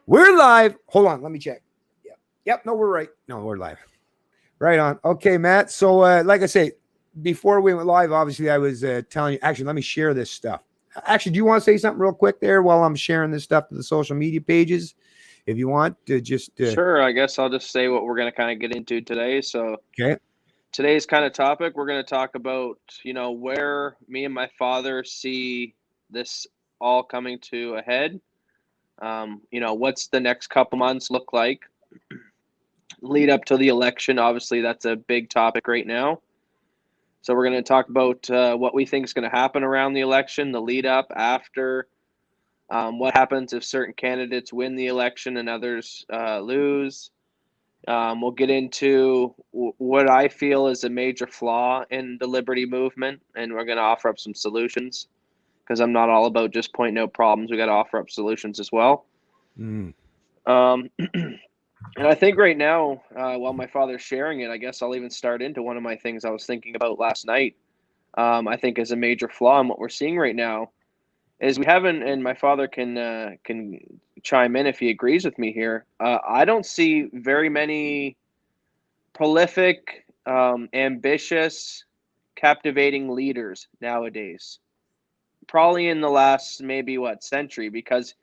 We're live. Hold on, let me check. Yep. Yep. No, we're right. No, we're live. Right on. Okay, Matt. So, like I say, before we went live, obviously, I was telling you. Actually, let me share this stuff. Actually, do you want to say something real quick there while I'm sharing this stuff to the social media pages? If you want to just. Sure, I guess I'll just say what we're going to kind of get into today. So, Okay. today's kind of topic, we're going to talk about, where me and my father see this all coming to a head. What's the next couple months look like? Lead up to the election, obviously, that's a big topic right now. So, we're going to talk about what we think is going to happen around the election, the lead up, after, what happens if certain candidates win the election and others lose. We'll get into what I feel is a major flaw in the liberty movement, and we're going to offer up some solutions because I'm not all about just pointing out problems. We got to offer up solutions as well. Mm. And I think right now, while my father's sharing it, I guess I'll even start into one of my things I was thinking about last night. I think is a major flaw in what we're seeing right now is we haven't, and my father can chime in if he agrees with me here. I don't see very many prolific, ambitious, captivating leaders nowadays. Probably in the last maybe century, because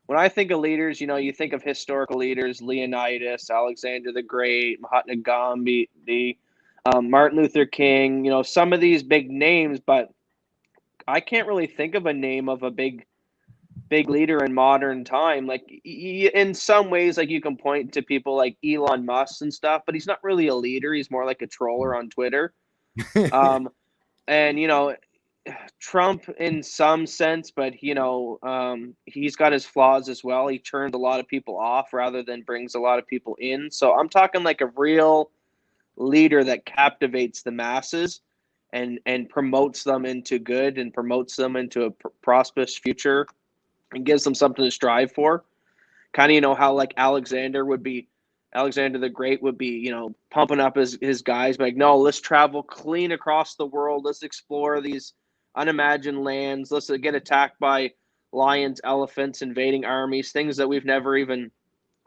when I think of leaders, you think of historical leaders, Leonidas, Alexander the Great, Mahatma Gandhi, Martin Luther King, some of these big names, but I can't really think of a name of a big leader in modern time. Like in some ways, like you can point to people like Elon Musk and stuff, but he's not really a leader. He's more like a troller on Twitter. Um, and Trump in some sense, but he's got his flaws as well. He turns a lot of people off rather than brings a lot of people in. So I'm talking like a real leader that captivates the masses and promotes them into good and promotes them into a prosperous future and gives them something to strive for. Kind of, how like Alexander the Great would be, pumping up his guys, like, no, let's travel clean across the world. Let's explore these unimagined lands. Let's get attacked by lions, elephants, invading armies, things that we've never even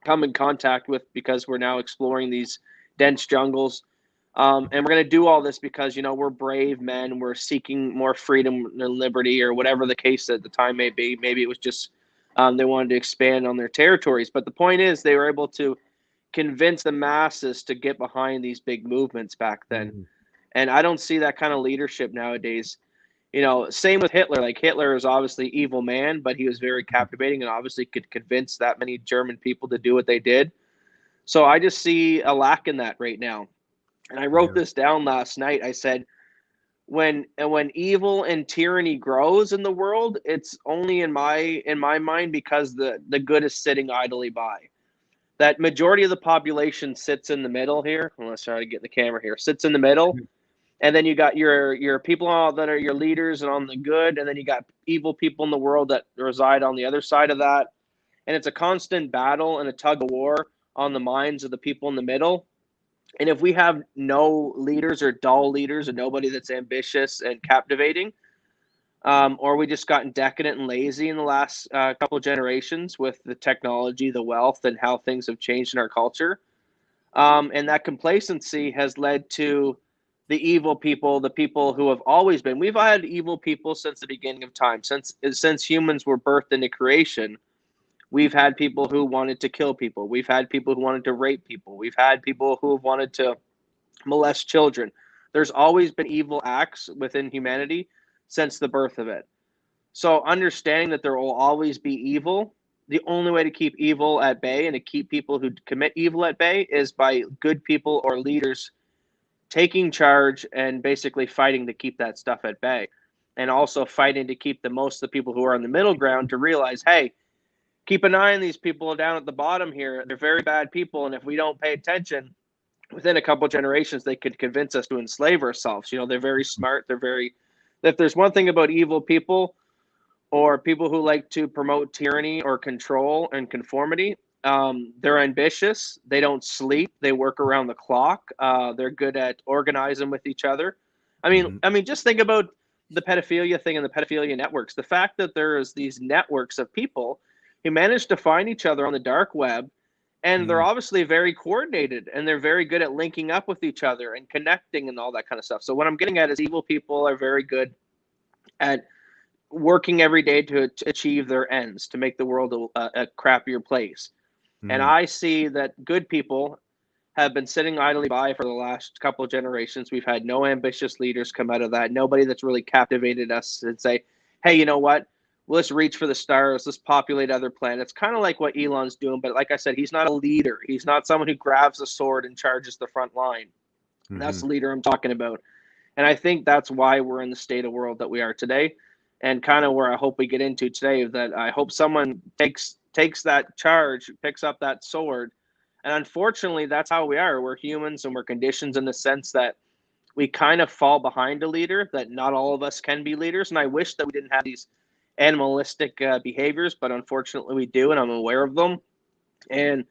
come in contact with because we're now exploring these dense jungles. And we're going to do all this because, we're brave men. We're seeking more freedom and liberty, or whatever the case at the time may be. Maybe it was just they wanted to expand on their territories. But the point is, they were able to convince the masses to get behind these big movements back then. Mm. And I don't see that kind of leadership nowadays. Same with Hitler. Like, Hitler is obviously an evil man, but he was very captivating and obviously could convince that many German people to do what they did. So I just see a lack in that right now. And I wrote Yeah. this down last night. I said, when evil and tyranny grows in the world, it's only in my mind because the good is sitting idly by. That majority of the population sits in the middle here. Let's try to get the camera here. Sits in the middle, and then you got your people that are your leaders and on the good, and then you got evil people in the world that reside on the other side of that. And it's a constant battle and a tug of war on the minds of the people in the middle. And if we have no leaders or dull leaders or nobody that's ambitious and captivating, or we just gotten decadent and lazy in the last couple of generations with the technology, the wealth, and how things have changed in our culture, and that complacency has led to the evil people, the people who have always been. We've had evil people since the beginning of time, since humans were birthed into creation. We've had people who wanted to kill people. We've had people who wanted to rape people. We've had people who have wanted to molest children. There's always been evil acts within humanity since the birth of it. So understanding that there will always be evil, the only way to keep evil at bay and to keep people who commit evil at bay is by good people or leaders taking charge and basically fighting to keep that stuff at bay. And also fighting to keep the most of the people who are on the middle ground to realize, hey, keep an eye on these people down at the bottom here. They're very bad people, and if we don't pay attention, within a couple of generations, they could convince us to enslave ourselves. They're very smart. If there's one thing about evil people or people who like to promote tyranny or control and conformity, they're ambitious. They don't sleep. They work around the clock. They're good at organizing with each other. I mean, Mhm. I mean, just think about the pedophilia thing and the pedophilia networks. The fact that there's these networks of people who manage to find each other on the dark web, and they're obviously very coordinated, and they're very good at linking up with each other and connecting and all that kind of stuff. So what I'm getting at is evil people are very good at working every day to achieve their ends, to make the world a crappier place. And I see that good people have been sitting idly by for the last couple of generations. We've had no ambitious leaders come out of that. Nobody that's really captivated us and say, hey, you know what? Let's reach for the stars. Let's populate other planets. Kind of like what Elon's doing. But like I said, he's not a leader. He's not someone who grabs a sword and charges the front line. That's the leader I'm talking about. And I think that's why we're in the state of world that we are today. And kind of where I hope we get into today, that I hope someone takes that charge, picks up that sword. And unfortunately, that's how we are. We're humans, and we're conditioned in the sense that we kind of fall behind a leader, that not all of us can be leaders. And I wish that we didn't have these animalistic behaviors, but unfortunately we do, and I'm aware of them. And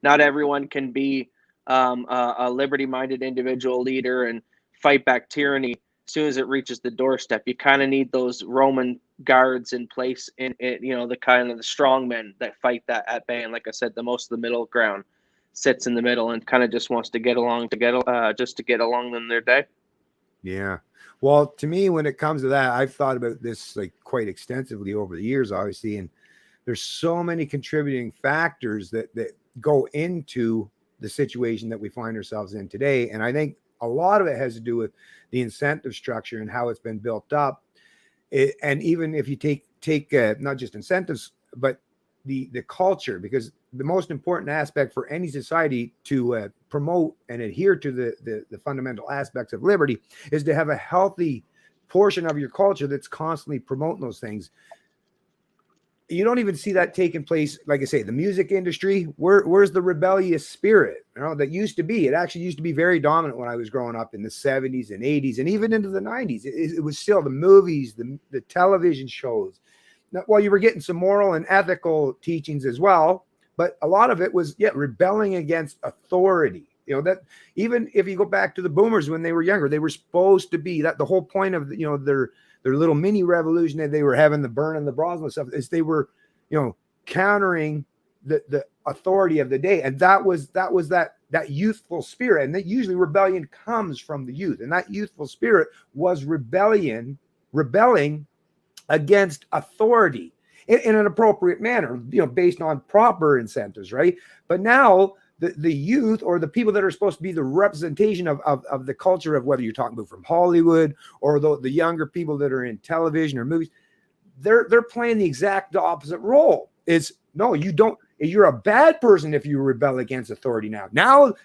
not everyone can be a liberty-minded individual leader and fight back tyranny as soon as it reaches the doorstep. You kind of need those Roman guards in place, in the kind of the strong men that fight that at bay. And like I said, the most of the middle ground sits in the middle and kind of just wants to get along in their day. Yeah. Well, to me, when it comes to that, I've thought about this like quite extensively over the years, obviously, and there's so many contributing factors that go into the situation that we find ourselves in today. And I think a lot of it has to do with the incentive structure and how it's been built up. And even if you take not just incentives, but the culture, because the most important aspect for any society to promote and adhere to the fundamental aspects of liberty is to have a healthy portion of your culture that's constantly promoting those things. You don't even see that taking place. Like I say, the music industry, where's the rebellious spirit? That used to be. It actually used to be very dominant when I was growing up in the 70s and 80s and even into the 90s. It was still the movies, the television shows. Now, well, you were getting some moral and ethical teachings as well, but a lot of it was rebelling against authority. That even if you go back to the boomers when they were younger, they were supposed to be that the whole point of their little mini revolution that they were having, the burning the bras and stuff, is they were countering the authority of the day. And that was that youthful spirit. And that usually rebellion comes from the youth, and that youthful spirit was rebelling against authority in an appropriate manner, based on proper incentives, right? But now the youth, or the people that are supposed to be the representation of the culture, of whether you're talking about from Hollywood or the younger people that are in television or movies, they're playing the exact opposite role. It's no, you don't. You're a bad person if you rebel against authority now.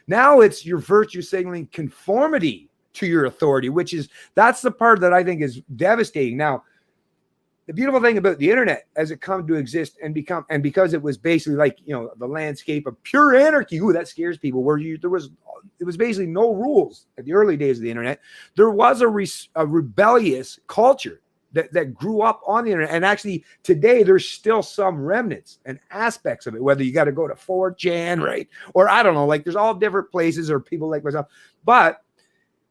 Now it's your virtue signaling conformity to your authority, that's the part that I think is devastating. Now, the beautiful thing about the internet as it come to exist and because it was basically like, the landscape of pure anarchy. Ooh, that scares people. It was basically no rules at the early days of the internet. There was a rebellious culture that grew up on the internet. And actually today there's still some remnants and aspects of it, whether you got to go to 4chan, right? Or I don't know, like there's all different places or people like myself, but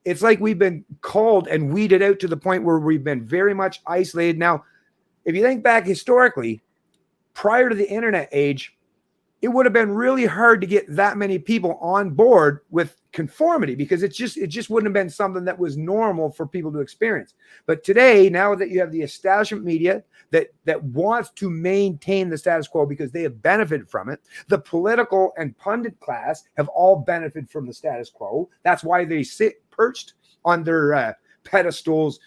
it's like we've been culled and weeded out to the point where we've been very much isolated. Now, if you think back historically, prior to the internet age, it would have been really hard to get that many people on board with conformity, because it just wouldn't have been something that was normal for people to experience. But today, now that you have the establishment media that wants to maintain the status quo because they have benefited from it, the political and pundit class have all benefited from the status quo. That's why they sit perched on their pedestals,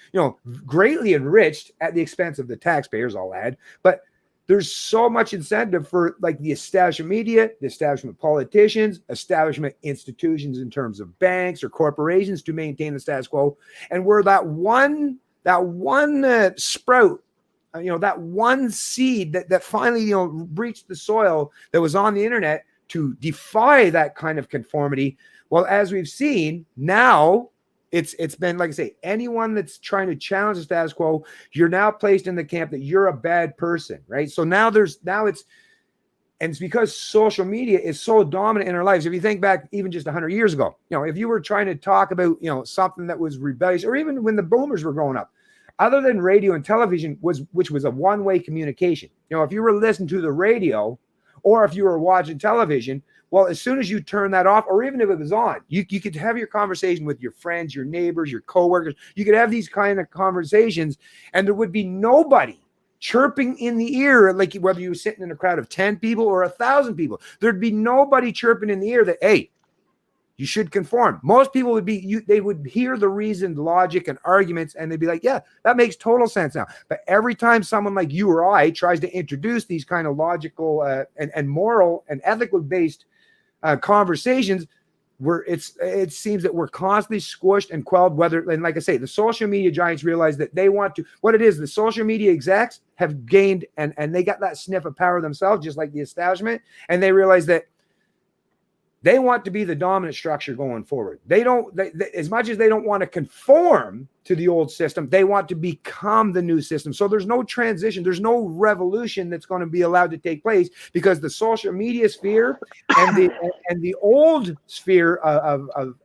greatly enriched at the expense of the taxpayers, I'll add. But there's so much incentive for like the establishment media, the establishment politicians, establishment institutions in terms of banks or corporations to maintain the status quo. And where that one sprout, that one seed that finally, reached the soil that was on the internet to defy that kind of conformity. Well, as we've seen it's been, like I say, anyone that's trying to challenge the status quo, you're now placed in the camp that you're a bad person, right? So it's because social media is so dominant in our lives. If you think back even just 100 years ago, if you were trying to talk about, something that was rebellious, or even when the boomers were growing up, other than radio and television, which was a one-way communication. If you were listening to the radio or if you were watching television, well, as soon as you turn that off, or even if it was on, you could have your conversation with your friends, your neighbors, your coworkers. You could have these kind of conversations, and there would be nobody chirping in the ear, like whether you were sitting in a crowd of 10 people or 1,000 people. There'd be nobody chirping in the ear that, hey, you should conform. Most people would be, they would hear the reason, logic, and arguments, and they'd be like, yeah, that makes total sense now. But every time someone like you or I tries to introduce these kind of logical and moral and ethical based conversations, where it seems that we're constantly squished and quelled. And like I say, the social media giants realize that they want to, what it is, the social media execs have gained, and they got that sniff of power themselves, just like the establishment, and they realize that they want to be the dominant structure going forward. They as much as they don't want to conform to the old system, they want to become the new system. So there's no transition. There's no revolution that's going to be allowed to take place, because the social media sphere and the old sphere of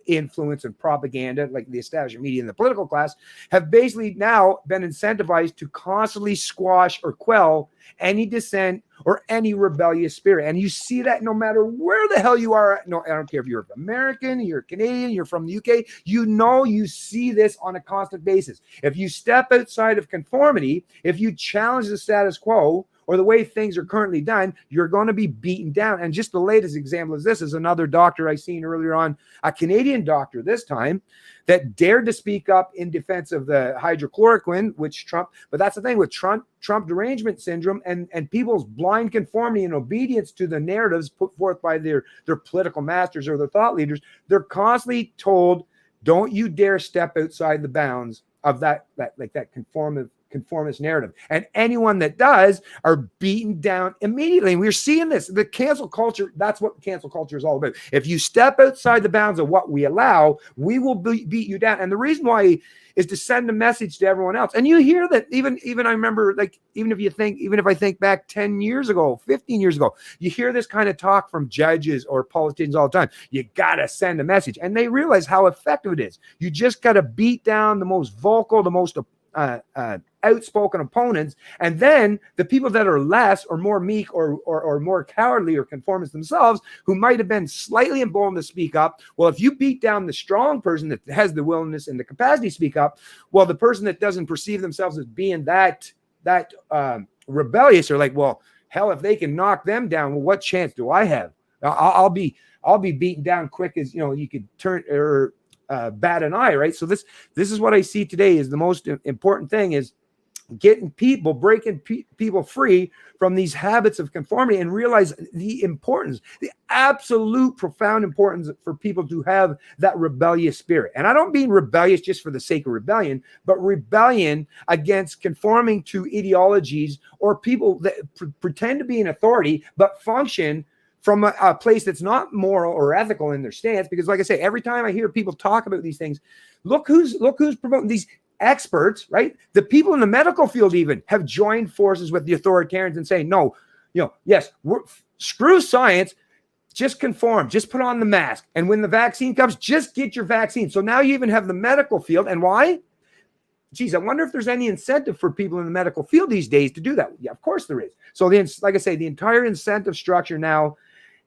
influence and propaganda, like the establishment media and the political class, have basically now been incentivized to constantly squash or quell any dissent or any rebellious spirit. And you see that no matter where the hell you are. No, I don't care if you're American, you're Canadian, you're from the UK, you see this on a constant basis. If you step outside of conformity, if you challenge the status quo or the way things are currently done, you're going to be beaten down. And just the latest example of this is another doctor I seen earlier on, a Canadian doctor this time, that dared to speak up in defense of the hydrochloroquine, which Trump, but that's the thing with Trump derangement syndrome and people's blind conformity and obedience to the narratives put forth by their political masters or their thought leaders. They're constantly told, don't you dare step outside the bounds of that conformist narrative. And anyone that does are beaten down immediately. And we're seeing this. The cancel culture, that's what cancel culture is all about. If you step outside the bounds of what we allow, we will beat you down. And the reason why is to send a message to everyone else. And you hear that even I remember, like, even if I think back 10 years ago, 15 years ago, you hear this kind of talk from judges or politicians all the time. You got to send a message. And they realize how effective it is. You just got to beat down the most vocal, the most outspoken opponents, and then the people that are less or more meek or more cowardly or conformist themselves, who might have been slightly emboldened to speak up, well, if you beat down the strong person that has the willingness and the capacity to speak up, well, the person that doesn't perceive themselves as being that rebellious are like, well, hell, if they can knock them down, well, what chance do I have? I'll be beaten down quick as you could turn or bat an eye, right? So this is what I see today is the most important thing, is breaking people free from these habits of conformity and realize the importance, the absolute profound importance for people to have that rebellious spirit. And I don't mean rebellious just for the sake of rebellion, but rebellion against conforming to ideologies or people that pretend to be an authority, but function from a place that's not moral or ethical in their stance. Because like I say, every time I hear people talk about these things, look who's promoting these experts, right? The people in the medical field even have joined forces with the authoritarians and saying, no, yes, screw science, just conform, just put on the mask. And when the vaccine comes, just get your vaccine. So now you even have the medical field. And why? Geez, I wonder if there's any incentive for people in the medical field these days to do that. Yeah, of course there is. So like I say, the entire incentive structure now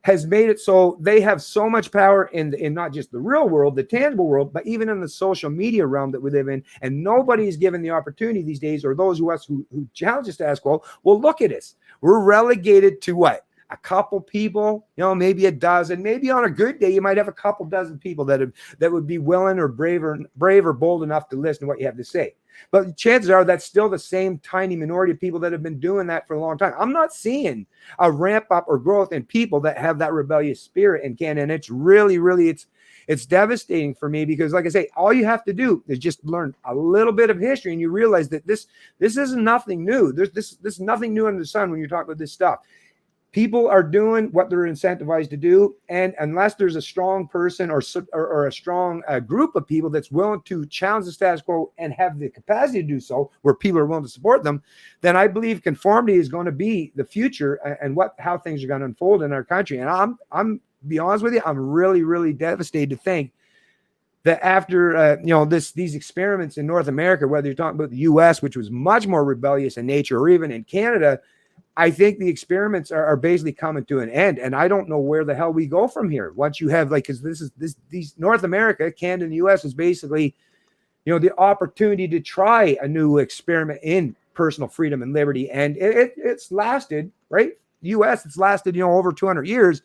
has made it so they have so much power in not just the real world, the tangible world, but even in the social media realm that we live in. And nobody is given the opportunity these days, or those who challenge us to ask, well, look at us. We're relegated to what? A couple people, maybe a dozen. Maybe on a good day, you might have a couple dozen people that would be willing or brave or bold enough to listen to what you have to say. But chances are that's still the same tiny minority of people that have been doing that for a long time. I'm not seeing a ramp up or growth in people that have that rebellious spirit in Canada. And it's really, really, it's devastating for me, because like I say, all you have to do is just learn a little bit of history, and you realize that this isn't nothing new. This is nothing new under the sun when you're talking about this stuff. People are doing what they're incentivized to do, and unless there's a strong person or a strong group of people that's willing to challenge the status quo and have the capacity to do so, where people are willing to support them, then I believe conformity is going to be the future and how things are going to unfold in our country. And I'm be honest with you, I'm really, really devastated to think that after these experiments in North America, whether you're talking about the U.S., which was much more rebellious in nature, or even in Canada, I think the experiments are basically coming to an end, and I don't know where the hell we go from here. Once you have because these North America, Canada, and the U.S. is basically, the opportunity to try a new experiment in personal freedom and liberty, and it's lasted, right? U.S. it's lasted over 200 years.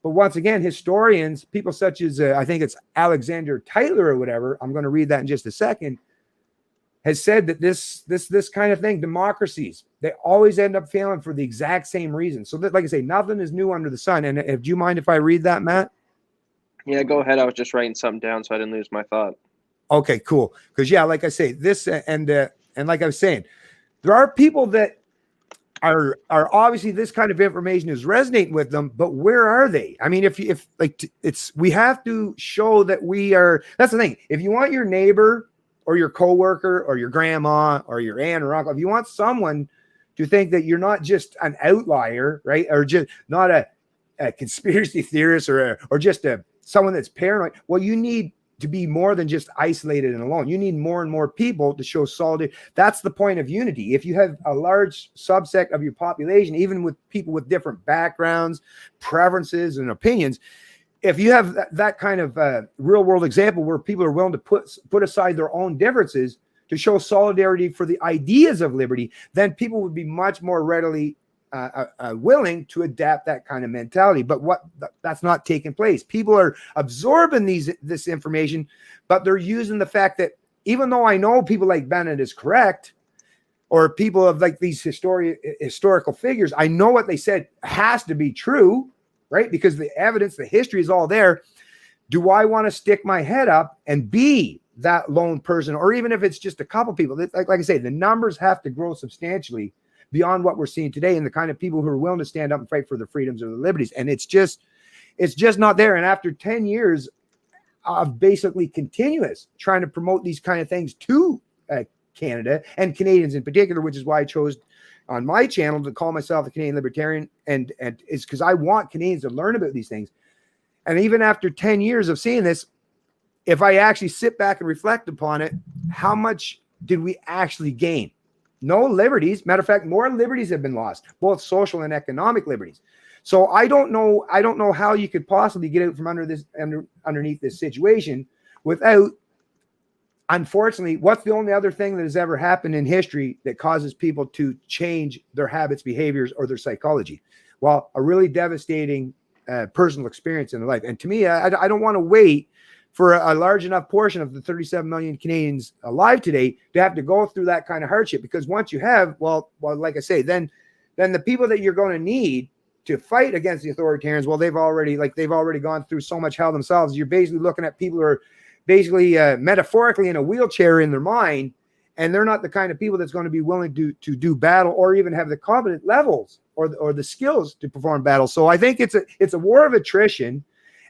But once again, historians, people such as I think it's Alexander Tytler or whatever, I'm going to read that in just a second, has said that this kind of thing, democracies, they always end up failing for the exact same reason. So that, like I say, nothing is new under the sun. And do you mind if I read that, Matt? Yeah, go ahead. I was just writing something down so I didn't lose my thought. Okay, cool. Because like I say, this and like I was saying, there are people that are obviously this kind of information is resonating with them, but where are they? I mean, we have to show that we are. That's the thing. If you want your neighbor or your coworker or your grandma or your aunt or uncle, if you want someone to think that you're not just an outlier, right, or just not a conspiracy theorist or just someone that's paranoid, well, you need to be more than just isolated and alone. You need more and more people to show solidarity. That's the point of unity. If you have a large subset of your population, even with people with different backgrounds, preferences, and opinions, if you have that kind of real world example where people are willing to put aside their own differences to show solidarity for the ideas of liberty, then people would be much more readily willing to adapt that kind of mentality. But that's not taking place. People are absorbing this information, but they're using the fact that even though I know people like Bennett is correct, or people of like these historical figures, I know what they said has to be true, right? Because the evidence, the history is all there. Do I want to stick my head up and be that lone person? Or even if it's just a couple people, like I say, the numbers have to grow substantially beyond what we're seeing today, and the kind of people who are willing to stand up and fight for the freedoms or the liberties. And it's just not there. And after 10 years of basically continuous trying to promote these kind of things to Canada and Canadians in particular, which is why I chose on my channel to call myself a Canadian libertarian, and it's because I want Canadians to learn about these things. And even after 10 years of seeing this, if I actually sit back and reflect upon it, how much did we actually gain? No liberties. Matter of fact, more liberties have been lost, both social and economic liberties. So I don't know how you could possibly get out from underneath this situation without, unfortunately, what's the only other thing that has ever happened in history that causes people to change their habits, behaviors, or their psychology? Well, a really devastating personal experience in their life. And to me, I don't want to wait for a large enough portion of the 37 million Canadians alive today to have to go through that kind of hardship. Because once you have, well, like I say, then the people that you're going to need to fight against the authoritarians, well, they've already gone through so much hell themselves. You're basically looking at people who are basically metaphorically in a wheelchair in their mind, and they're not the kind of people that's going to be willing to do battle or even have the competent levels or the skills to perform battle. So I think it's a war of attrition.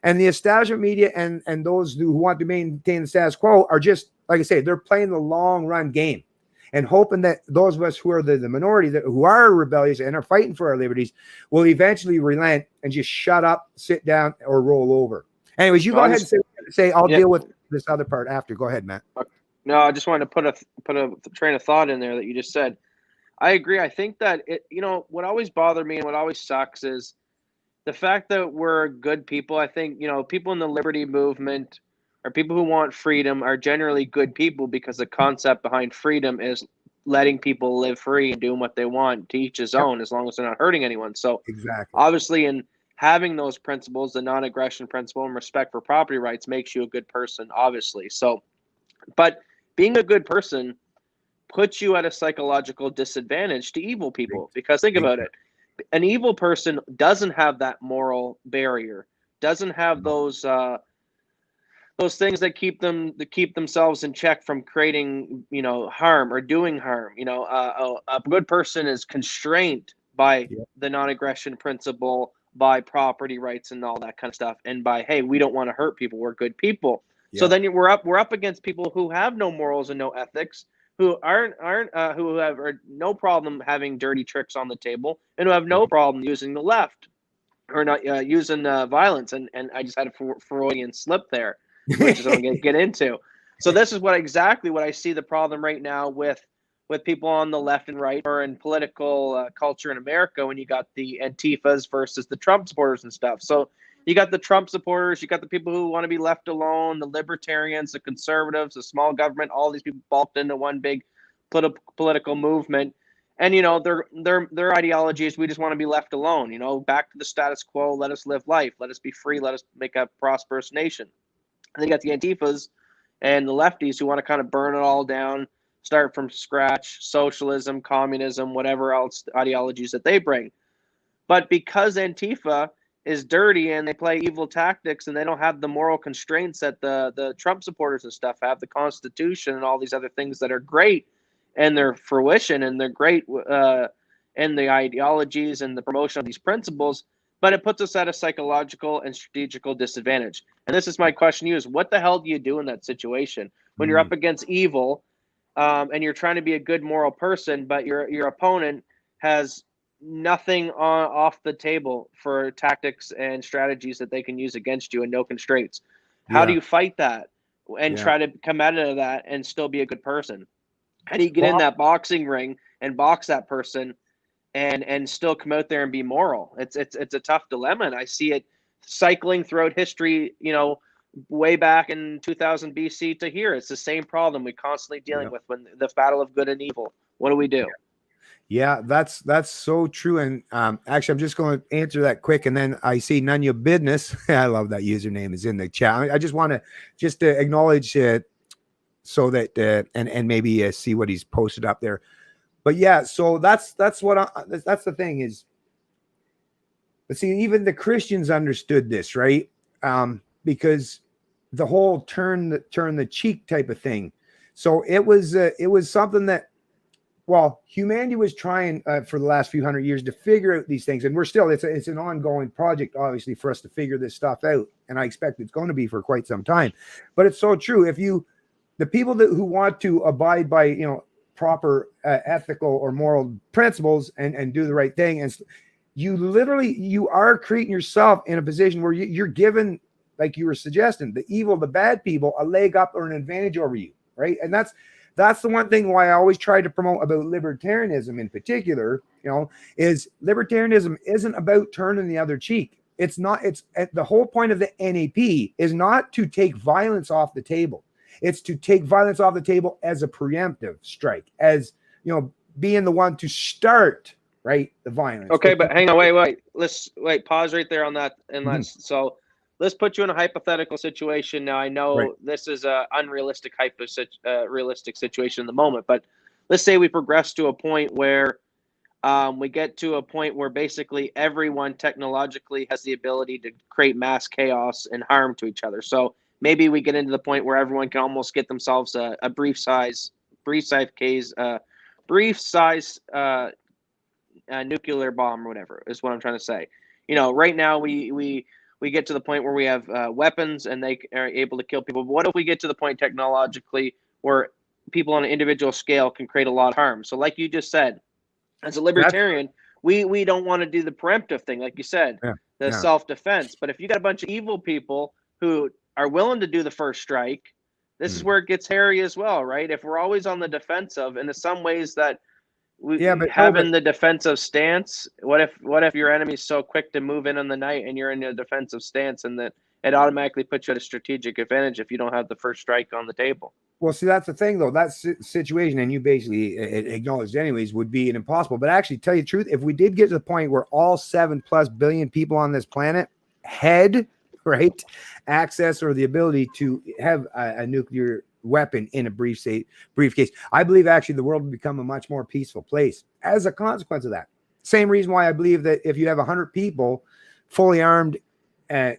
And the establishment media and those who want to maintain the status quo are just, like I say, they're playing the long run game and hoping that those of us who are the minority who are rebellious and are fighting for our liberties will eventually relent and just shut up, sit down, or roll over. Anyways, you go ahead and say I'll deal with this other part after. Go ahead, Matt. No, I just wanted to put a train of thought in there that you just said. I agree. I think that what always bothered me and what always sucks is the fact that we're good people. I think, people in the liberty movement or people who want freedom are generally good people because the concept behind freedom is letting people live free and doing what they want, to each his own, as long as they're not hurting anyone. So exactly, obviously, in having those principles, the non-aggression principle and respect for property rights makes you a good person, obviously. So, but being a good person puts you at a psychological disadvantage to evil people, because think about it. An evil person doesn't have that moral barrier, doesn't have those things that keep themselves in check from creating, harm or doing harm. A good person is constrained by the non-aggression principle, by property rights and all that kind of stuff, and by, hey, we don't want to hurt people, we're good people. So then we're up against people who have no morals and no ethics, who who have no problem having dirty tricks on the table, and who have no problem using the left or not using violence. And I just had a Freudian slip there. which is what I'm going to get into. So this is exactly what I see the problem right now with people on the left and right, or in political culture in America, when you got the Antifas versus the Trump supporters and stuff. So you got the Trump supporters, you got the people who want to be left alone, the libertarians, the conservatives, the small government, all these people bulked into one big political movement. And, you know, their ideology is, we just want to be left alone, you know, back to the status quo, let us live life, let us be free, let us make a prosperous nation. And then you got the Antifas and the lefties who want to kind of burn it all down, start from scratch, socialism, communism, whatever else ideologies that they bring. But because Antifa is dirty and they play evil tactics and they don't have the moral constraints that the Trump supporters and stuff have, the Constitution and all these other things that are great and their fruition, and they're great in the ideologies and the promotion of these principles, but it puts us at a psychological and strategical disadvantage. And this is my question to you, is what the hell do you do in that situation when you're up against evil, and you're trying to be a good moral person, but your opponent has nothing off the table for tactics and strategies that they can use against you, and no constraints? How do you fight that and try to come out of that and still be a good person? How do you get in that boxing ring and box that person and still come out there and be moral? It's a tough dilemma, and I see it cycling throughout history, you know, way back in 2000 BC to here. It's the same problem we constantly dealing with, when the battle of good and evil. What do we do? Yeah, that's so true. And actually, I'm just going to answer that quick, and then I see none of your business. I love that username is in the chat. I just want to acknowledge so that and maybe see what he's posted up there. But yeah, so that's the thing is, let's see, even the Christians understood this, right? Because the whole turn the cheek type of thing. So it was something that, well, humanity was trying for the last few hundred years to figure out these things, and we're still, it's an ongoing project, obviously, for us to figure this stuff out, and I expect it's going to be for quite some time. But it's so true. If the people who want to abide by, you know, proper ethical or moral principles and do the right thing, and you are creating yourself in a position where you're given, like you were suggesting, the evil, the bad people, a leg up or an advantage over you, right? And that's the one thing why I always try to promote about libertarianism in particular, you know, is libertarianism isn't about turning the other cheek. It's not. It's the whole point of the NAP is not to take violence off the table. It's to take violence off the table as a preemptive strike, as, you know, being the one to start, right, the violence. Okay, but hang on, wait. Let's pause right there on that, and so let's put you in a hypothetical situation. Now, I know this is a unrealistic realistic situation in the moment, but let's say we progress to a point where we get to a point where basically everyone technologically has the ability to create mass chaos and harm to each other. So maybe we get into the point where everyone can almost get themselves a brief size nuclear bomb, or whatever is what I'm trying to say. You know, right now we get to the point where we have weapons and they are able to kill people. But what if we get to the point technologically where people on an individual scale can create a lot of harm? So like you just said, as a libertarian, we don't want to do the preemptive thing, like you said, self-defense. But if you got a bunch of evil people who are willing to do the first strike, this is where it gets hairy as well, right? If we're always on the defensive, and in some ways that the defensive stance, what if your enemy's so quick to move in on the night and you're in a defensive stance, and that it automatically puts you at a strategic advantage if you don't have the first strike on the table? Well, see, that's the thing, though. That situation, and you basically acknowledged anyways, would be an impossible. But actually, tell you the truth, if we did get to the point where all 7+ billion people on this planet had access or the ability to have a nuclear weapon in a briefcase, I believe actually the world would become a much more peaceful place as a consequence of that. Same reason why I believe that if you have 100 people fully armed and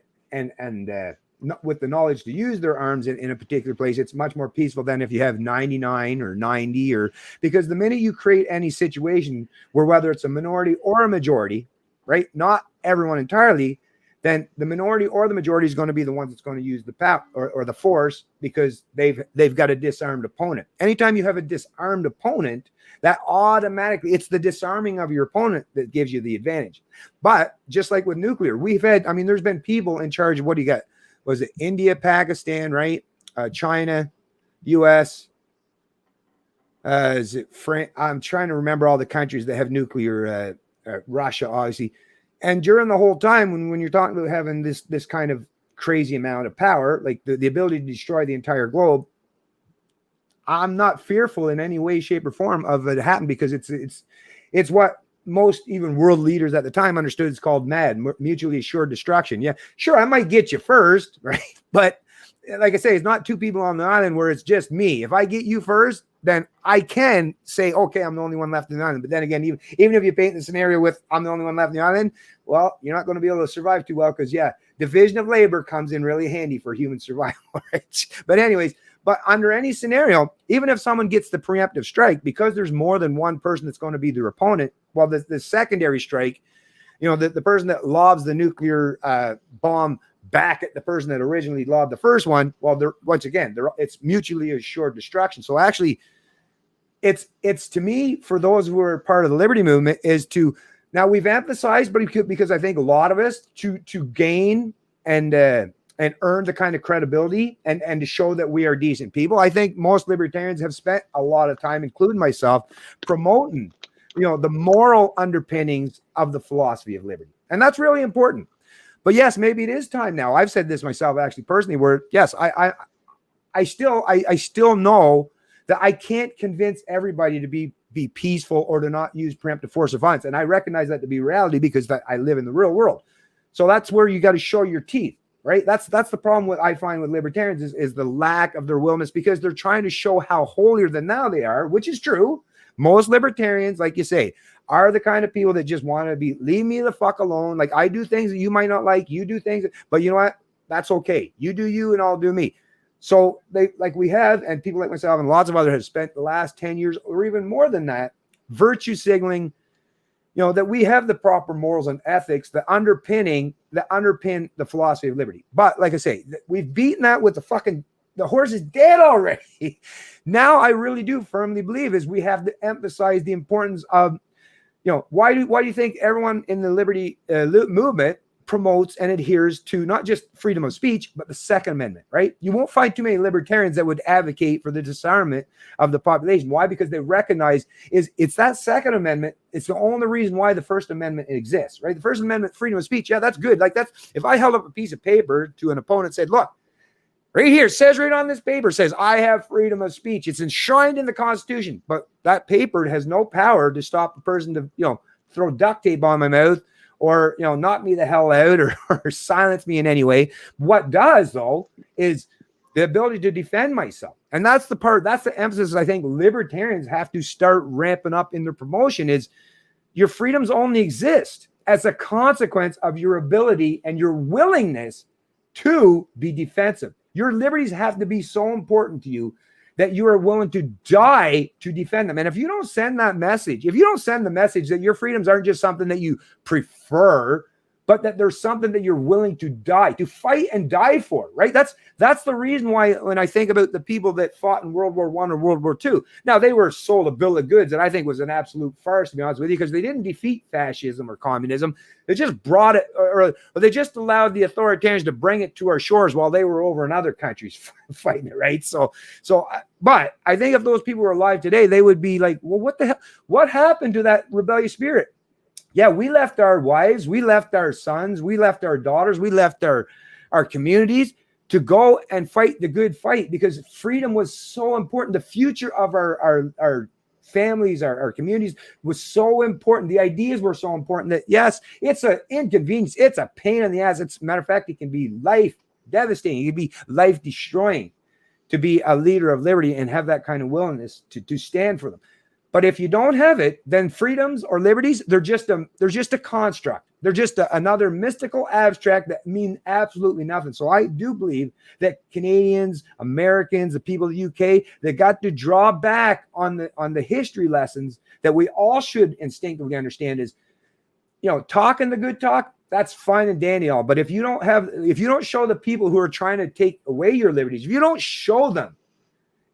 with the knowledge to use their arms in a particular place, it's much more peaceful than if you have 99 or 90, or because the minute you create any situation where whether it's a minority or a majority, right, not everyone entirely, then the minority or the majority is going to be the ones that's going to use the power or the force, because they've got a disarmed opponent. Anytime you have a disarmed opponent, that automatically, it's the disarming of your opponent that gives you the advantage. But just like with nuclear, there's been people in charge of, what do you got? was it India, Pakistan, right? China, U.S. Is it France? I'm trying to remember all the countries that have nuclear. Russia, obviously, and during the whole time when you're talking about having this kind of crazy amount of power, like the ability to destroy the entire globe, I'm not fearful in any way, shape, or form of it happening, because it's what most even world leaders at the time understood. It's called MAD, mutually assured destruction. Yeah, sure, I might get you first, right? But like I say, it's not two people on the island where it's just me. If I get you first, then I can say, okay, I'm the only one left in the island. But then again, even if you paint the scenario with I'm the only one left in the island, well, you're not going to be able to survive too well, because division of labor comes in really handy for human survival. Right? But anyways, but under any scenario, even if someone gets the preemptive strike, because there's more than one person that's going to be their opponent, well, the secondary strike, the person that lobs the nuclear bomb back at the person that originally lobbed the first one, well, it's mutually assured destruction. So actually, it's to me, for those who are part of the liberty movement, is to, now we've emphasized, but because I think a lot of us to gain and earn the kind of credibility and to show that we are decent people. I think most libertarians have spent a lot of time, including myself, promoting the moral underpinnings of the philosophy of liberty, and that's really important. But yes, maybe it is time now. I've said this myself, actually, personally, where yes, I still know that I can't convince everybody to be peaceful or to not use preemptive force or violence, and I recognize that to be reality because I live in the real world. So that's where you got to show your teeth, right? That's the problem I find with libertarians is the lack of their willingness, because they're trying to show how holier than thou they are, which is true. Most libertarians, like you say, are the kind of people that just want to leave me the fuck alone. Like, I do things that you might not like, you do things, but you know what? That's okay. You do you and I'll do me. So we have, and people like myself and lots of others have spent the last 10 years or even more than that, virtue signaling, that we have the proper morals and ethics that underpin the philosophy of liberty. But like I say, we've beaten that with the horse is dead already. Now I really do firmly believe is we have to emphasize the importance of, why do you think everyone in the liberty movement promotes and adheres to not just freedom of speech, but the Second Amendment, right? You won't find too many libertarians that would advocate for the disarmament of the population. Why? Because they recognize it's that Second Amendment. It's the only reason why the First Amendment exists, right? The First Amendment, freedom of speech. Yeah, that's good. Like if I held up a piece of paper to an opponent and said, look, right here, says right on this paper, says I have freedom of speech. It's enshrined in the Constitution, but that paper has no power to stop the person to, throw duct tape on my mouth or, knock me the hell out or silence me in any way. What does, though, is the ability to defend myself. And that's the emphasis I think libertarians have to start ramping up in their promotion is your freedoms only exist as a consequence of your ability and your willingness to be defensive. Your liberties have to be so important to you that you are willing to die to defend them. And if you don't send that message, if you don't send the message that your freedoms aren't just something that you prefer, but that there's something that you're willing to die, to fight and die for, right? That's the reason why when I think about the people that fought in World War I or World War II, now they were sold a bill of goods that I think was an absolute farce, to be honest with you, because they didn't defeat fascism or communism. They just brought it, or they just allowed the authoritarians to bring it to our shores while they were over in other countries fighting it, right? But I think if those people were alive today, they would be like, well, what the hell? What happened to that rebellious spirit? Yeah, we left our wives, we left our sons, we left our daughters, we left our communities to go and fight the good fight because freedom was so important. The future of our families, our communities was so important. The ideas were so important that, yes, it's an inconvenience. It's a pain in the ass. As a matter of fact, it can be life devastating. It can be life destroying to be a leader of liberty and have that kind of willingness to stand for them. But if you don't have it, then freedoms or liberties, they're just a construct. They're just another mystical abstract that mean absolutely nothing. So I do believe that Canadians, Americans, the people of the UK, they got to draw back on the history lessons that we all should instinctively understand is, talking the good talk, that's fine and dandy all. But if you don't show the people who are trying to take away your liberties, if you don't show them,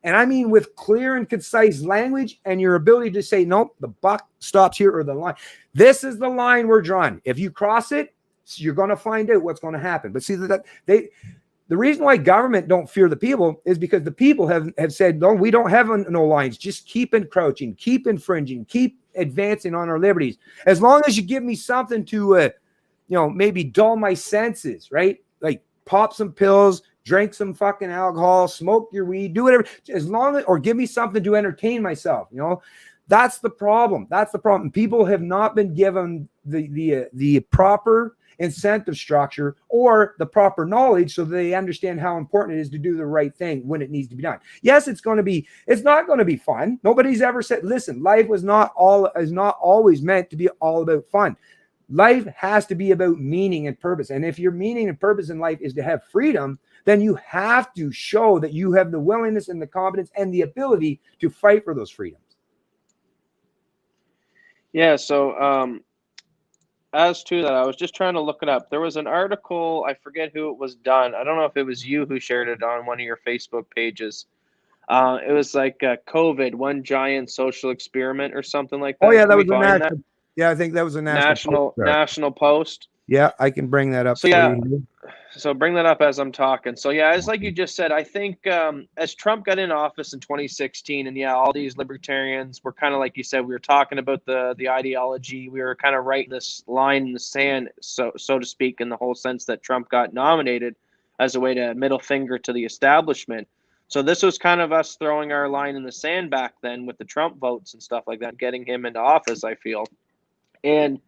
and I mean with clear and concise language and your ability to say, nope, the buck stops here or the line. This is the line we're drawing. If you cross it, you're going to find out what's going to happen. But see that the reason why government don't fear the people is because the people have said, no, we don't have no lines. Just keep encroaching, keep infringing, keep advancing on our liberties. As long as you give me something to, maybe dull my senses, right? Like pop some pills, drink some fucking alcohol, smoke your weed, do whatever, as long as, or give me something to entertain myself, That's the problem. That's the problem. People have not been given the proper incentive structure or the proper knowledge so they understand how important it is to do the right thing when it needs to be done. Yes, it's not going to be fun. Nobody's ever said, listen, life is not always meant to be all about fun. Life has to be about meaning and purpose. And if your meaning and purpose in life is to have freedom, then you have to show that you have the willingness and the competence and the ability to fight for those freedoms. Yeah, so as to that, I was just trying to look it up. There was an article, I forget who it was done. I don't know if it was you who shared it on one of your Facebook pages. It was like COVID, one giant social experiment or something like that. Oh yeah, Can that we was a find national. that? Yeah, I think that was a national National Post. Yeah, I can bring that up So for yeah, you. so bring that up as I'm talking. So yeah, it's like you just said. I think as Trump got in office in 2016, and yeah, all these libertarians were kind of like you said. We were talking about the ideology. We were kind of writing this line in the sand, so to speak, in the whole sense that Trump got nominated as a way to middle finger to the establishment. So this was kind of us throwing our line in the sand back then with the Trump votes and stuff like that, getting him into office. I feel. And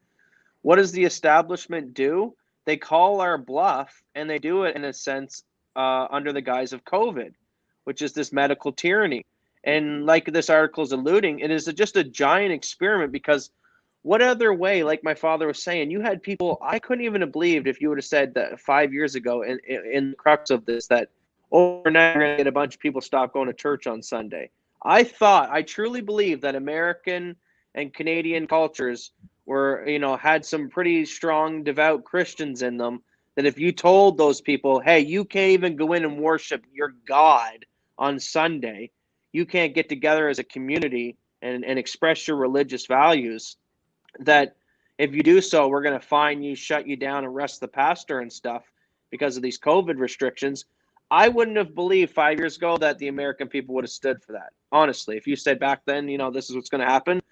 what does the establishment do? They call our bluff, and they do it in a sense under the guise of COVID, which is this medical tyranny. And like this article is alluding, it is just a giant experiment because what other way, like my father was saying, you had people, I couldn't even have believed if you would have said that 5 years ago in the crux of this, that overnight we're going to get a bunch of people stop going to church on Sunday. I truly believe that American and Canadian cultures were, had some pretty strong devout Christians in them, that if you told those people, hey, you can't even go in and worship your God on Sunday, you can't get together as a community and express your religious values, that if you do so, we're going to fine you, shut you down, arrest the pastor and stuff because of these COVID restrictions. I wouldn't have believed 5 years ago that the American people would have stood for that. Honestly, if you said back then, this is what's going to happen.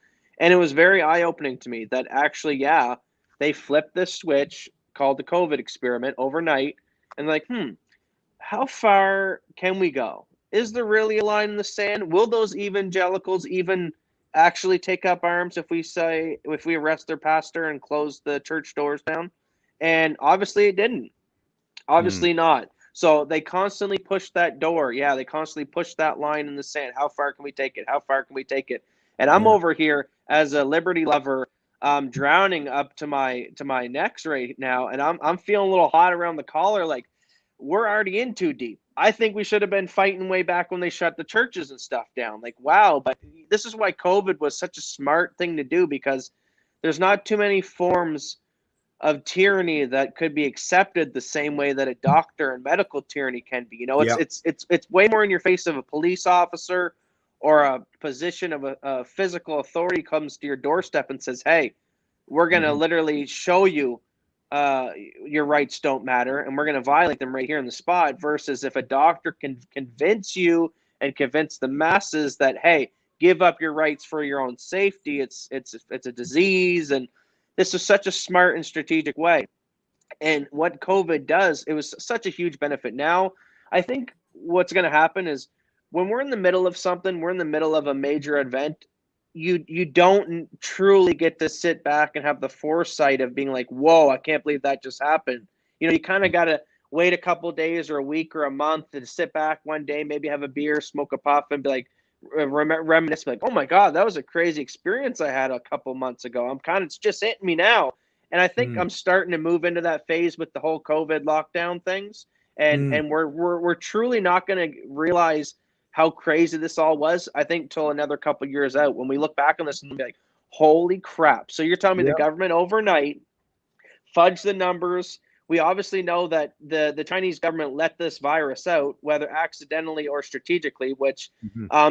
And it was very eye-opening to me that actually, yeah, they flipped this switch called the COVID experiment overnight. And like, how far can we go? Is there really a line in the sand? Will those evangelicals even actually take up arms if we arrest their pastor and close the church doors down? And obviously it didn't. Obviously not. So they constantly push that door. Yeah, they constantly push that line in the sand. How far can we take it? How far can we take it? And I'm over here as a liberty lover, drowning up to my necks right now, and I'm feeling a little hot around the collar. Like we're already in too deep. I think we should have been fighting way back when they shut the churches and stuff down. Like wow, but this is why COVID was such a smart thing to do, because there's not too many forms of tyranny that could be accepted the same way that a doctor and medical tyranny can be. It's way more in your face of a police officer or a position of a physical authority comes to your doorstep and says, hey, we're going to literally show you your rights don't matter, and we're going to violate them right here in the spot, versus if a doctor can convince you and convince the masses that, hey, give up your rights for your own safety. It's a disease, and this is such a smart and strategic way. And what COVID does, it was such a huge benefit. Now, I think what's going to happen is when we're in the middle of something, we're in the middle of a major event, you don't truly get to sit back and have the foresight of being like, whoa, I can't believe that just happened. You kind of got to wait a couple of days or a week or a month to sit back one day, maybe have a beer, smoke a puff, and be like, reminisce, like, oh my God, that was a crazy experience I had a couple months ago. It's just hitting me now. And I think I'm starting to move into that phase with the whole COVID lockdown things. And we're truly not going to realize how crazy this all was, I think, till another couple years out, when we look back on this and be like, holy crap. So you're telling me the government overnight fudged the numbers. We obviously know that the Chinese government let this virus out, whether accidentally or strategically, which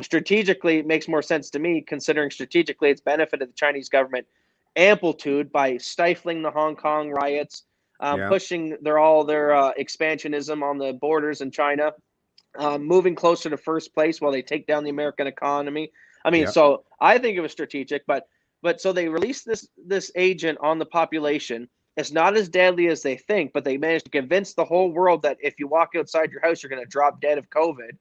strategically makes more sense to me, considering strategically it's benefited the Chinese government amplitude by stifling the Hong Kong riots, pushing their expansionism on the borders in China, moving closer to first place while they take down the American economy. I mean, so I think it was strategic, but so they released this agent on the population. It's not as deadly as they think, but they managed to convince the whole world that if you walk outside your house, you're going to drop dead of COVID.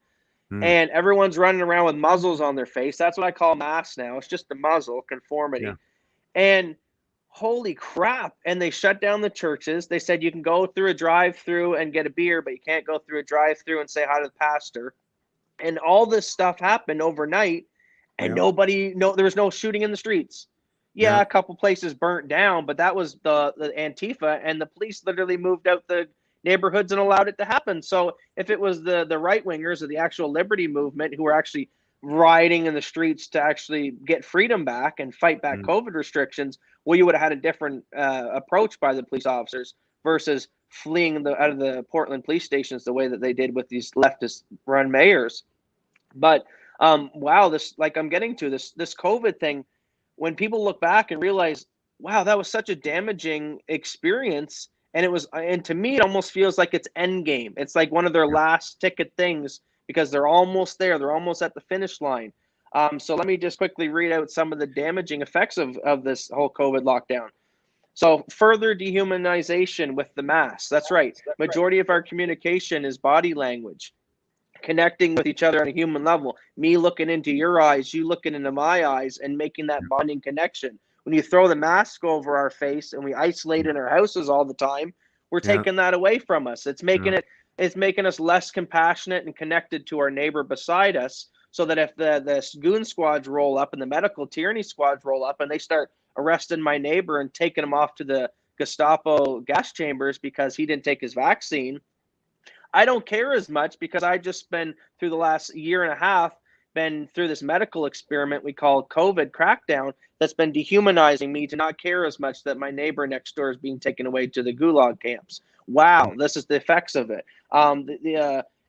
And everyone's running around with muzzles on their face. That's what I call masks now. It's just the muzzle conformity. Yeah. And holy crap. And they shut down the churches. They said you can go through a drive-through and get a beer, but you can't go through a drive-through and say hi to the pastor. And all this stuff happened overnight, and there was no shooting in the streets. A couple places burnt down, but that was the Antifa, and the police literally moved out the neighborhoods and allowed it to happen. So if it was the right wingers of the actual liberty movement who were actually rioting in the streets to actually get freedom back and fight back COVID restrictions, well, you would have had a different approach by the police officers versus fleeing out of the Portland police stations the way that they did with these leftist run mayors. But wow, this, like I'm getting to this COVID thing, when people look back and realize, wow, that was such a damaging experience. And to me, it almost feels like it's end game. It's like one of their last ticket things because they're almost there. They're almost at the finish line. So let me just quickly read out some of the damaging effects of this whole COVID lockdown. So further dehumanization with the mask. That's right. Majority of our communication is body language, connecting with each other on a human level. Me looking into your eyes, you looking into my eyes, and making that bonding connection. When you throw the mask over our face and we isolate in our houses all the time, we're taking that away from us. It's making us less compassionate and connected to our neighbor beside us, so that if the goon squads roll up and the medical tyranny squads roll up and they start arresting my neighbor and taking him off to the Gestapo gas chambers because he didn't take his vaccine, I don't care as much because I just been through the last year and a half, been through this medical experiment we call COVID crackdown that's been dehumanizing me to not care as much that my neighbor next door is being taken away to the gulag camps. Wow, this is the effects of it.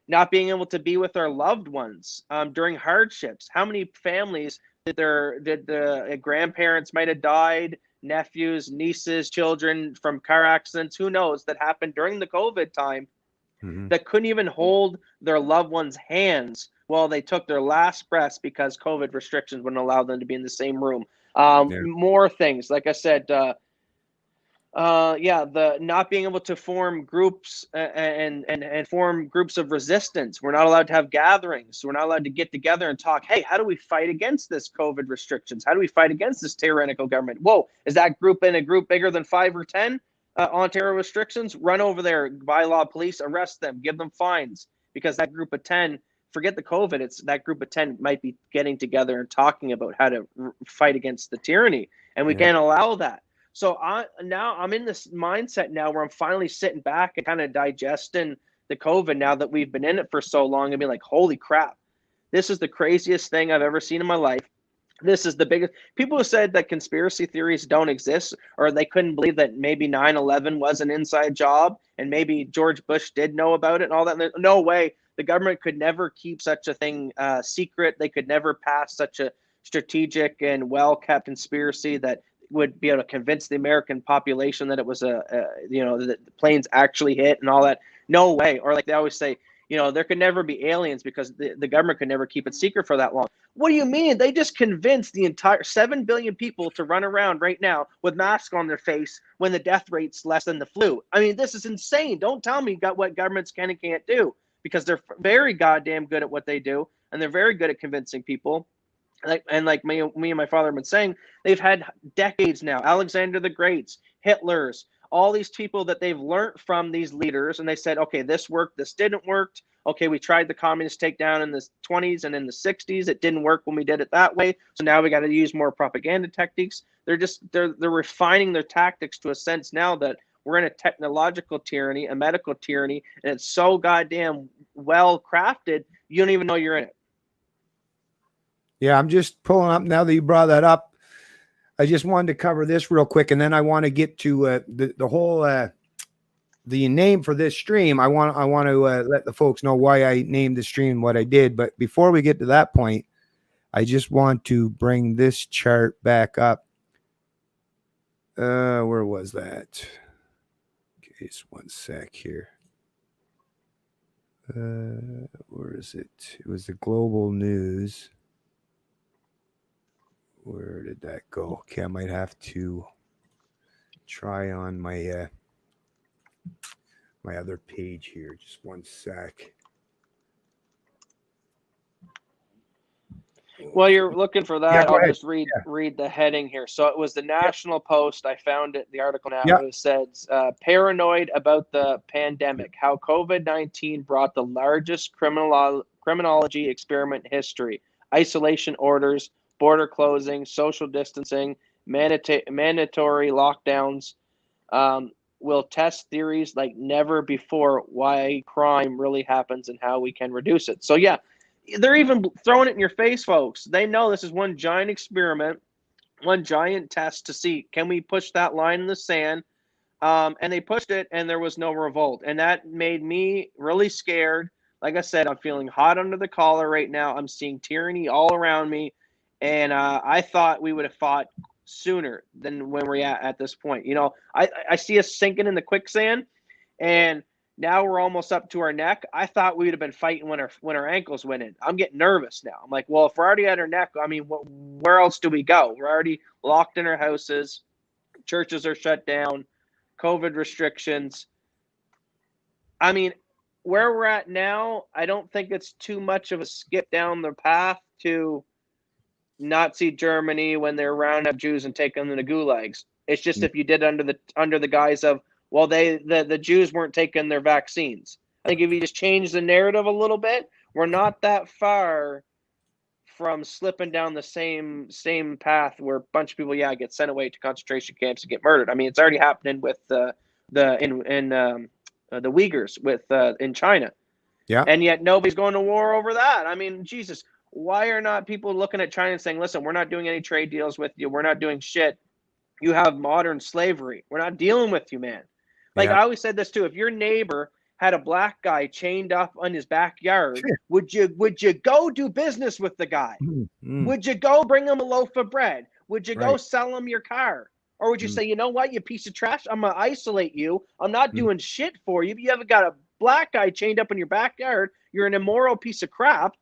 Not being able to be with our loved ones during hardships. How many families did the grandparents might have died, nephews, nieces, children from car accidents, who knows, that happened during the COVID time, that couldn't even hold their loved ones' hands while they took their last breaths because COVID restrictions wouldn't allow them to be in the same room. More things, like I said, the not being able to form groups and form groups of resistance. We're not allowed to have gatherings. We're not allowed to get together and talk, hey, how do we fight against this COVID restrictions? How do we fight against this tyrannical government? Whoa, is that group in a group bigger than 5 or 10? Ontario restrictions, run over there, bylaw police, arrest them, give them fines, because that group of 10, forget the COVID, it's that group of 10 might be getting together and talking about how to fight against the tyranny, and we can't allow that. So now I'm in this mindset now where I'm finally sitting back and kind of digesting the COVID now that we've been in it for so long and be like, holy crap, this is the craziest thing I've ever seen in my life. This is the biggest. People who said that conspiracy theories don't exist, or they couldn't believe that maybe 9/11 was an inside job and maybe George Bush did know about it and all that. No way. The government could never keep such a thing secret. They could never pass such a strategic and well-kept conspiracy that would be able to convince the American population that it was that the planes actually hit and all that. No way. Or like they always say, there could never be aliens because the government could never keep it secret for that long. What do you mean? They just convinced the entire 7 billion people to run around right now with masks on their face when the death rate's less than the flu. I mean, this is insane. Don't tell me what governments can and can't do, because they're very goddamn good at what they do, and they're very good at convincing people. Like me and my father have been saying, they've had decades now. Alexander the Greats, Hitler's, all these people that they've learned from these leaders, and they said, okay, this worked, this didn't work. Okay, we tried the communist takedown in the 20s and in the 60s. It didn't work when we did it that way. So now we got to use more propaganda techniques. They're refining their tactics to a sense now that we're in a technological tyranny, a medical tyranny, and it's so goddamn well crafted, you don't even know you're in it. Yeah, I'm just pulling up now that you brought that up. I just wanted to cover this real quick, and then I want to get to the whole the name for this stream. I want to let the folks know why I named the stream what I did. But before we get to that point, I just want to bring this chart back up. Where was that? Okay, just one sec here. Where is it? It was the Global News. Where did that go? Okay, I might have to try on my my other page here. Just one sec. While you're looking for Yeah, that, go I'll ahead. just read the heading here. So it was the National Post. I found it, the article now. Yeah. It says, paranoid about the pandemic, how COVID-19 brought the largest criminology experiment in history. Isolation orders, border closing, social distancing, mandatory lockdowns will test theories like never before why crime really happens and how we can reduce it. So, yeah, they're even throwing it in your face, folks. They know this is one giant experiment, one giant test to see, can we push that line in the sand? And they pushed it, and there was no revolt. And that made me really scared. Like I said, I'm feeling hot under the collar right now. I'm seeing tyranny all around me. And I thought we would have fought sooner than when we're at this point. You know, I see us sinking in the quicksand, and now we're almost up to our neck. I thought we would have been fighting when our ankles went in. I'm getting nervous now. I'm like, well, if we're already at our neck, I mean, where else do we go? We're already locked in our houses. Churches are shut down. COVID restrictions. I mean, where we're at now, I don't think it's too much of a skip down the path to Nazi Germany when they're rounding up Jews and taking them to gulags. It's just if you did under the guise of, well, the Jews weren't taking their vaccines. I think if you just change the narrative a little bit, we're not that far from slipping down the same path where a bunch of people, get sent away to concentration camps and get murdered. I mean, it's already happening with the Uyghurs in China. Yeah. And yet nobody's going to war over that. I mean, Jesus, why are not people looking at China and saying, listen, we're not doing any trade deals with you. We're not doing shit. You have modern slavery. We're not dealing with you, man. Like Yeah. I always said this too. If your neighbor had a black guy chained up on his backyard, Sure. would you go do business with the guy? Mm. Would you go bring him a loaf of bread? Would you go Right. sell him your car? Or would you say, you know what, you piece of trash, I'm going to isolate you. I'm not doing shit for you. But you haven't got a black guy chained up in your backyard. You're an immoral piece of crap.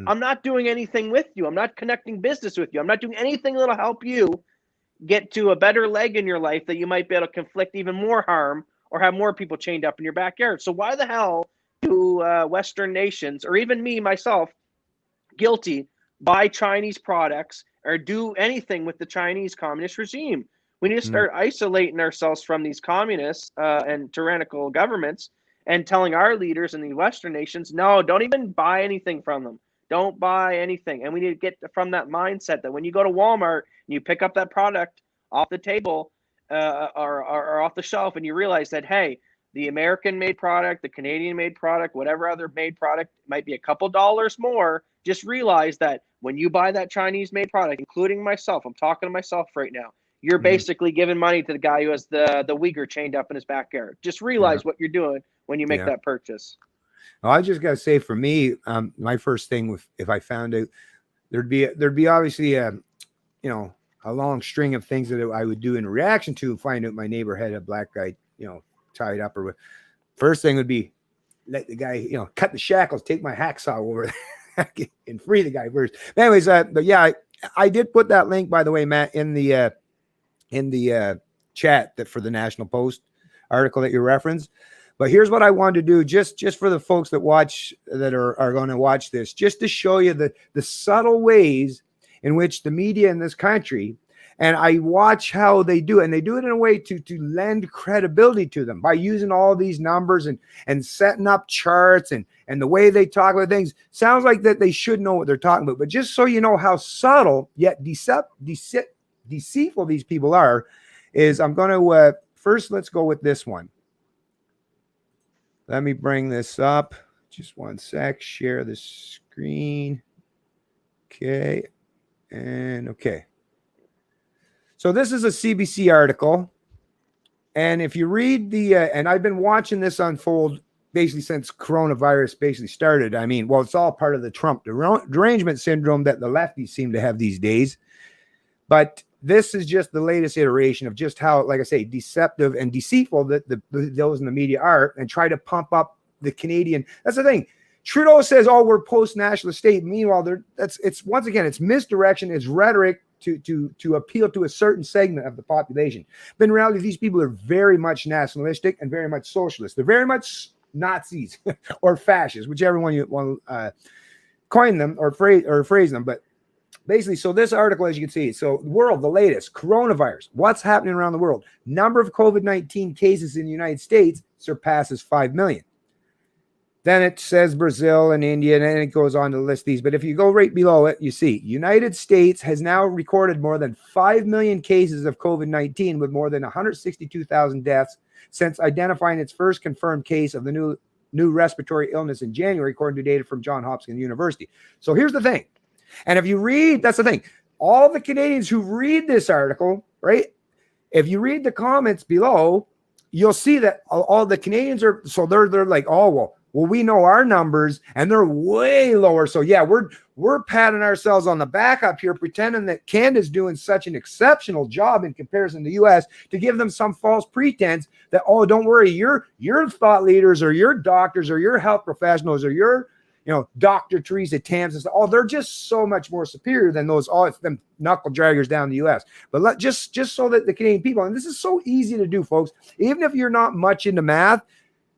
I'm not doing anything with you. I'm not connecting business with you. I'm not doing anything that'll help you get to a better leg in your life that you might be able to conflict even more harm or have more people chained up in your backyard. So why the hell do Western nations, or even me, myself, guilty, buy Chinese products or do anything with the Chinese communist regime? We need to start isolating ourselves from these communists and tyrannical governments and telling our leaders in the Western nations, no, don't even buy anything from them. Don't buy anything. And we need to get from that mindset that when you go to Walmart and you pick up that product off the table or off the shelf and you realize that, hey, the American made product, the Canadian made product, whatever other made product might be a couple dollars more. Just realize that when you buy that Chinese made product, including myself, I'm talking to myself right now, you're basically giving money to the guy who has the Uyghur chained up in his backyard. Just realize what you're doing when you make that purchase. Well, I just got to say, for me, my first thing, if I found out, there'd be obviously a long string of things that I would do in reaction to find out my neighbor had a black guy, tied up, or first thing would be let the guy, cut the shackles, take my hacksaw over there and free the guy first. But anyways, but yeah, I did put that link, by the way, Matt, in the chat that for the National Post article that you referenced. But here's what I wanted to do, just for the folks that watch, that are going to watch this, just to show you the subtle ways in which the media in this country, and I watch how they do it, and they do it in a way to lend credibility to them by using all these numbers and setting up charts and the way they talk about things. Sounds like that they should know what they're talking about, but just so you know how subtle yet deceitful these people are, is I'm going to first, let's go with this one. Let me bring this up. Just one sec. Share the screen. Okay. And okay. So this is a CBC article. And if you read the, and I've been watching this unfold basically since coronavirus basically started. I mean, well, it's all part of the Trump derangement syndrome that the lefties seem to have these days. But this is just the latest iteration of just how, like I say, deceptive and deceitful that those in the media are, and try to pump up the Canadian. That's the thing. Trudeau says, "Oh, we're post-nationalist state." Meanwhile, it's once again, it's misdirection, it's rhetoric to appeal to a certain segment of the population. But in reality, these people are very much nationalistic and very much socialist. They're very much Nazis or fascists, whichever one you want to coin them or phrase them. But basically, so this article, as you can see, so the world, the latest coronavirus, what's happening around the world? Number of COVID-19 cases in the United States surpasses 5 million. Then it says Brazil and India, and then it goes on to list these. But if you go right below it, you see United States has now recorded more than 5 million cases of COVID-19 with more than 162,000 deaths since identifying its first confirmed case of the new respiratory illness in January, according to data from Johns Hopkins University. So here's the thing. And if you read, that's the thing, all the Canadians who read this article, right? If you read the comments below, you'll see that all the Canadians are, so they're like, oh, well, we know our numbers and they're way lower. So yeah, we're patting ourselves on the back up here, pretending that Canada's doing such an exceptional job in comparison to the US to give them some false pretense that, oh, don't worry, your thought leaders or your doctors or your health professionals or your, Dr. Teresa Tams, oh, they're just so much more superior than those, it's them knuckle draggers down in the US. But just so that the Canadian people, and this is so easy to do, folks, even if you're not much into math,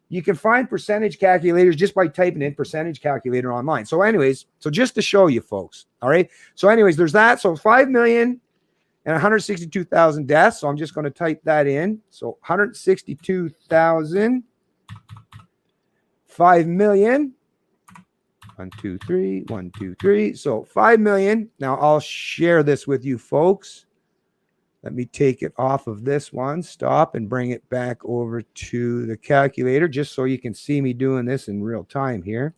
you can find percentage calculators just by typing in percentage calculator online. So anyways, so just to show you folks, all right? So anyways, there's that. So 5 million and 162,000 deaths. So I'm just going to type that in. So 162,000, 5 million. 1, 2, 3, 1, 2, 3. So 5 million. Now I'll share this with you folks. Let me take it off of this one, stop, and bring it back over to the calculator just so you can see me doing this in real time here.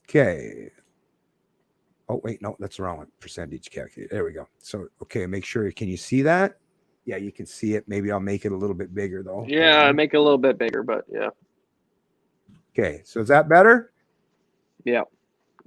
Okay. Oh, wait, no, that's the wrong one. Percentage calculator. There we go. So, okay, make sure. Can you see that? Yeah, you can see it. Maybe I'll make it a little bit bigger, though. Yeah, make it a little bit bigger, but yeah. Okay, so is that better? Yeah.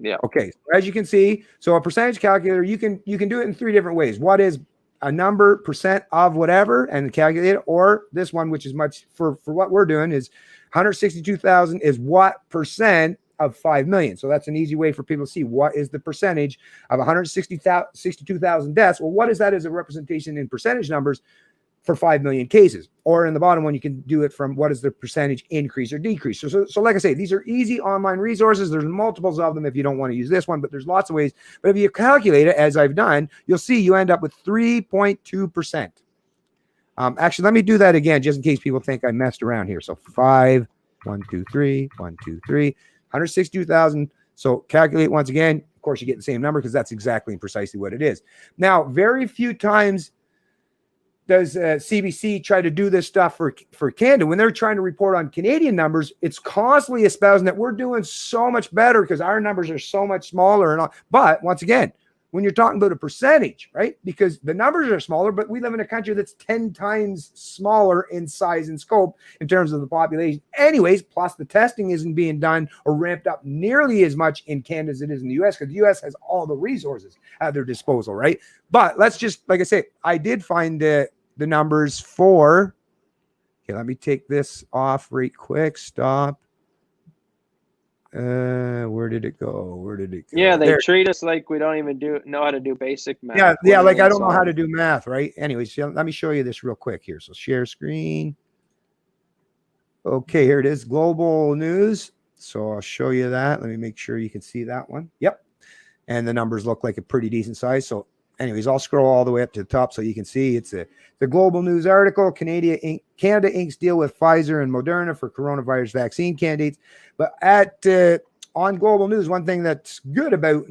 Yeah. Okay. So as you can see, so a percentage calculator, you can do it in 3 different ways. What is a number, percent of whatever, and calculate it, or this one, which is much for what we're doing, is 162,000 is what percent of 5 million. So that's an easy way for people to see what is the percentage of 162,000 deaths. Well, what is that as a representation in percentage numbers for 5 million cases? Or in the bottom one, you can do it from what is the percentage increase or decrease. So like I say, these are easy online resources. There's multiples of them if you don't want to use this one, but there's lots of ways. But if you calculate it, as I've done, you'll see you end up with 3.2%. Actually, let me do that again, just in case people think I messed around here. So 5, 1, 2, 3, 1, 2, 3, 162,000. So calculate once again. Of course, you get the same number because that's exactly and precisely what it is. Now, very few times does CBC try to do this stuff for Canada. When they're trying to report on Canadian numbers, it's constantly espousing that we're doing so much better because our numbers are so much smaller. And all. But once again, when you're talking about a percentage, right? Because the numbers are smaller, but we live in a country that's 10 times smaller in size and scope in terms of the population. Anyways, plus the testing isn't being done or ramped up nearly as much in Canada as it is in the US, because the US has all the resources at their disposal, right? But let's just, like I say, I did find the numbers for, okay, let me take this off right quick. Stop. Where did it go? Yeah, they treat us like we don't even know how to do basic math. Yeah, like I don't know how to do math, right? Anyways, let me show you this real quick here. So share screen. Okay, here it is, global news. So I'll show you that. Let me make sure you can see that one. Yep. And the numbers look like a pretty decent size. So anyways, I'll scroll all the way up to the top so you can see it's the global news article. Canada inks deal with Pfizer and Moderna for coronavirus vaccine candidates. But on global news, one thing that's good about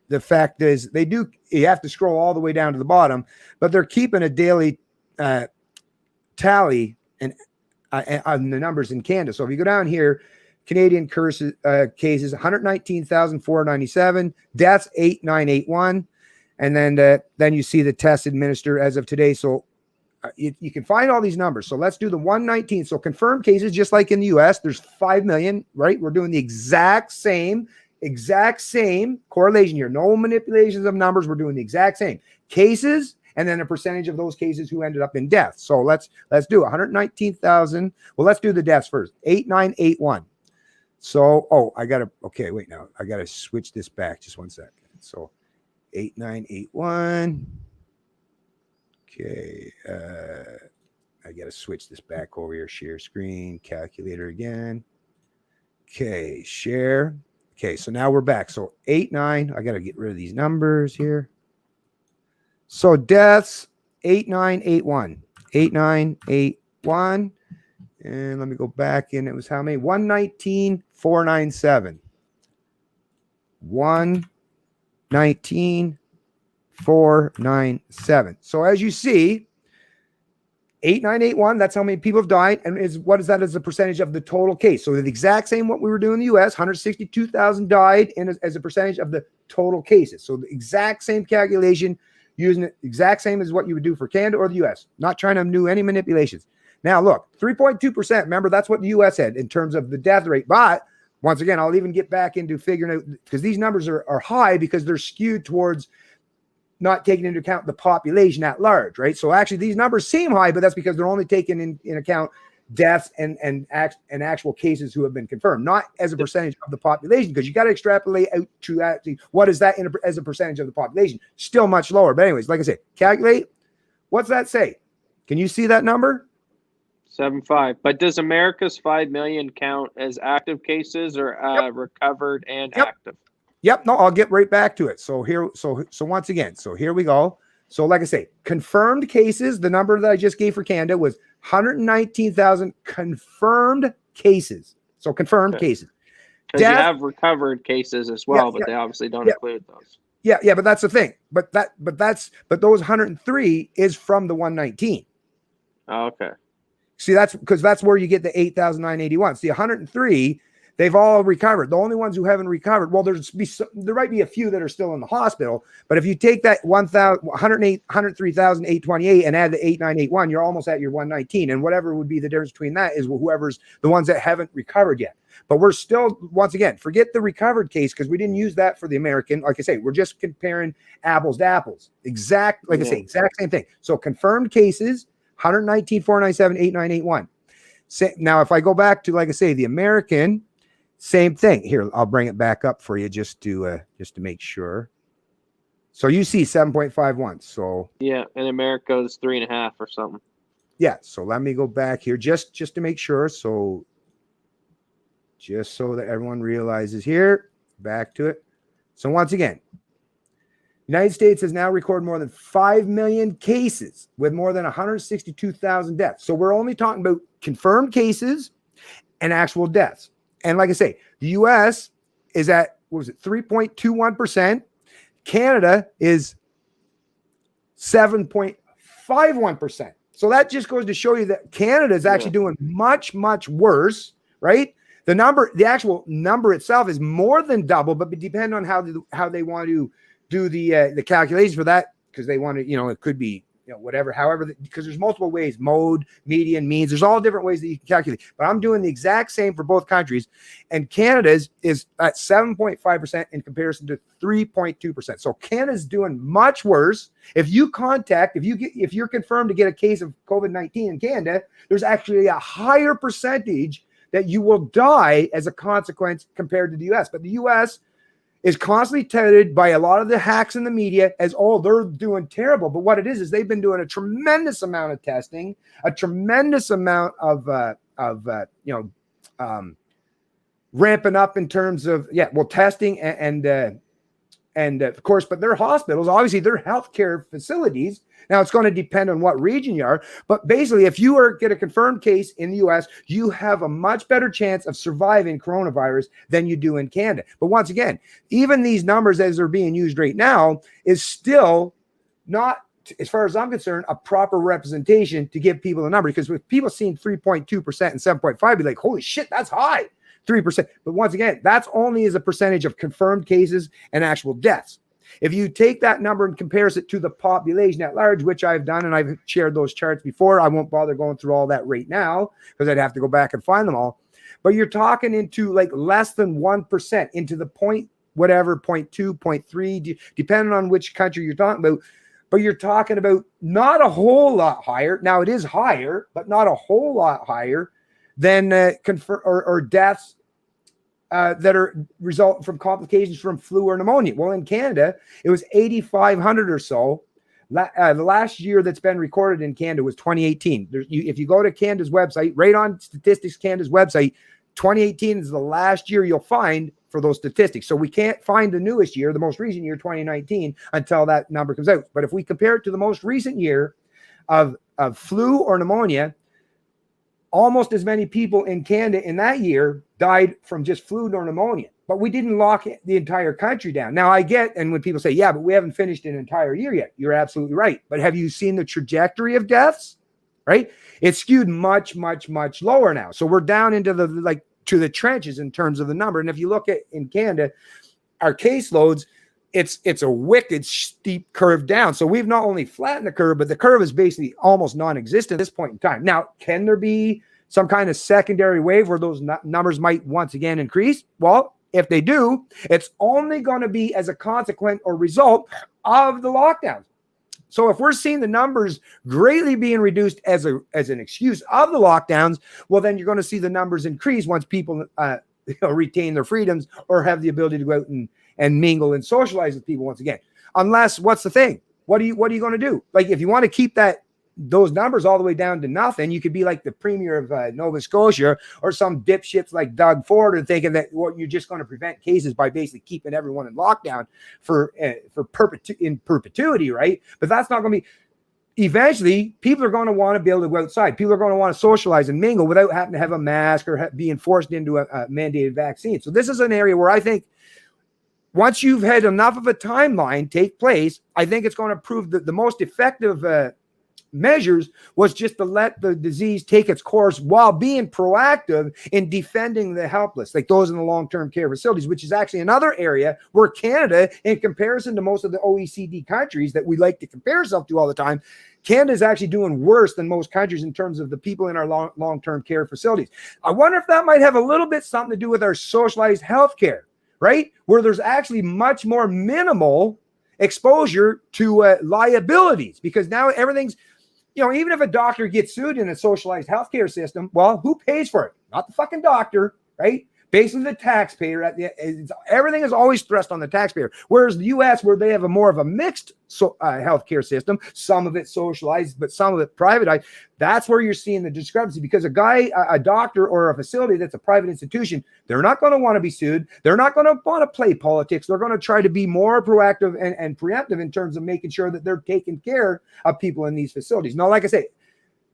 the fact is you have to scroll all the way down to the bottom, but they're keeping a daily tally on the numbers in Canada. So if you go down here, Canadian cases, 119,497, deaths 8,981. And then you see the test administered as of today. So you can find all these numbers. So let's do the 119. So confirmed cases, just like in the US, there's 5 million, right? We're doing the exact same exact same correlation here. No manipulations of numbers. We're doing the exact same cases, and then a percentage of those cases who ended up in death. So let's do 119,000. Well, let's do the deaths first. 8981. So, okay, wait now. I gotta switch this back just 1 second. So 8981. Okay, I gotta switch this back over here. Share screen, calculator again. Okay, share. Okay, so now we're back. So 89. I gotta get rid of these numbers here. So deaths 8981. 8981. And let me go back in. It was how many? 119,497. 119,497. So as you see, 8981, that's how many people have died. And what is that as a percentage of the total case? So the exact same what we were doing in the US, 162,000 died as a percentage of the total cases. So the exact same calculation, using it exact same as what you would do for Canada or the US. Not trying to do any manipulations. Now look, 3.2%. Remember, that's what the US had in terms of the death rate. But once again, I'll even get back into figuring out, because these numbers are high because they're skewed towards not taking into account the population at large, right? So actually these numbers seem high, but that's because they're only taking in account deaths and actual cases who have been confirmed, not as a percentage of the population, because you got to extrapolate out to actually what is that as a percentage of the population. Still much lower. But anyways, like I said, calculate. What's that say? Can you see that number? 7.5. But does America's 5 million count as active cases or recovered and active? Yep. No, I'll get right back to it. So once again, so here we go. So like I say, confirmed cases, the number that I just gave for Canada was 119,000 confirmed cases. So confirmed cases. Because you have recovered cases as well, but they obviously don't include those. Yeah, but that's the thing. But those 103 is from the 119. Oh, okay. See, that's because that's where you get the 8,981. See, 103, they've all recovered. The only ones who haven't recovered, well, there might be a few that are still in the hospital. But if you take that 103,828 and add the 8,981, you're almost at your 119. And whatever would be the difference between that is whoever's the ones that haven't recovered yet. But we're still, once again, forget the recovered case because we didn't use that for the American. Like I say, we're just comparing apples to apples. Exact same thing. So confirmed cases, 119,497, 8,981. Now, if I go back to, like I say, the American, same thing. Here, I'll bring it back up for you just to make sure. So you see 7.51. So yeah, and America's 3.5 or something. Yeah. So let me go back here just to make sure. So just so that everyone realizes here, back to it. So once again, United States has now recorded more than 5 million cases with more than 162,000 deaths. So we're only talking about confirmed cases and actual deaths. And like I say, the US is at, 3.21%. Canada is 7.51%. So that just goes to show you that Canada is actually doing much, much worse, right? The actual number itself is more than double, but it depends on how they want to do the calculations for that, because they want to, it could be, whatever, however, because there's multiple ways, mode, median, means, there's all different ways that you can calculate, but I'm doing the exact same for both countries. And Canada's is at 7.5% in comparison to 3.2%. So Canada's doing much worse. If you're confirmed to get a case of COVID-19 in Canada, there's actually a higher percentage that you will die as a consequence compared to the US. But the US is constantly touted by a lot of the hacks in the media as, they're doing terrible. But what it is they've been doing a tremendous amount of testing, a tremendous amount of ramping up in terms of, testing and of course, but their hospitals, obviously their healthcare facilities. Now it's going to depend on what region you are, but basically if you get a confirmed case in the US, you have a much better chance of surviving coronavirus than you do in Canada. But once again, even these numbers as they're being used right now is still not, as far as I'm concerned, a proper representation to give people a number, because with people seeing 3.2% and 7.5, be like, holy shit, that's high. 3%. But once again, that's only as a percentage of confirmed cases and actual deaths. If you take that number and compare it to the population at large, which I've done, and I've shared those charts before, I won't bother going through all that right now because I'd have to go back and find them all. but you're talking into like less than 1%, into the point, whatever, 0.2, 0.3, depending on which country you're talking about. But you're talking about not a whole lot higher. Now it is higher, but not a whole lot higher than deaths that are result from complications from flu or pneumonia. Well, in Canada, it was 8,500 or so. The last year that's been recorded in Canada was 2018. If you go to Canada's website, right on Statistics Canada's website, 2018 is the last year you'll find for those statistics. So we can't find the newest year, the most recent year, 2019, until that number comes out. But if we compare it to the most recent year of flu or pneumonia, almost as many people in Canada in that year died from just flu or pneumonia. But we didn't lock the entire country down. Now I get, and when people say, yeah, but we haven't finished an entire year yet, you're absolutely right. But have you seen the trajectory of deaths? Right? It's skewed much, much, much lower now. So we're down into to the trenches in terms of the number. And if you look at in Canada, our caseloads, it's a wicked steep curve down. So we've not only flattened the curve, but the curve is basically almost non-existent at this point in time. Now, can there be some kind of secondary wave where those numbers might once again increase? Well, if they do, it's only going to be as a consequence or result of the lockdowns. So if we're seeing the numbers greatly being reduced as an excuse of the lockdowns, well, then you're going to see the numbers increase once people retain their freedoms or have the ability to go out and mingle and socialize with people once again. Unless, what's the thing? What are you going to do? Like, if you want to keep those numbers all the way down to nothing, you could be like the premier of Nova Scotia or some dipshits like Doug Ford and thinking that you're just going to prevent cases by basically keeping everyone in lockdown for perpetuity, right? But that's not going to be. Eventually, people are going to want to be able to go outside. People are going to want to socialize and mingle without having to have a mask or being forced into a mandated vaccine. So this is an area where I think once you've had enough of a timeline take place, I think it's going to prove that the most effective measures was just to let the disease take its course while being proactive in defending the helpless, like those in the long-term care facilities, which is actually another area where Canada, in comparison to most of the OECD countries that we like to compare ourselves to all the time, Canada is actually doing worse than most countries in terms of the people in our long-term care facilities. I wonder if that might have a little bit something to do with our socialized healthcare, right? Where there's actually much more minimal exposure to liabilities, because now everything's, even if a doctor gets sued in a socialized healthcare system, well, who pays for it? Not the fucking doctor, right? Basically the taxpayer. Everything is always thrust on the taxpayer. Whereas the U.S., where they have more of a mixed healthcare system, some of it socialized, but some of it privatized, that's where you're seeing the discrepancy, because a doctor or a facility that's a private institution, they're not going to want to be sued. They're not going to want to play politics. They're going to try to be more proactive and preemptive in terms of making sure that they're taking care of people in these facilities. Now, like I say,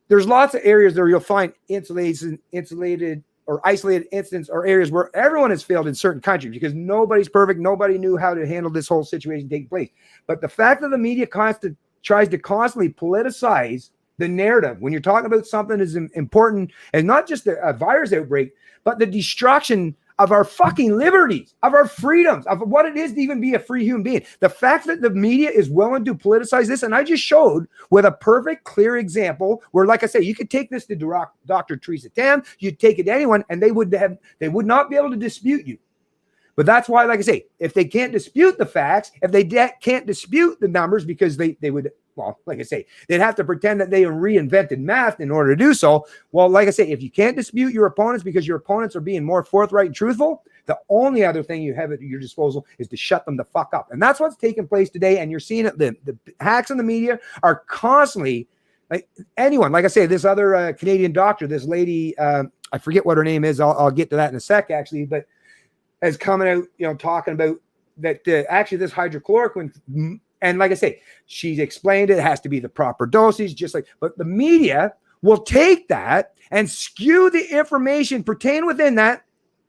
there's lots of areas where you'll find insulated or isolated incidents or areas where everyone has failed in certain countries because nobody's perfect. Nobody knew how to handle this whole situation taking place. But the fact that the media tries to constantly politicize the narrative when you're talking about something as important as not just a virus outbreak, but the destruction of our fucking liberties, of our freedoms, of what it is to even be a free human being. The fact that the media is willing to politicize this, and I just showed with a perfect, clear example where, like I say, you could take this to Dr. Theresa Tam, you'd take it to anyone, and they would not be able to dispute you. But that's why, like I say, if they can't dispute the facts, if they can't dispute the numbers, because they would, well, like I say, they'd have to pretend that they reinvented math in order to do so. Well, like I say, if you can't dispute your opponents because your opponents are being more forthright and truthful, the only other thing you have at your disposal is to shut them the fuck up. And that's what's taking place today. And you're seeing it. The hacks in the media are constantly, like anyone, like I say, this other Canadian doctor, this lady, I forget what her name is. I'll get to that in a sec, actually, but is coming out, talking about that actually this hydrochloroquine, and like I say, she's explained it has to be the proper dosage, but the media will take that and skew the information pertaining within that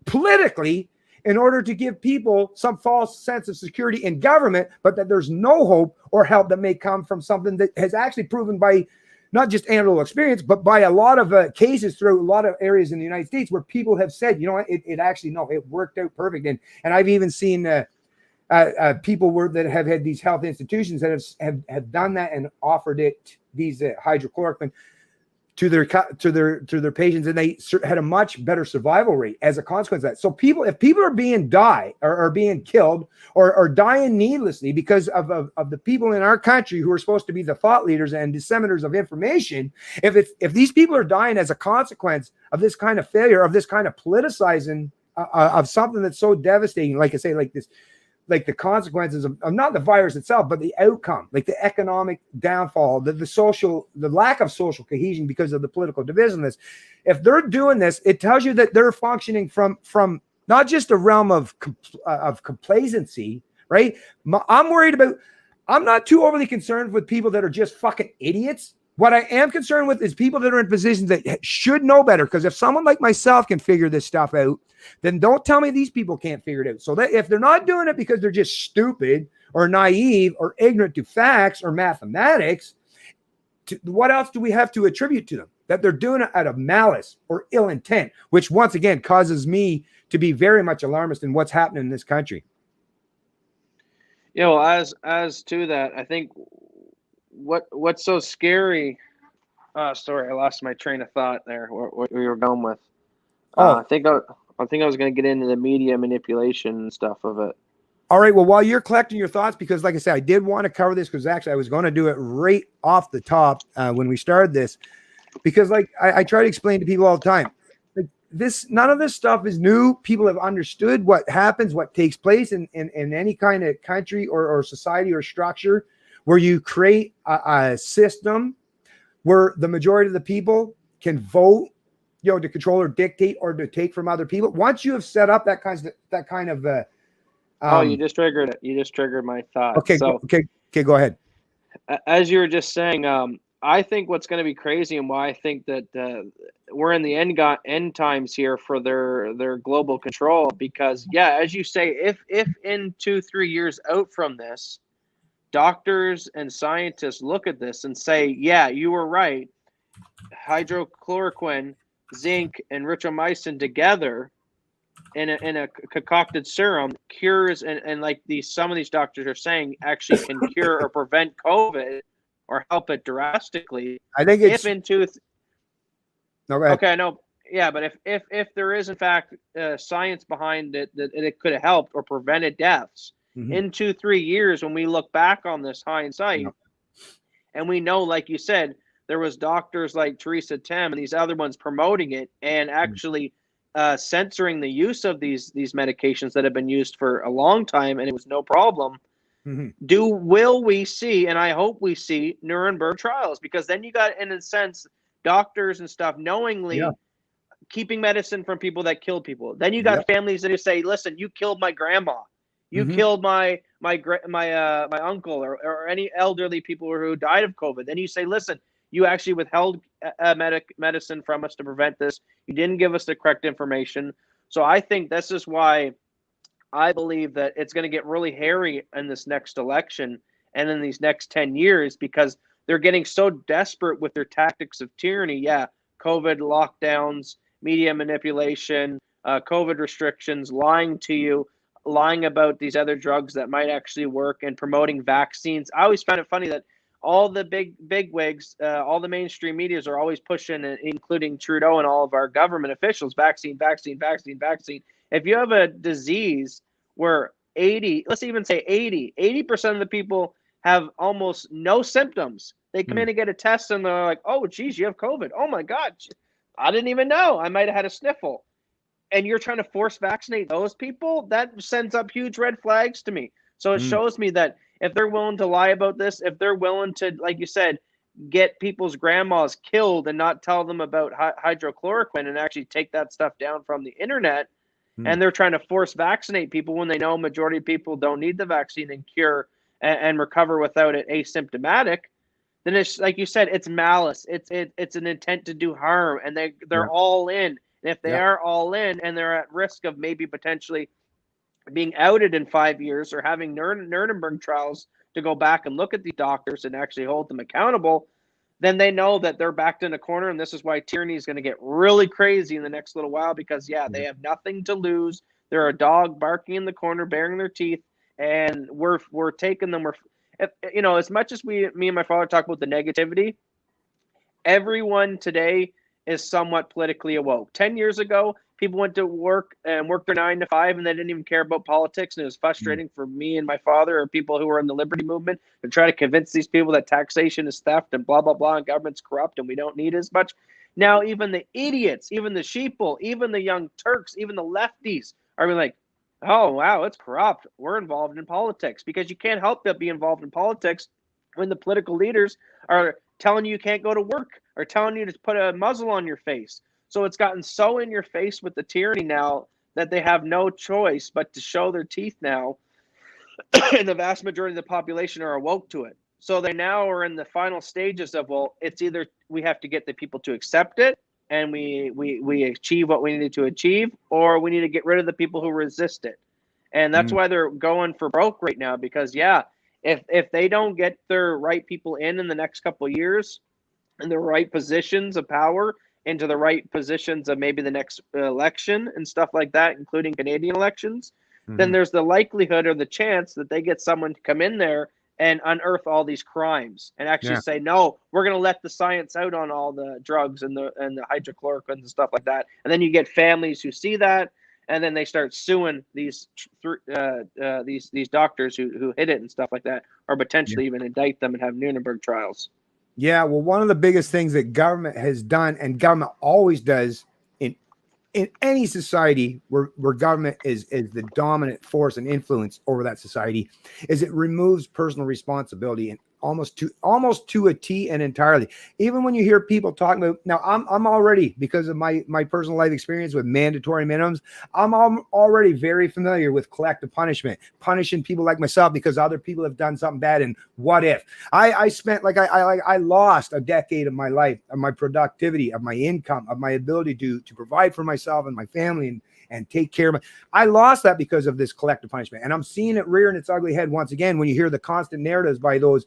politically in order to give people some false sense of security in government, but that there's no hope or help that may come from something that has actually proven by not just anecdotal experience, but by a lot of cases through a lot of areas in the United States where people have said, it actually, no, it worked out perfect. And I've even seen people that have had these health institutions that have done that and offered it, these hydrochloroquine, to their patients, and they had a much better survival rate as a consequence of that. So if people are being being killed or dying needlessly because of the people in our country who are supposed to be the thought leaders and disseminators of information, if these people are dying as a consequence of this kind of failure, of this kind of politicizing of something that's so devastating, like I say, like this, like the consequences of not the virus itself, but the outcome, like the economic downfall, the lack of social cohesion because of the political divisiveness. If they're doing this, it tells you that they're functioning from not just a realm of complacency, right? I'm not too overly concerned with people that are just fucking idiots. What I am concerned with is people that are in positions that should know better. Because if someone like myself can figure this stuff out, then don't tell me these people can't figure it out. So that if they're not doing it because they're just stupid or naive or ignorant to facts or mathematics, what else do we have to attribute to them? That they're doing it out of malice or ill intent, which once again causes me to be very much alarmist in what's happening in this country. You know, as to that, I think what's so scary. Sorry, I lost my train of thought there. What we were going with. I think I was going to get into the media manipulation and stuff of it. All right. Well, while you're collecting your thoughts, because like I said, I did want to cover this because actually I was going to do it right off the top when we started this, because like I try to explain to people all the time, like none of this stuff is new. People have understood what happens, what takes place in any kind of country or society or structure where you create a system where the majority of the people can vote, to control or dictate or to take from other people. Once you have set up that kind of you just triggered it. You just triggered my thought. Okay. So, Go ahead. As you were just saying, I think what's going to be crazy and why I think that we're in the end times here for their global control, because as you say, if in 2-3 years out from this, doctors and scientists look at this and say, you were right, hydrochloroquine, zinc, and erythromycin together in a concocted serum cures, and like some of these doctors are saying actually can cure or prevent COVID or help it drastically. I think it's No, go ahead. Okay, I know. Yeah, but if there is in fact science behind it that it could have helped or prevented deaths in 2-3 years, when we look back on this hindsight, and we know, like you said, there was doctors like Teresa Tam and these other ones promoting it and actually censoring the use of these medications that have been used for a long time, and it was no problem. Will we see, and I hope we see, Nuremberg trials? Because then you got, in a sense, doctors and stuff knowingly keeping medicine from people that kill people. Then you got families that say, "Listen, you killed my grandma, you killed my uncle or any elderly people who died of COVID." Then you say, "Listen, you actually withheld medicine from us to prevent this. You didn't give us the correct information." So I think this is why I believe that it's going to get really hairy in this next election and in these next 10 years, because they're getting so desperate with their tactics of tyranny. COVID lockdowns, media manipulation, COVID restrictions, lying to you, lying about these other drugs that might actually work, and promoting vaccines. I always found it funny that all the big wigs, all the mainstream medias are always pushing, including Trudeau and all of our government officials, vaccine. If you have a disease where 80% of the people have almost no symptoms, they come in and get a test and they're like, "Oh, geez, you have COVID. Oh my God, I didn't even know. I might have had a sniffle." And you're trying to force vaccinate those people? That sends up huge red flags to me. So it shows me that if they're willing to lie about this, if they're willing to, like you said, get people's grandmas killed and not tell them about hydrochloroquine and actually take that stuff down from the internet, and they're trying to force vaccinate people when they know majority of people don't need the vaccine and cure and recover without it asymptomatic, then it's like you said, it's malice. It's an intent to do harm, and they're all in. And if they are all in and they're at risk of maybe potentially being outed in 5 years or having Nuremberg trials to go back and look at the doctors and actually hold them accountable, then they know that they're backed in a corner. And this is why tyranny is going to get really crazy in the next little while, because they have nothing to lose. They're a dog barking in the corner, baring their teeth, and we're taking them. As much as me and my father talk about the negativity, everyone today is somewhat politically awoke. 10 years ago, people went to work and worked their 9 to 5 and they didn't even care about politics. And it was frustrating for me and my father or people who were in the liberty movement to try to convince these people that taxation is theft and blah, blah, blah, and government's corrupt and we don't need as much. Now, even the idiots, even the sheeple, even the young Turks, even the lefties are like, oh, wow, it's corrupt. We're involved in politics, because you can't help but be involved in politics when the political leaders are telling you can't go to work or telling you to put a muzzle on your face. So it's gotten so in your face with the tyranny now that they have no choice but to show their teeth now. And the vast majority of the population are awoke to it. So they now are in the final stages of, well, it's either we have to get the people to accept it and we achieve what we need to achieve, or we need to get rid of the people who resist it. And that's why they're going for broke right now, because, yeah, if they don't get their right people in the next couple of years in the right positions of power, into the right positions of maybe the next election and stuff like that, including Canadian elections, then there's the likelihood or the chance that they get someone to come in there and unearth all these crimes and actually say, no, we're going to let the science out on all the drugs and the hydrochloroquine and stuff like that. And then you get families who see that, and then they start suing these doctors who hid it and stuff like that, or potentially even indict them and have Nuremberg trials. Yeah, well, one of the biggest things that government has done, and government always does in any society where government is the dominant force and influence over that society, is it removes personal responsibility and almost to a T and entirely. Even when you hear people talking about, now I'm already, because of my personal life experience with mandatory minimums, I'm already very familiar with collective punishment, punishing people like myself because other people have done something bad. And what if I spent I lost a decade of my life, of my productivity, of my income, of my ability to provide for myself and my family and take care of my, I lost that because of this collective punishment. And I'm seeing it rearing its ugly head once again when you hear the constant narratives by those,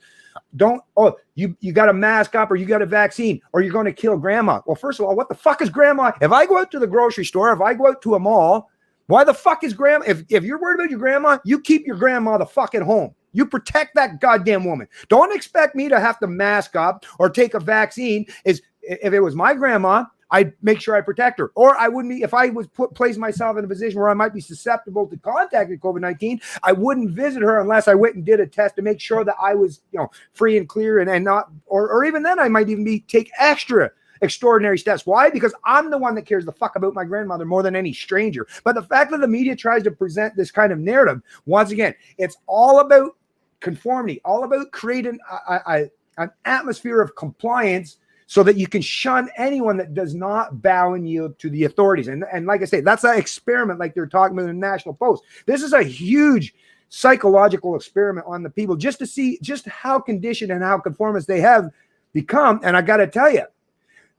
you got to mask up, or you got a vaccine, or you're going to kill grandma. Well, first of all, what the fuck is grandma? If I go out to the grocery store, if I go out to a mall, why the fuck is grandma? If you're worried about your grandma, you keep your grandma the fuck at home. You protect that goddamn woman. Don't expect me to have to mask up or take a vaccine. If it was my grandma, I'd make sure I protect her. Or I wouldn't be, if I was place myself in a position where I might be susceptible to contacting COVID-19, I wouldn't visit her unless I went and did a test to make sure that I was, free and clear and not, or even then I might even take extra extraordinary steps. Why? Because I'm the one that cares the fuck about my grandmother more than any stranger. But the fact that the media tries to present this kind of narrative, once again, it's all about conformity, all about creating an atmosphere of compliance, so that you can shun anyone that does not bow and yield to the authorities. And like I say, that's an experiment like they're talking about in the National Post. This is a huge psychological experiment on the people, just to see just how conditioned and how conformist they have become. And I got to tell you,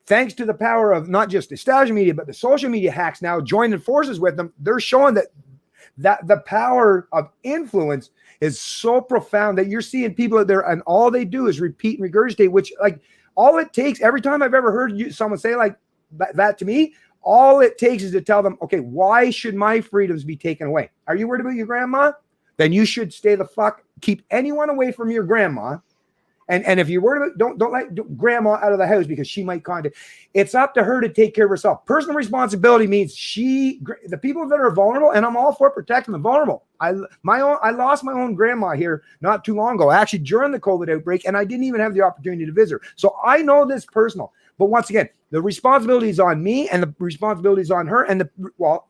thanks to the power of not just the establishment media, but the social media hacks now joining forces with them, they're showing that the power of influence is so profound that you're seeing people out there and all they do is repeat and regurgitate, which all it takes, every time I've ever heard someone say like that to me, all it takes is to tell them, okay, why should my freedoms be taken away? Are you worried about your grandma? Then you should stay the fuck, keep anyone away from your grandma. And if you're worried about, don't let grandma out of the house because she might contact. It's up to her to take care of herself. Personal responsibility means the people that are vulnerable, and I'm all for protecting the vulnerable. I lost my own grandma here not too long ago, actually during the COVID outbreak, and I didn't even have the opportunity to visit her. So I know this personal. But once again, the responsibility is on me, and the responsibility is on her, and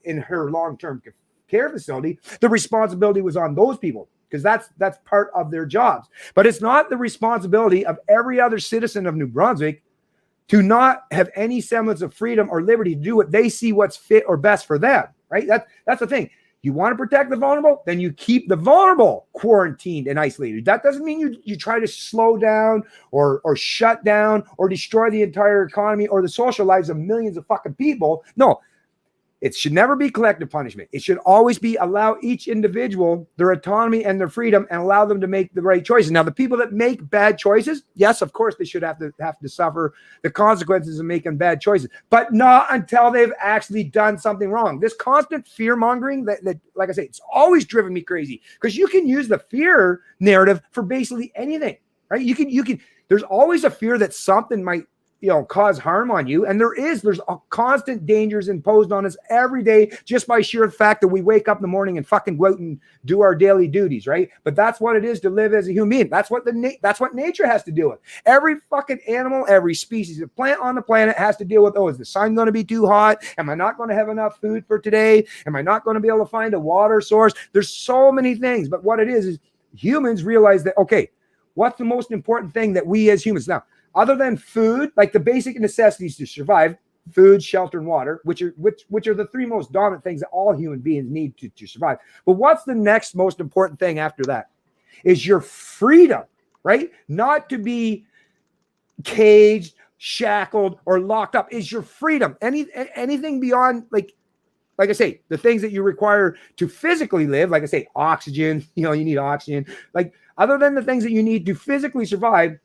in her long-term care facility, the responsibility was on those people, because that's part of their jobs. But it's not the responsibility of every other citizen of New Brunswick to not have any semblance of freedom or liberty to do what they see what's fit or best for them, right? That's the thing. You want to protect the vulnerable, then you keep the vulnerable quarantined and isolated. That doesn't mean you try to slow down or shut down or destroy the entire economy or the social lives of millions of fucking people. No. It should never be collective punishment. It should always be allow each individual their autonomy and their freedom and allow them to make the right choices. Now, the people that make bad choices, yes, of course, they should have to suffer the consequences of making bad choices, but not until they've actually done something wrong. This constant fear mongering that, like I say, it's always driven me crazy, because you can use the fear narrative for basically anything, right? You can, there's always a fear that something might cause harm on you. And there's a constant dangers imposed on us every day just by sheer fact that we wake up in the morning and fucking go out and do our daily duties, right? But that's what it is to live as a human being. That's what nature has to deal with. Every fucking animal, every species of plant on the planet has to deal with, is the sun going to be too hot? Am I not going to have enough food for today? Am I not going to be able to find a water source? There's so many things. But what it is humans realize that, okay, what's the most important thing that we as humans now, other than food, like the basic necessities to survive, food, shelter, and water, which are the three most dominant things that all human beings need to survive. But what's the next most important thing after that? Is your freedom, right? Not to be caged, shackled, or locked up. Is your freedom. Anything beyond, like I say, the things that you require to physically live, like I say, oxygen, you need oxygen, like other than the things that you need to physically survive,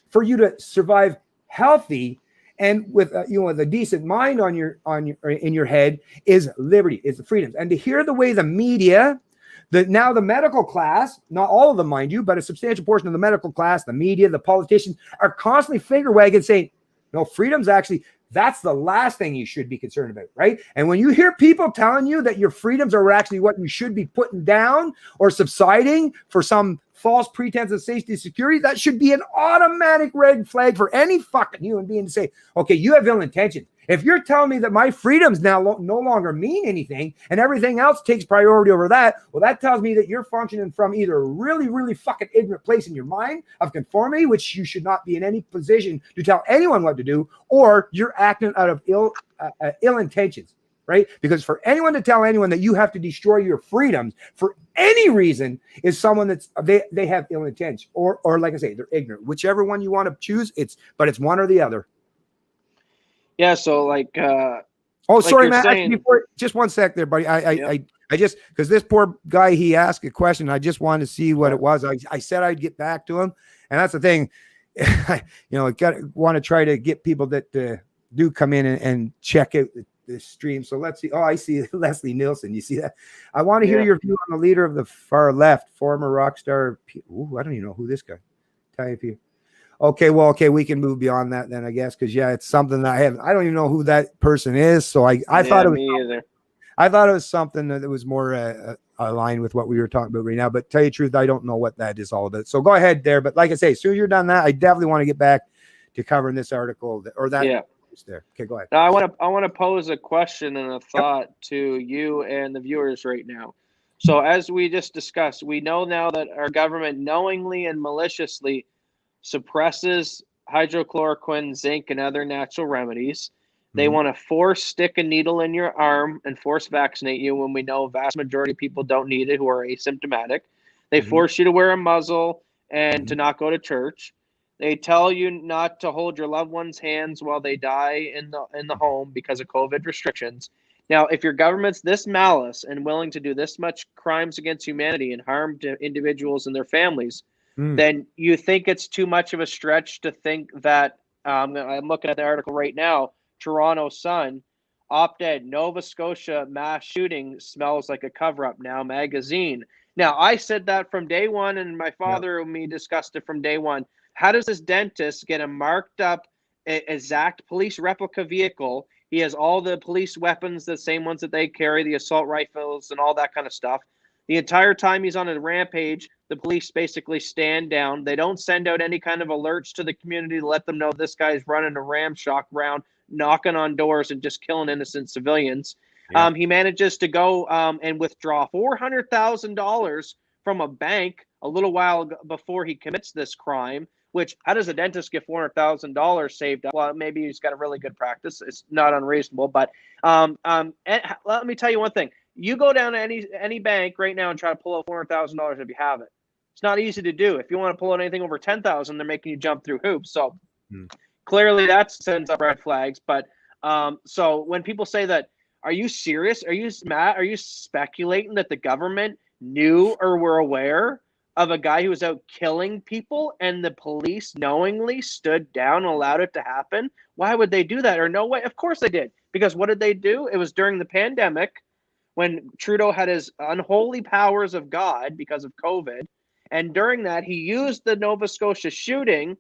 for you to survive healthy and with with a decent mind in your head, is liberty, is the freedoms. And to hear the way the media, the medical class, not all of them, mind you, but a substantial portion of the medical class, the media, the politicians, are constantly finger wagging saying, no, freedom's actually, that's the last thing you should be concerned about, right? And when you hear people telling you that your freedoms are actually what you should be putting down or subsiding for some false pretense of safety and security, that should be an automatic red flag for any fucking human being to say, okay, you have ill intentions. If you're telling me that my freedoms now no longer mean anything and everything else takes priority over that, well, that tells me that you're functioning from either a really, really fucking ignorant place in your mind of conformity, which you should not be in any position to tell anyone what to do, or you're acting out of ill intentions, right? Because for anyone to tell anyone that you have to destroy your freedoms for any reason is someone that's they have ill intent, or like I say, they're ignorant. Whichever one you want to choose, it's one or the other. Yeah, so sorry, Matt. Saying, just one sec there, buddy. I just, because this poor guy, he asked a question. I just wanted to see what it was. I said I'd get back to him, and that's the thing. I want to try to get people that do come in and check out the stream. So let's see. Oh, I see Leslie Nielsen. You see that? I want to hear your view on the leader of the far left, former rock star. Ooh, I don't even know who this guy. Type here. Okay, we can move beyond that then, I guess, because it's something that I don't even know who that person is. So I thought it was me either. I thought it was something that was more aligned with what we were talking about right now. But tell you the truth, I don't know what that is all about. So go ahead there. But like I say, as soon as you're done that, I definitely want to get back to covering this article or that. Yeah. There. Okay, go ahead. Now I want to pose a question and a thought to you and the viewers right now. So as we just discussed, we know now that our government knowingly and maliciously suppresses hydrochloroquine, zinc, and other natural remedies. They want to stick a needle in your arm and force vaccinate you when we know a vast majority of people don't need it who are asymptomatic. They force you to wear a muzzle and to not go to church. They tell you not to hold your loved one's hands while they die in the home because of COVID restrictions. Now, if your government's this malice and willing to do this much crimes against humanity and harm to individuals and their families, then you think it's too much of a stretch to think that I'm looking at the article right now, Toronto Sun, op-ed, Nova Scotia mass shooting smells like a cover-up now magazine. Now, I said that from day one, and my father and me discussed it from day one. How does this dentist get a marked up exact police replica vehicle? He has all the police weapons, the same ones that they carry, the assault rifles and all that kind of stuff. The entire time he's on a rampage, the police basically stand down. They don't send out any kind of alerts to the community to let them know this guy's running a ramshock round, knocking on doors and just killing innocent civilians. Yeah. He manages to go and withdraw $400,000 from a bank a little while before he commits this crime. Which, how does a dentist get $400,000 saved up? Well, maybe he's got a really good practice. It's not unreasonable. But let me tell you one thing. You go down to any bank right now and try to pull out $400,000 if you have it. It's not easy to do. If you want to pull out anything over $10,000, they're making you jump through hoops. So clearly that sends up red flags. But so when people say that, are you serious? Are you speculating that the government knew or were aware of a guy who was out killing people and the police knowingly stood down and allowed it to happen? Why would they do that? Or no way? Of course they did. Because what did they do? It was during the pandemic when Trudeau had his unholy powers of God because of COVID. And during that, he used the Nova Scotia shooting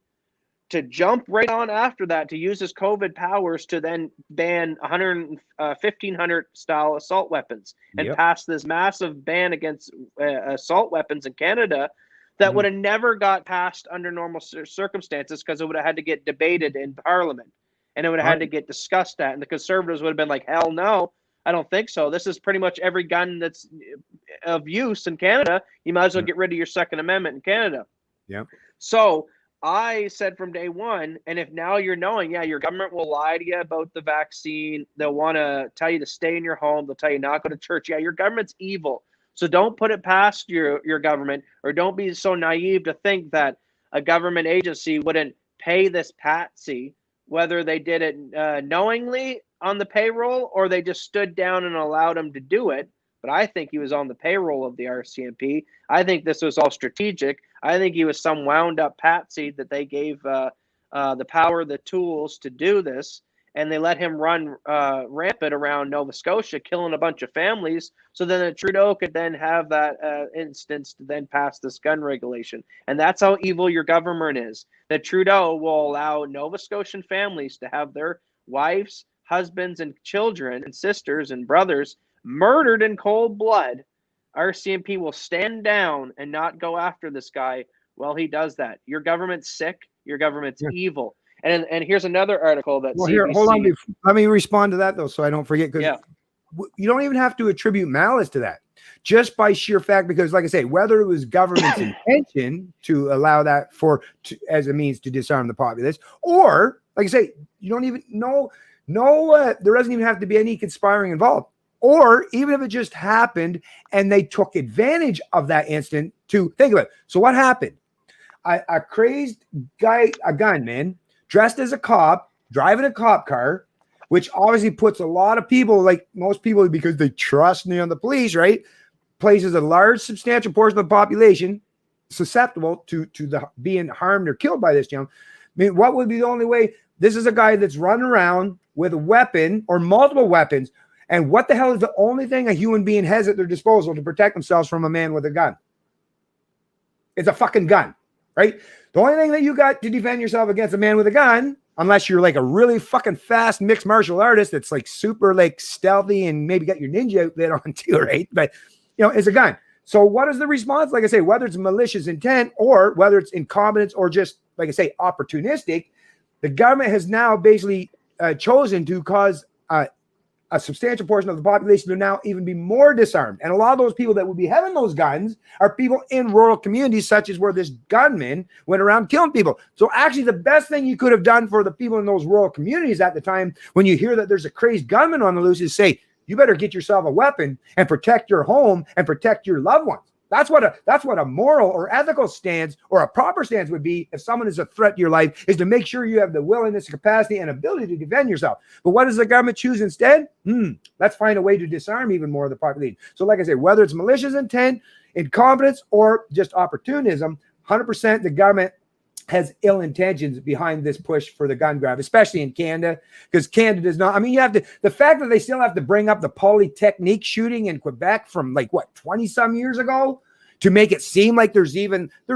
to jump right on after that to use his COVID powers to then ban 1,500 style assault weapons and Yep. pass this massive ban against assault weapons in Canada that would have never got passed under normal circumstances because it would have had to get debated in Parliament and it would have had to get discussed at, and the Conservatives would have been like, hell no, I don't think so. This is pretty much every gun that's of use in Canada. You might as well get rid of your Second Amendment in Canada. Yeah. So I said from day one, and if now you're knowing, yeah, your government will lie to you about the vaccine. They'll want to tell you to stay in your home. They'll tell you not to go to church. Yeah, your government's evil. So don't put it past your government, or don't be so naive to think that a government agency wouldn't pay this patsy, whether they did it knowingly on the payroll or they just stood down and allowed him to do it. But I think he was on the payroll of the RCMP. I think this was all strategic. I think he was some wound up patsy that they gave the power, the tools to do this, and they let him run rampant around Nova Scotia, killing a bunch of families, so then the Trudeau could then have that instance to then pass this gun regulation. And that's how evil your government is. That Trudeau will allow Nova Scotian families to have their wives, husbands, and children and sisters and brothers murdered in cold blood. RCMP will stand down and not go after this guy while he does that. Your government's sick. Your government's evil. And here's another article that CBC... Here, hold on. Let me respond to that, though, so I don't forget, because you don't even have to attribute malice to that. Just by sheer fact, because like I say, whether it was government's intention to allow that as a means to disarm the populace, or, like I say, you don't even know, there doesn't even have to be any conspiring involved. Or even if it just happened and they took advantage of that instant to think of it. So what happened? A crazed guy, a gunman, dressed as a cop, driving a cop car, which obviously puts a lot of people, like most people, because they trust me on the police, right? Places a large, substantial portion of the population susceptible to being harmed or killed by this young. I mean, what would be the only way? This is a guy that's running around with a weapon or multiple weapons. And what the hell is the only thing a human being has at their disposal to protect themselves from a man with a gun? It's a fucking gun, right? The only thing that you got to defend yourself against a man with a gun, unless you're like a really fucking fast mixed martial artist that's like super like stealthy and maybe got your ninja outfit on too, right? But, it's a gun. So what is the response? Like I say, whether it's malicious intent or whether it's incompetence or just, like I say, opportunistic, the government has now basically chosen to cause a substantial portion of the population to now even be more disarmed. And a lot of those people that would be having those guns are people in rural communities, such as where this gunman went around killing people. So actually the best thing you could have done for the people in those rural communities at the time, when you hear that there's a crazed gunman on the loose, is say, you better get yourself a weapon and protect your home and protect your loved ones. That's what a moral or ethical stance or a proper stance would be if someone is a threat to your life, is to make sure you have the willingness, capacity, and ability to defend yourself. But what does the government choose instead? Let's find a way to disarm even more of the population. So like I say, whether it's malicious intent, incompetence, or just opportunism, 100% the government has ill intentions behind this push for the gun grab, especially in Canada, because Canada does not. I mean, the fact that they still have to bring up the Polytechnique shooting in Quebec from 20 some years ago to make it seem like there's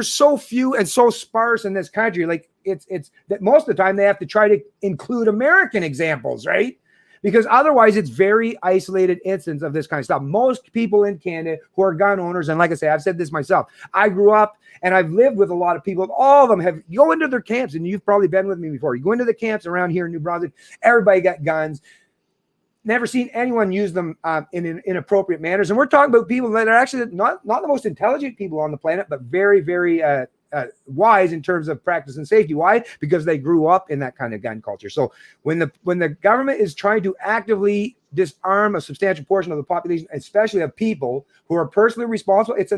so few and so sparse in this country. Like it's that most of the time they have to try to include American examples, right? Because otherwise it's very isolated instance of this kind of stuff. Most people in Canada who are gun owners, and like I say, I've said this myself, I grew up and I've lived with a lot of people. All of them you go into their camps, and you've probably been with me before. You go into the camps around here in New Brunswick, everybody got guns. Never seen anyone use them in inappropriate manners. And we're talking about people that are actually not the most intelligent people on the planet, but very, very wise in terms of practice and safety. Why? Because they grew up in that kind of gun culture. So when the government is trying to actively disarm a substantial portion of the population, especially of people who are personally responsible, it's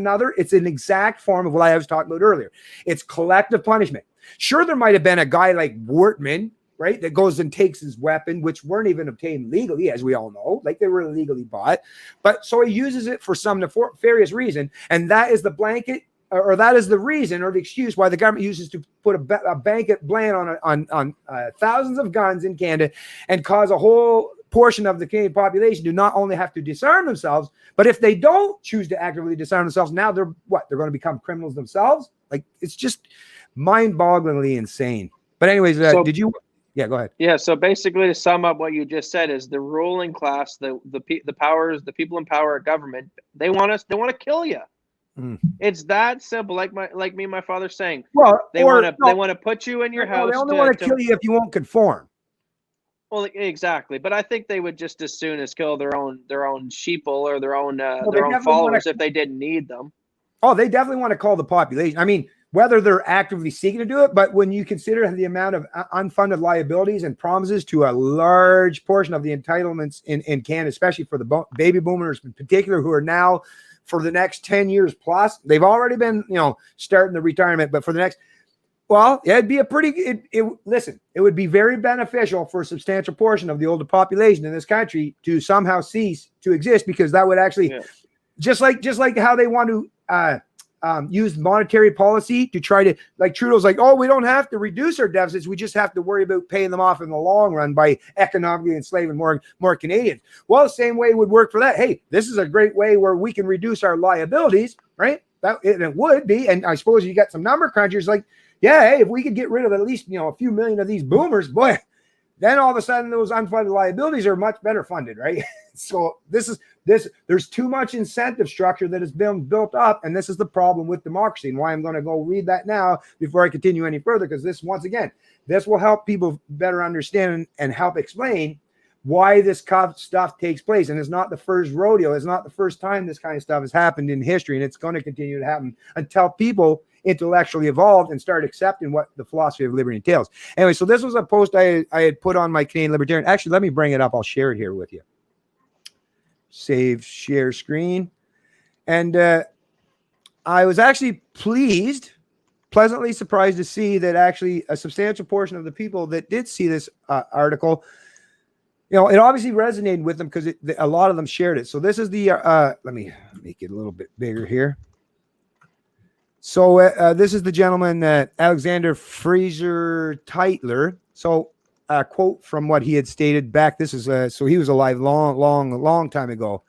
an exact form of what I was talking about earlier. It's collective punishment. Sure, there might have been a guy like Wortman, right, that goes and takes his weapon, which weren't even obtained legally, as we all know, like they were illegally bought. But so he uses it for some nefarious reason, and that is the blanket, or that is the reason or the excuse why the government uses to put a blanket ban on thousands of guns in Canada and cause a whole portion of the Canadian population to not only have to disarm themselves, but if they don't choose to actively disarm themselves, now they're going to become criminals themselves. Like, it's just mind-bogglingly insane. But anyways, So- did you? Yeah, go ahead. Yeah, so basically, to sum up what you just said, is the ruling class, the powers, the people in power at government, they want to kill you. Mm. It's that simple. Like me and my father saying, Well, they want to put you in your house. They only want to kill you if you won't conform. Well, exactly, but I think they would just as soon as kill their own sheeple or their own followers if they didn't need them. Oh, they definitely want to call the population. I mean, whether they're actively seeking to do it, but when you consider the amount of unfunded liabilities and promises to a large portion of the entitlements in Canada, especially for the baby boomers in particular, who are now for the next 10 years plus, they've already been, starting the retirement, but for the next, well, it'd be it would be very beneficial for a substantial portion of the older population in this country to somehow cease to exist, because that would actually, just like how they want to, use monetary policy to try to, like Trudeau's like, oh, we don't have to reduce our deficits. We just have to worry about paying them off in the long run by economically enslaving more Canadians. Well, the same way would work for that. Hey, this is a great way where we can reduce our liabilities, right? It would be. And I suppose you got some number crunchers like, yeah, hey, if we could get rid of at least, a few million of these boomers, boy, then all of a sudden those unfunded liabilities are much better funded, right? So there's too much incentive structure that has been built up, and this is the problem with democracy, and why I'm going to go read that now before I continue any further, because this will help people better understand and help explain why this stuff takes place. And it's not the first rodeo. It's not the first time this kind of stuff has happened in history, and it's going to continue to happen until people intellectually evolved and start accepting what the philosophy of liberty entails. Anyway, so this was a post I had put on my Canadian Libertarian. Actually, let me bring it up. I'll share it here with you. Save share screen. And I was actually pleasantly surprised to see that actually a substantial portion of the people that did see this article, it obviously resonated with them because a lot of them shared it. So this is the, let me make it a little bit bigger here. So this is the gentleman, Alexander Fraser Tytler. So a quote from what he had stated back. This is so he was alive long time ago.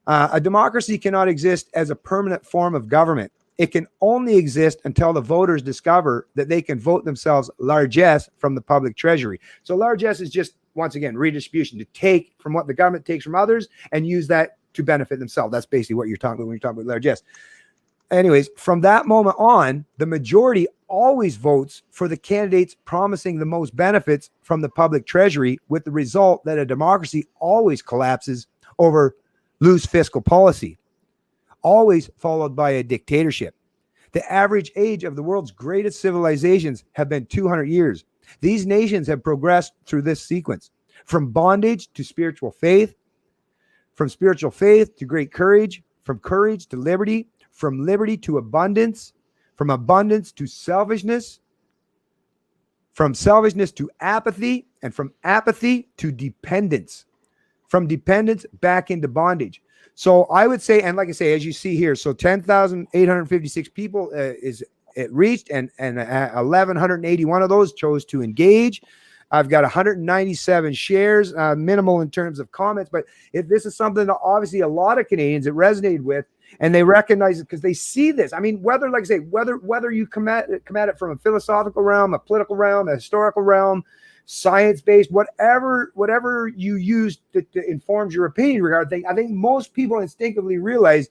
A democracy cannot exist as a permanent form of government. It can only exist until the voters discover that they can vote themselves largesse from the public treasury. So largesse is just, once again, redistribution, to take from what the government takes from others and use that to benefit themselves. That's basically what you're talking about when you're talking about largesse. Anyways, from that moment on, the majority always votes for the candidates promising the most benefits from the public treasury, with the result that a democracy always collapses over loose fiscal policy, always followed by a dictatorship. The average age of the world's greatest civilizations have been 200 years. These nations have progressed through this sequence, from bondage to spiritual faith, from spiritual faith to great courage, from courage to liberty, from liberty to abundance, from abundance to selfishness, from selfishness to apathy, and from apathy to dependence, from dependence back into bondage. So I would say, and like I say, as you see here, so 10,856 people is it reached, and 1,181 of those chose to engage. I've got 197 shares, minimal in terms of comments, but if this is something that obviously a lot of Canadians it resonated with, and they recognize it because they see this. I mean, whether, like I say, whether you come at it from a philosophical realm, a political realm, a historical realm, science-based, whatever you use to inform your opinion regarding things, I think most people instinctively realize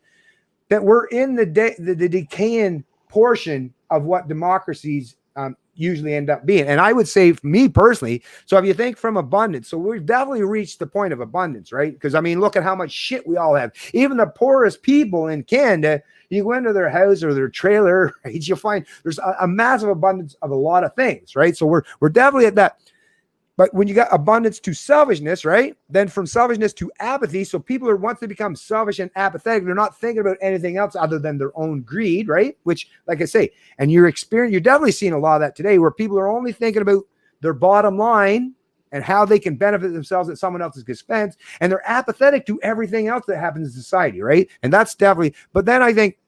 that we're in the decaying portion of what democracies usually end up being. And I would say, for me personally, so if you think from abundance, so we've definitely reached the point of abundance, right? Because I mean, look at how much shit we all have. Even the poorest people in Canada, you go into their house or their trailer, right, you'll find there's a massive abundance of a lot of things, right? So we're definitely at that. But when you got abundance to selfishness, right? Then from selfishness to apathy. So people are, once they become selfish and apathetic, they're not thinking about anything else other than their own greed, right? Which, like I say, and you're definitely seeing a lot of that today, where people are only thinking about their bottom line and how they can benefit themselves at someone else's expense. And they're apathetic to everything else that happens in society, right? And that's definitely, but then I think,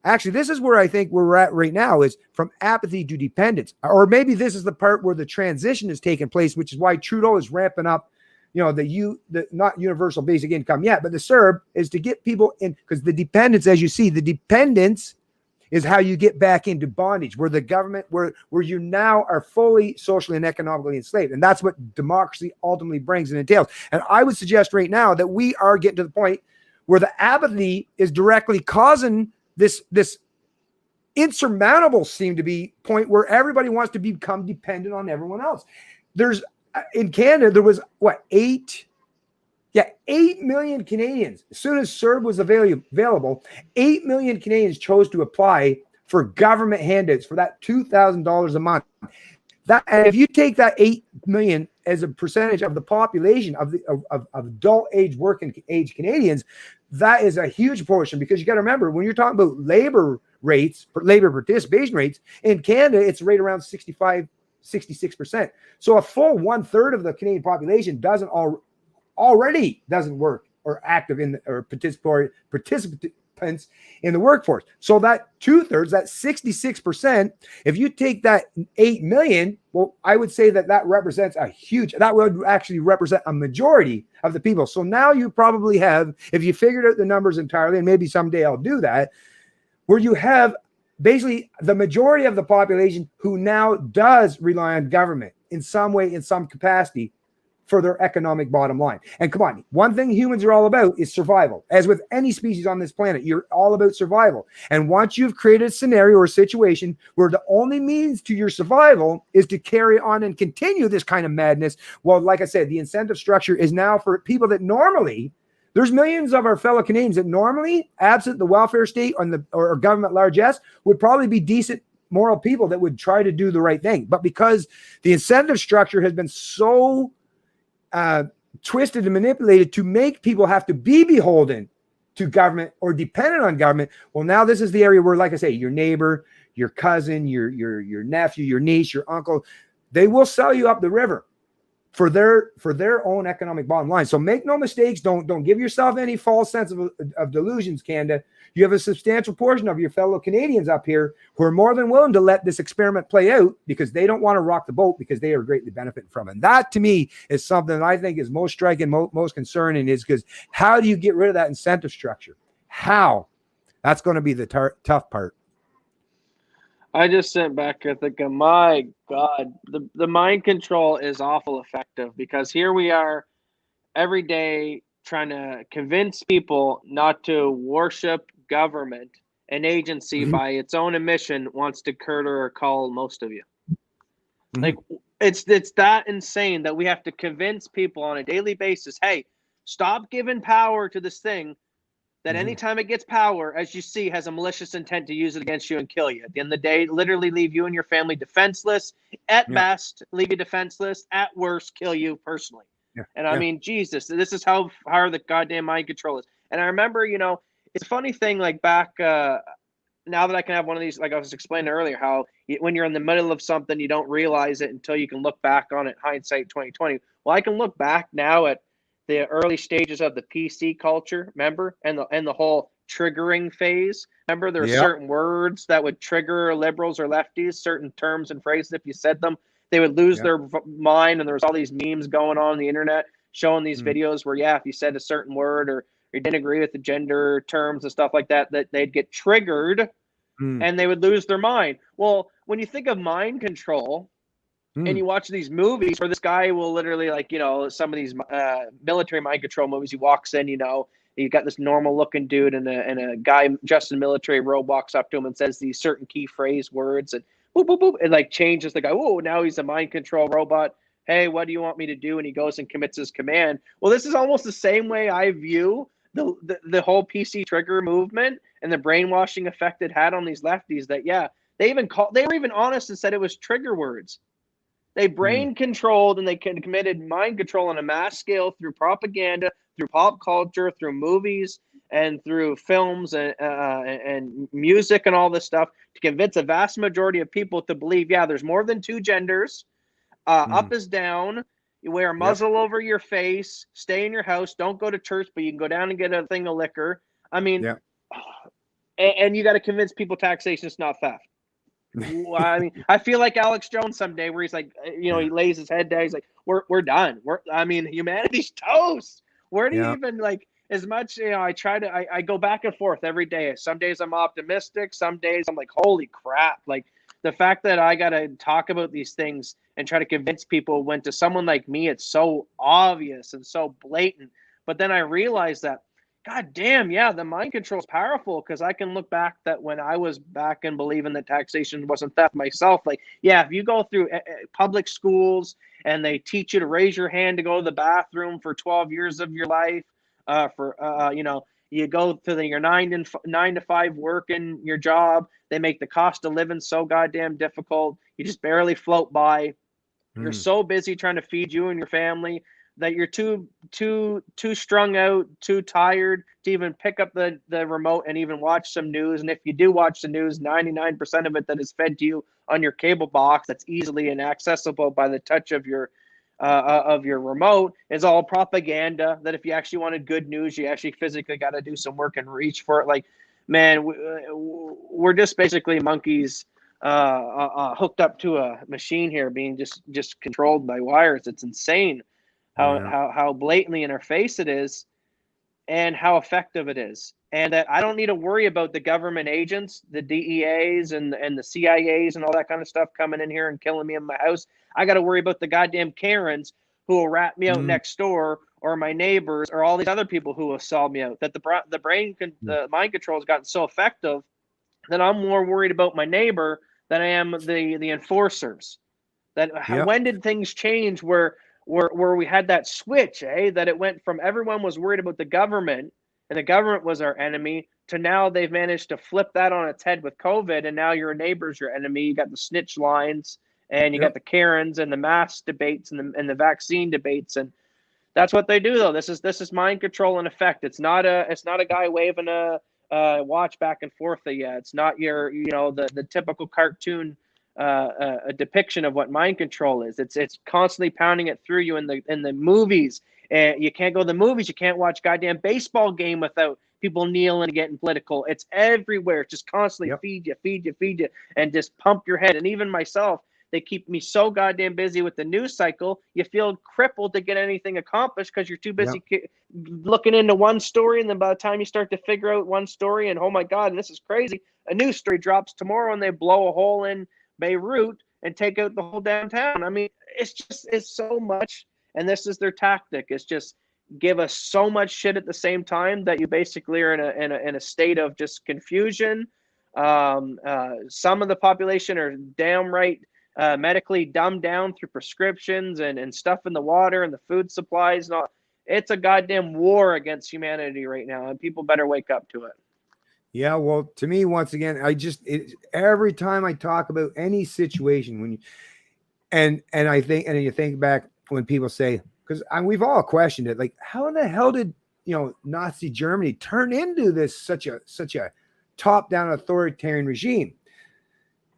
actually, this is where I think we're at right now, is from apathy to dependence. Or maybe this is the part where the transition is taking place, which is why Trudeau is ramping up, the not universal basic income yet, but the CERB is to get people in, because the dependence, as you see, the dependence is how you get back into bondage, where the government, where you now are fully socially and economically enslaved. And that's what democracy ultimately brings and entails. And I would suggest right now that we are getting to the point where the apathy is directly causing this insurmountable seem to be point where everybody wants to become dependent on everyone else. There's in Canada, there was what, 8 million Canadians. As soon as CERB was available, 8 million Canadians chose to apply for government handouts for that $2,000 a month. That, and if you take that 8 million as a percentage of the population of adult age working age Canadians, that is a huge portion, because you got to remember, when you're talking about labor rates, labor participation rates in Canada, it's right around 66%. So a full 1/3 of the Canadian population already doesn't work or active in or participants in the workforce. So that 2/3, that 66%, if you take that 8 million, well, I would say that represents that would actually represent a majority of the people. So now you probably have, if you figured out the numbers entirely, and maybe someday I'll do that, where you have basically the majority of the population who now does rely on government in some way, in some capacity, for their economic bottom line. And come on, one thing humans are all about is survival. As with any species on this planet, you're all about survival. And once you've created a scenario or a situation where the only means to your survival is to carry on and continue this kind of madness, well, like I said, the incentive structure is now for people that normally, there's millions of our fellow Canadians that normally, absent the welfare state or government largesse, would probably be decent moral people that would try to do the right thing. But because the incentive structure has been so twisted and manipulated to make people have to be beholden to government or dependent on government, well, now this is the area where, like I say, your neighbor, your cousin, your nephew, your niece, your uncle, they will sell you up the river for their own economic bottom line. So make no mistakes. Don't give yourself any false sense of delusions, Canada. You have a substantial portion of your fellow Canadians up here who are more than willing to let this experiment play out, because they don't want to rock the boat, because they are greatly benefiting from it. And that, to me, is something that I think is most striking, most concerning, is because how do you get rid of that incentive structure? How? That's going to be the tough part. I just sent back here thinking, my God, the mind control is awful effective, because here we are every day trying to convince people not to worship government. An agency by its own admission wants to curter or cull most of you. Like, it's that insane that we have to convince people on a daily basis, hey, stop giving power to this thing that anytime it gets power, as you see, has a malicious intent to use it against you and kill you. At the end of the day, literally leave you and your family defenseless. At best, leave you defenseless. At worst, kill you personally. And I mean, Jesus, this is how hard the goddamn mind control is. And I remember, it's a funny thing, like back, now that I can have one of these, like I was explaining earlier, how when you're in the middle of something, you don't realize it until you can look back on it, hindsight 2020. Well, I can look back now at the early stages of the PC culture, remember? And the whole triggering phase. Remember, there were certain words that would trigger liberals or lefties, certain terms and phrases. If you said them, they would lose their mind. And there was all these memes going on the internet showing these videos where, if you said a certain word or you didn't agree with the gender terms and stuff like that, that they'd get triggered and they would lose their mind. Well, when you think of mind control, and you watch these movies where this guy will literally, like, some of these military mind control movies, he walks in, you got this normal looking dude and a guy dressed in military robe walks up to him and says these certain key phrase words, and boop, boop, boop, it like changes the guy. Oh, now he's a mind control robot. Hey, what do you want me to do? And he goes and commits his command. Well, this is almost the same way I view the whole PC trigger movement and the brainwashing effect it had on these lefties, that, they were even honest and said it was trigger words. They brain controlled and they committed mind control on a mass scale through propaganda, through pop culture, through movies, and through films and music and all this stuff, to convince a vast majority of people to believe, there's more than two genders. Up is down. You wear a muzzle over your face. Stay in your house. Don't go to church, but you can go down and get a thing of liquor. I mean, and you got to convince people taxation is not theft. I mean, I feel like Alex Jones someday, where he's like, he lays his head down. He's like, we're done. Humanity's toast. Where do you even, like, I try to, I go back and forth every day. Some days I'm optimistic. Some days I'm like, holy crap. Like the fact that I got to talk about these things and try to convince people, when to someone like me, it's so obvious and so blatant. But then I realized that, God damn, yeah, the mind control is powerful, because I can look back that when I was back and believing that taxation wasn't theft myself, like, yeah, if you go through public schools and they teach you to raise your hand to go to the bathroom for 12 years of your life, you go to your 9 to 5 work in your job. They make the cost of living so goddamn difficult. You just barely float by. You're so busy trying to feed you and your family that you're too strung out, too tired to even pick up the remote and even watch some news. And if you do watch the news, 99% of it that is fed to you on your cable box, that's easily inaccessible by the touch of your remote, is all propaganda. That if you actually wanted good news, you actually physically got to do some work and reach for it. Like, man, we're just basically monkeys hooked up to a machine here, being just controlled by wires. It's insane how blatantly in our face it is, and how effective it is. And that I don't need to worry about the government agents, the DEAs and the CIAs and all that kind of stuff coming in here and killing me in my house. I got to worry about the goddamn Karens who will rat me out next door, or my neighbors, or all these other people who will sell me out. That the mind control has gotten so effective that I'm more worried about my neighbor than I am the enforcers. When did things change where we had that switch, that it went from everyone was worried about the government and the government was our enemy, to now they've managed to flip that on its head with COVID, and now your neighbor's your enemy. You got the snitch lines, and you got the Karens and the mask debates and the vaccine debates, and that's what they do though. This is mind control in effect. It's not a guy waving a watch back and forth at you. It's not your the typical cartoon a depiction of what mind control is. It's constantly pounding it through you in the movies. You can't go to the movies. You can't watch goddamn baseball game without people kneeling and getting political. It's everywhere. It's just constantly feed you, and just pump your head. And even myself, they keep me so goddamn busy with the news cycle. You feel crippled to get anything accomplished because you're too busy looking into one story. And then by the time you start to figure out one story, and oh my God, and this is crazy, a news story drops tomorrow and they blow a hole in Beirut and take out the whole downtown. I mean, it's so much. And this is their tactic. It's just give us so much shit at the same time that you basically are in a state of just confusion. Some of the population are downright medically dumbed down through prescriptions and stuff in the water and the food supplies. And all. It's a goddamn war against humanity right now, and people better wake up to it. Yeah, well, to me, once again, every time I talk about any situation, when you and you think back when people say, because we've all questioned it, like, how in the hell did Nazi Germany turn into this such a top-down authoritarian regime,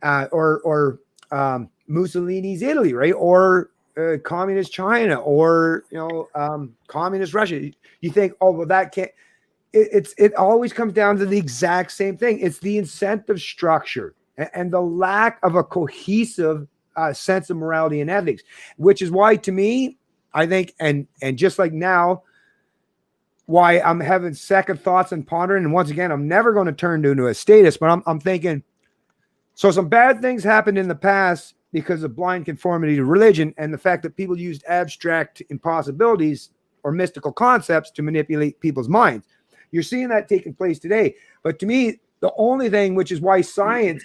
or Mussolini's Italy, right, or communist China, or communist Russia? You think, oh well, that can't. It always comes down to the exact same thing. It's the incentive structure and the lack of a cohesive sense of morality and ethics, which is why, to me, I think, and just like now, why I'm having second thoughts and pondering. And once again, I'm never going to turn into a statist, but I'm thinking, so some bad things happened in the past because of blind conformity to religion and the fact that people used abstract impossibilities or mystical concepts to manipulate people's minds. You're seeing that taking place today. But to me, the only thing, which is why science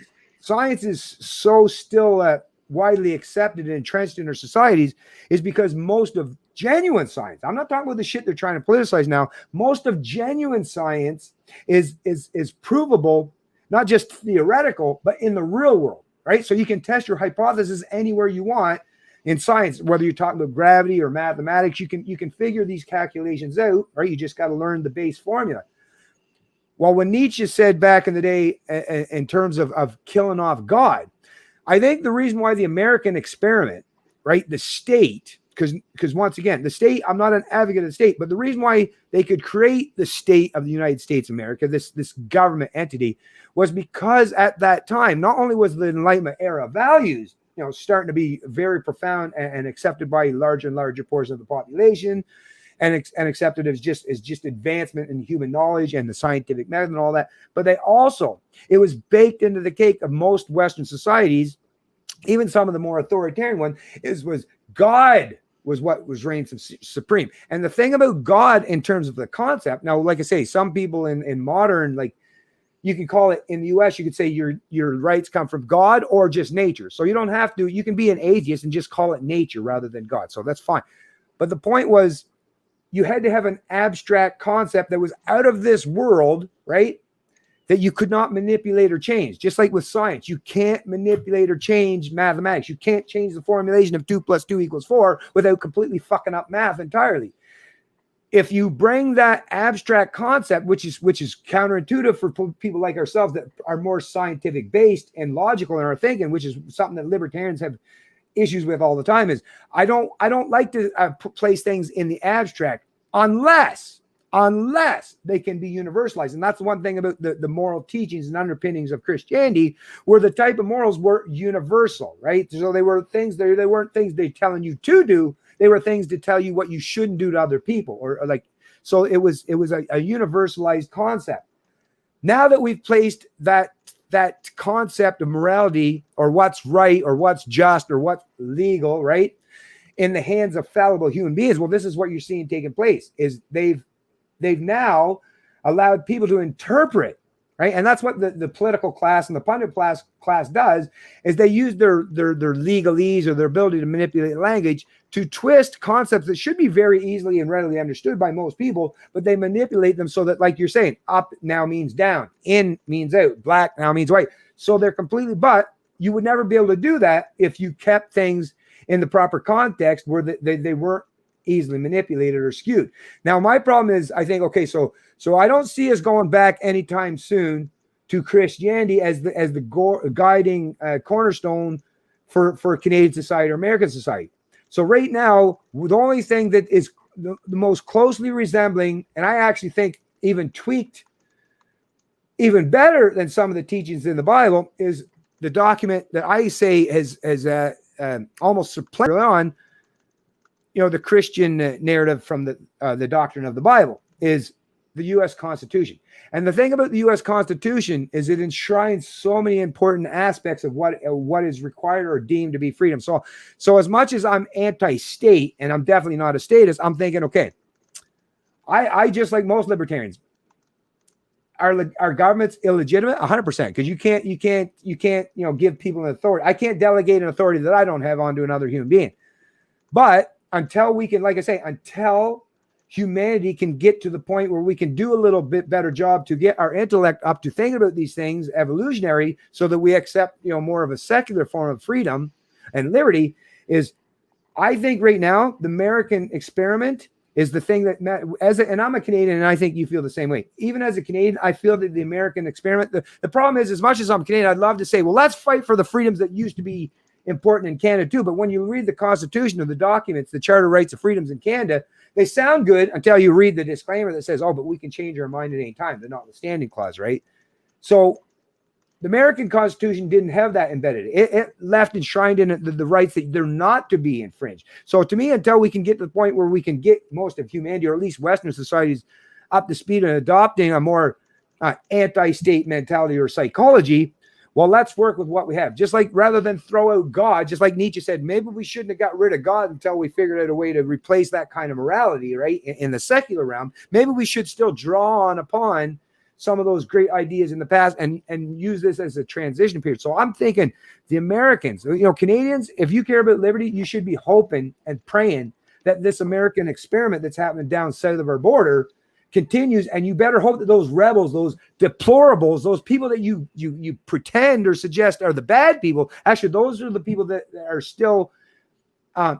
is so still widely accepted and entrenched in our societies, is because most of genuine science, I'm not talking about the shit they're trying to politicize now, most of genuine science is provable, not just theoretical, but in the real world, right? So you can test your hypothesis anywhere you want in science, whether you're talking about gravity or mathematics. You can figure these calculations out, right? You just got to learn the base formula. Well, when Nietzsche said back in the day, in terms of killing off God, I think the reason why the American experiment, right, the state, because once again, the state, I'm not an advocate of the state, but the reason why they could create the state of the United States of America, this government entity, was because at that time, not only was the Enlightenment era values starting to be very profound and accepted by larger and larger portions of the population, and accepted as just advancement in human knowledge and the scientific method and all that. But it was baked into the cake of most Western societies, even some of the more authoritarian ones, was God was what was reigned supreme. And the thing about God in terms of the concept, now, like I say, some people in modern, like, you can call it in the US, you could say your rights come from God or just nature. So you don't have to, you can be an atheist and just call it nature rather than God. So that's fine. But the point was, you had to have an abstract concept that was out of this world, right? That you could not manipulate or change. Just like with science, you can't manipulate or change mathematics. You can't change the formulation of 2 + 2 = 4 without completely fucking up math entirely. If you bring that abstract concept, which is counterintuitive for people like ourselves that are more scientific based and logical in our thinking, which is something that libertarians have issues with all the time, is I don't like to place things in the abstract unless they can be universalized. And that's one thing about the moral teachings and underpinnings of Christianity, where the type of morals were universal, right? So they were things, they weren't things they're telling you to do. They were things to tell you what you shouldn't do to other people, or like, so it was a universalized concept. Now that we've placed that concept of morality, or what's right or what's just or what's legal, right, in the hands of fallible human beings, well, this is what you're seeing taking place, is they've now allowed people to interpret, right? And that's what the political class and the pundit class does, is they use their legalese or their ability to manipulate language to twist concepts that should be very easily and readily understood by most people, but they manipulate them so that, like you're saying, up now means down, in means out, black now means white. So they're completely, but you would never be able to do that if you kept things in the proper context where they weren't easily manipulated or skewed. Now, my problem is, I think, okay, so I don't see us going back anytime soon to Christianity as the guiding cornerstone for Canadian society or American society. So right now, the only thing that is the most closely resembling, and I actually think even tweaked even better than some of the teachings in the Bible, is the document that I say has almost supplanted on, the Christian narrative from the doctrine of the Bible, is the U.S. Constitution. And the thing about the U.S. Constitution is it enshrines so many important aspects of what is required or deemed to be freedom. So as much as I'm anti-state, and I'm definitely not a statist, I'm thinking, okay, I just like most libertarians, our government's illegitimate 100%, because you can't give people an authority. I can't delegate an authority that I don't have onto another human being. But until we can, like I say, until humanity can get to the point where we can do a little bit better job to get our intellect up to thinking about these things evolutionary, so that we accept more of a secular form of freedom and liberty, is, I think right now the American experiment is the thing that, and I'm a Canadian, and I think you feel the same way. Even as a Canadian, I feel that the American experiment, the problem is, as much as I'm Canadian, I'd love to say, well, let's fight for the freedoms that used to be important in Canada too. But when you read the Constitution or the documents, the Charter of Rights and Freedoms in Canada, they sound good until you read the disclaimer that says, oh, but we can change our mind at any time, the notwithstanding clause, right? So the American Constitution didn't have that embedded. It left enshrined in it the rights that they're not to be infringed. So to me, until we can get to the point where we can get most of humanity, or at least Western societies, up to speed and adopting a more anti-state mentality or psychology, well, let's work with what we have. Just like, rather than throw out God, just like Nietzsche said, maybe we shouldn't have got rid of God until we figured out a way to replace that kind of morality, right? In the secular realm, maybe we should still draw upon some of those great ideas in the past and use this as a transition period. So I'm thinking the Americans, Canadians, if you care about liberty, you should be hoping and praying that this American experiment that's happening down south of our border continues, and you better hope that those rebels, those deplorables, those people that you pretend or suggest are the bad people, actually those are the people that are still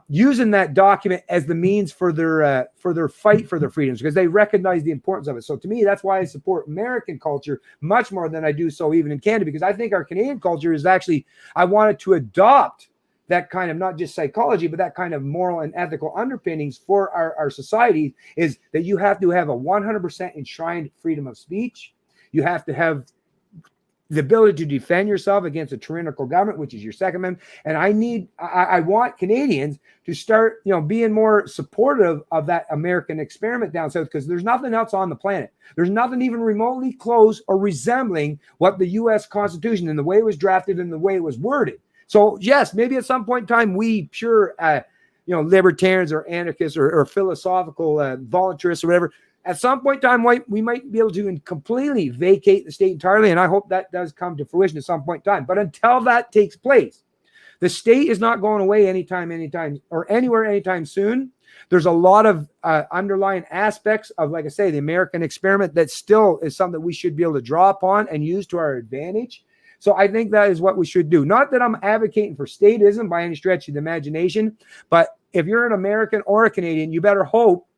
using that document as the means for their fight for their freedoms, because they recognize the importance of it. So to me, that's why I support American culture much more than I do so even in Canada, because I think our Canadian culture is actually, I wanted to adopt that kind of, not just psychology, but that kind of moral and ethical underpinnings for our society, is that you have to have a 100% enshrined freedom of speech. You have to have the ability to defend yourself against a tyrannical government, which is your Second Amendment. And I want Canadians to start, being more supportive of that American experiment down south, because there's nothing else on the planet. There's nothing even remotely close or resembling what the U.S. Constitution and the way it was drafted and the way it was worded. So yes, maybe at some point in time, we pure, libertarians or anarchists or philosophical voluntarists or whatever, at some point in time, we might be able to completely vacate the state entirely, and I hope that does come to fruition at some point in time. But until that takes place, the state is not going away anytime, or anywhere anytime soon. There's a lot of underlying aspects of, like I say, the American experiment that still is something that we should be able to draw upon and use to our advantage. So I think that is what we should do. Not that I'm advocating for statism by any stretch of the imagination, but if you're an American or a Canadian, you better hope.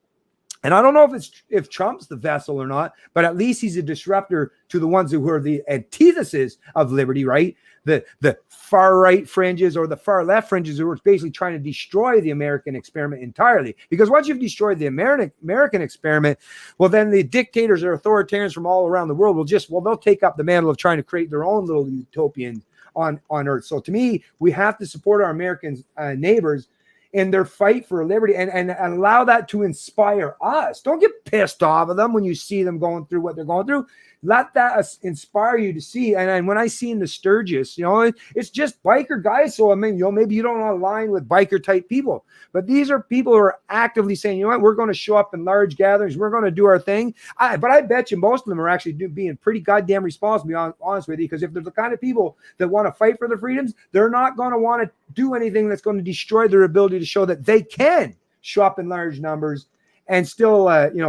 And I don't know if Trump's the vessel or not, but at least he's a disruptor to the ones who are the antithesis of liberty, right? The far right fringes or the far left fringes who are basically trying to destroy the American experiment entirely. Because once you've destroyed the American experiment, well, then the dictators or authoritarians from all around the world they'll take up the mantle of trying to create their own little utopian on Earth. So to me, we have to support our American neighbors in their fight for liberty and allow that to inspire us. Don't get pissed off of them when you see them going through what they're going through. Let that inspire you to see. And when I see in the Sturgis, it's just biker guys. So, I mean, maybe you don't align with biker type people, but these are people who are actively saying, we're going to show up in large gatherings. We're going to do our thing. But I bet you most of them are actually being pretty goddamn responsible, to be honest with you, because if they're the kind of people that want to fight for their freedoms, they're not going to want to do anything that's going to destroy their ability to show that they can show up in large numbers and still,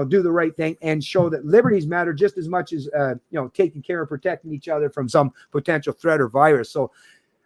do the right thing and show that liberties matter just as much as, taking care of protecting each other from some potential threat or virus. So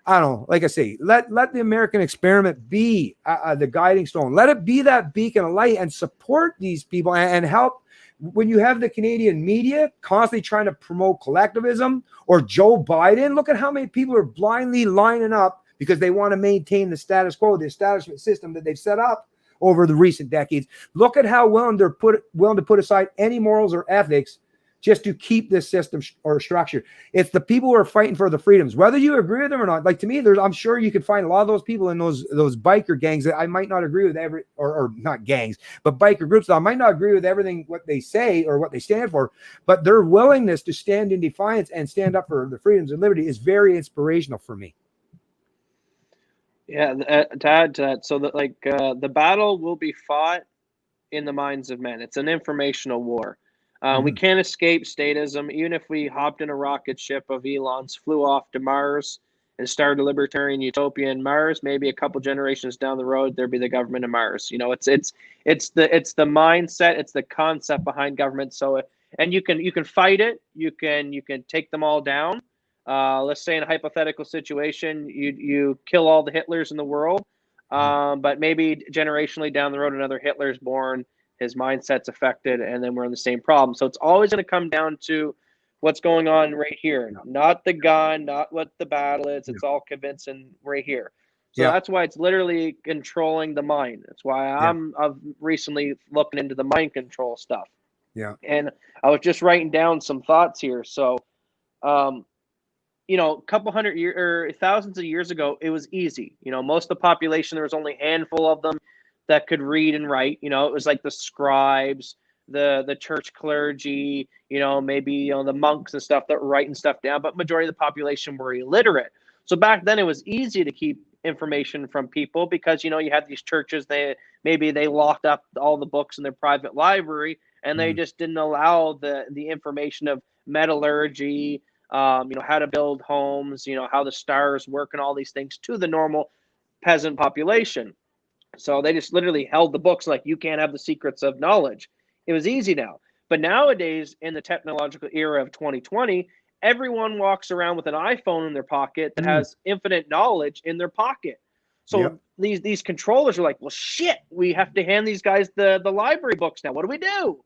I don't know, like I say, let the American experiment be the guiding stone. Let it be that beacon of light and support these people and help. When you have the Canadian media constantly trying to promote collectivism or Joe Biden, look at how many people are blindly lining up because they want to maintain the status quo, the establishment system that they've set up over the recent decades. Look at how willing to put aside any morals or ethics just to keep this system or structure. It's the people who are fighting for the freedoms, whether you agree with them or not. Like, to me, I'm sure you could find a lot of those people in those biker gangs that I might not agree with or not gangs, but biker groups that I might not agree with everything what they say or what they stand for, but their willingness to stand in defiance and stand up for the freedoms and liberty is very inspirational for me. Yeah, to add to that, so that the battle will be fought in the minds of men. It's an informational war. We can't escape statism. Even if we hopped in a rocket ship of Elon's, flew off to Mars, and started a libertarian utopia in Mars, maybe a couple generations down the road, there'd be the government of Mars. It's the mindset, it's the concept behind government. So, and you can fight it. You can take them all down. Let's say in a hypothetical situation, you kill all the Hitlers in the world, but maybe generationally down the road, another Hitler's born, his mindset's affected, and then we're in the same problem. So it's always going to come down to what's going on right here, not the gun, not what the battle is. It's all convincing right here. So that's why it's literally controlling the mind. That's why I've recently looking into the mind control stuff. Yeah. And I was just writing down some thoughts here. So, a couple hundred years or thousands of years ago, it was easy. Most of the population, there was only a handful of them that could read and write. It was like the scribes, the church clergy, maybe the monks and stuff that were writing stuff down. But majority of the population were illiterate. So back then, it was easy to keep information from people because you had these churches. They locked up all the books in their private library, and they just didn't allow the information of metallurgy. How to build homes, how the stars work and all these things to the normal peasant population. So they just literally held the books like you can't have the secrets of knowledge. It was easy now. But nowadays, in the technological era of 2020, everyone walks around with an iPhone in their pocket that has infinite knowledge in their pocket. So these controllers are like, well, shit, we have to hand these guys the library books now. What do we do?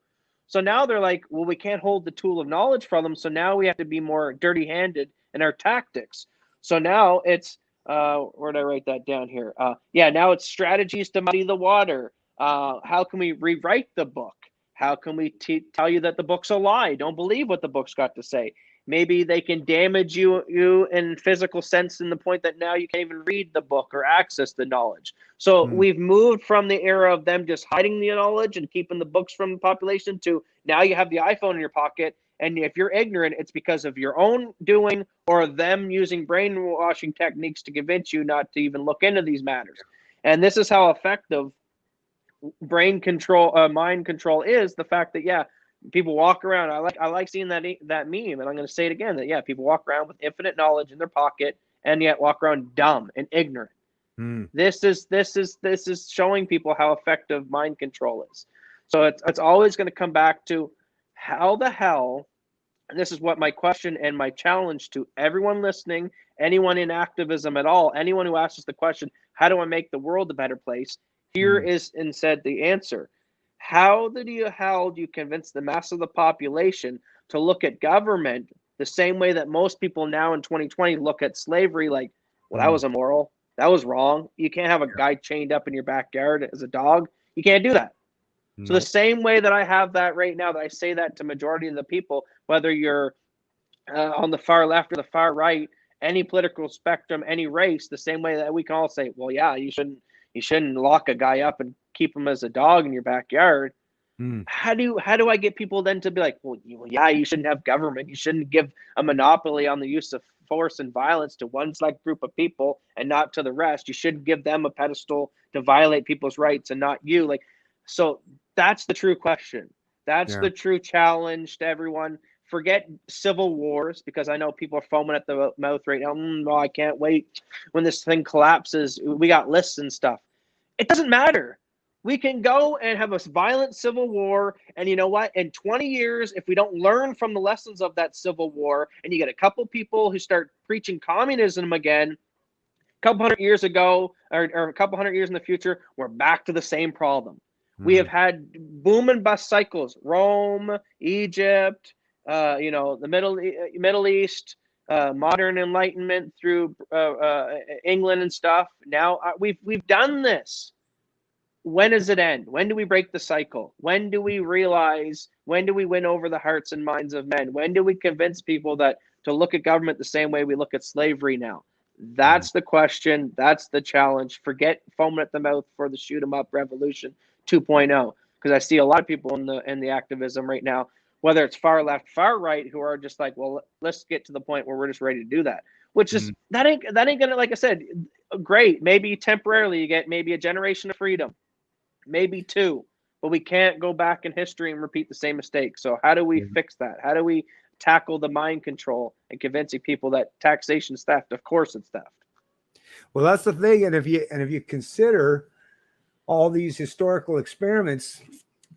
So now they're like, well, we can't hold the tool of knowledge from them. So now we have to be more dirty-handed in our tactics. So now it's, where did I write that down here? Now it's strategies to muddy the water. How can we rewrite the book? How can we tell you that the book's a lie? Don't believe what the book's got to say. Maybe they can damage you in physical sense, in the point that now you can't even read the book or access the knowledge. So we've moved from the era of them just hiding the knowledge and keeping the books from the population to now you have the iPhone in your pocket. And if you're ignorant, it's because of your own doing or them using brainwashing techniques to convince you not to even look into these matters. And this is how effective brain control, mind control is. The fact that, yeah, people walk around. I like seeing that meme, and I'm going to say it again. That, yeah, people walk around with infinite knowledge in their pocket and yet walk around dumb and ignorant. This is showing people how effective mind control is. So it's always going to come back to how the hell. And this is what my question and my challenge to everyone listening, anyone in activism at all, anyone who asks us the question, how do I make the world a better place? Here is instead the answer. How do you convince the mass of the population to look at government the same way that most people now in 2020 look at slavery? Like, well, that was immoral. That was wrong. You can't have a guy chained up in your backyard as a dog. You can't do that. So the same way that I have that right now, that I say that to majority of the people, whether you're on the far left or the far right, any political spectrum, any race, the same way that we can all say, well, yeah, you shouldn't lock a guy up and keep him as a dog in your backyard. How do I get people then to be like, well, yeah, you shouldn't have government. You shouldn't give a monopoly on the use of force and violence to one select group of people and not to the rest. You shouldn't give them a pedestal to violate people's rights and not you. Like, so that's the true question. That's the true challenge to everyone. Forget civil wars, because I know people are foaming at the mouth right now. Oh, I can't wait when this thing collapses. We got lists and stuff. It doesn't matter. We can go and have a violent civil war, and you know what? In 20 years, if we don't learn from the lessons of that civil war, and you get a couple people who start preaching communism again, a couple hundred years ago, or a couple hundred years in the future, we're back to the same problem. We have had boom and bust cycles. Rome, Egypt, the Middle East, modern Enlightenment through England and stuff. Now we've done this. When does it end? When do we break the cycle? When do we realize? When do we win over the hearts and minds of men? When do we convince people that to look at government the same way we look at slavery now? That's the question. That's the challenge. Forget foaming at the mouth for the shoot 'em up revolution 2.0, because I see a lot of people in the activism right now, whether it's far left, far right, who are just like, well, let's get to the point where we're just ready to do that. Which is that ain't gonna, like I said, great. Maybe temporarily you get maybe a generation of freedom, maybe two, but we can't go back in history and repeat the same mistake. So how do we fix that? How do we tackle the mind control and convincing people that taxation is theft? Of course it's theft. Well, that's the thing. And if you consider all these historical experiments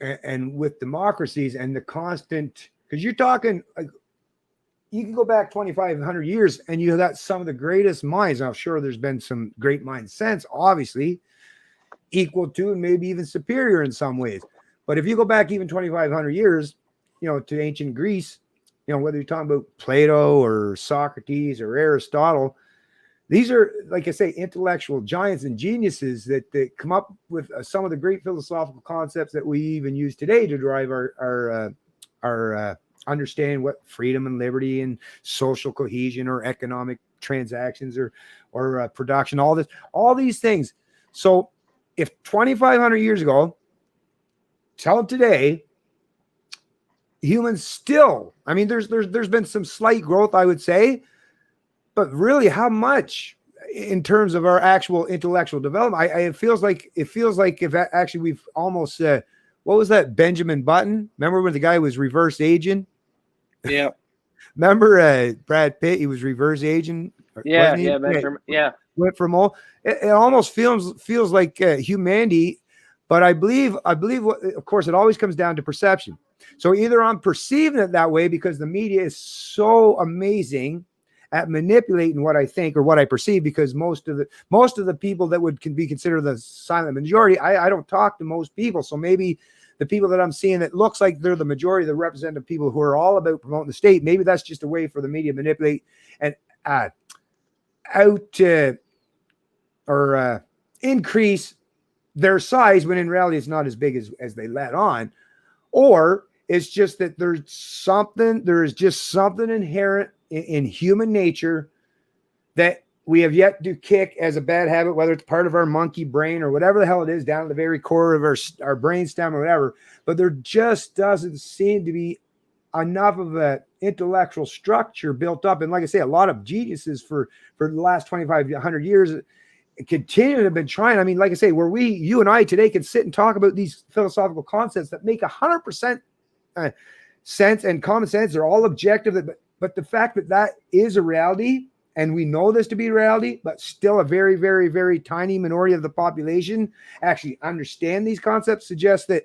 and with democracies and the constant, because you're talking like, you can go back 2,500 years and you got some of the greatest minds. I'm sure there's been some great minds since, obviously, equal to and maybe even superior in some ways. But if you go back even 2,500 years, to ancient Greece, whether you're talking about Plato or Socrates or Aristotle, these are, like I say, intellectual giants and geniuses that come up with some of the great philosophical concepts that we even use today to drive our understanding what freedom and liberty and social cohesion or economic transactions or production, all these things. So if 2,500 years ago, till today, humans still, I mean, there's been some slight growth, I would say, but really, how much in terms of our actual intellectual development? It feels like if actually we've almost what was that, Benjamin Button? Remember when the guy was reverse aging? Yeah. Remember Brad Pitt? He was reverse aging. Yeah, Went from all. It almost feels like humanity, but I believe. Of course, it always comes down to perception. So either I'm perceiving it that way because the media is so amazing at manipulating what I think or what I perceive, because most of the people that can be considered the silent majority, I don't talk to most people. So maybe the people that I'm seeing, it looks like they're the majority, the representative people who are all about promoting the state. Maybe that's just a way for the media to manipulate and increase their size, when in reality it's not as big as they let on. Or It's just that there is just something inherent in human nature that we have yet to kick as a bad habit, whether it's part of our monkey brain or whatever the hell it is down at the very core of our brain stem or whatever. But there just doesn't seem to be enough of an intellectual structure built up. And like I say, a lot of geniuses for the last 2,500 years continue to have been trying. I mean, like I say, where you and I today can sit and talk about these philosophical concepts that make 100% sense and common sense. They're all objective, but the fact that is a reality, and we know this to be reality, but still a very, very, very tiny minority of the population actually understand these concepts, suggests that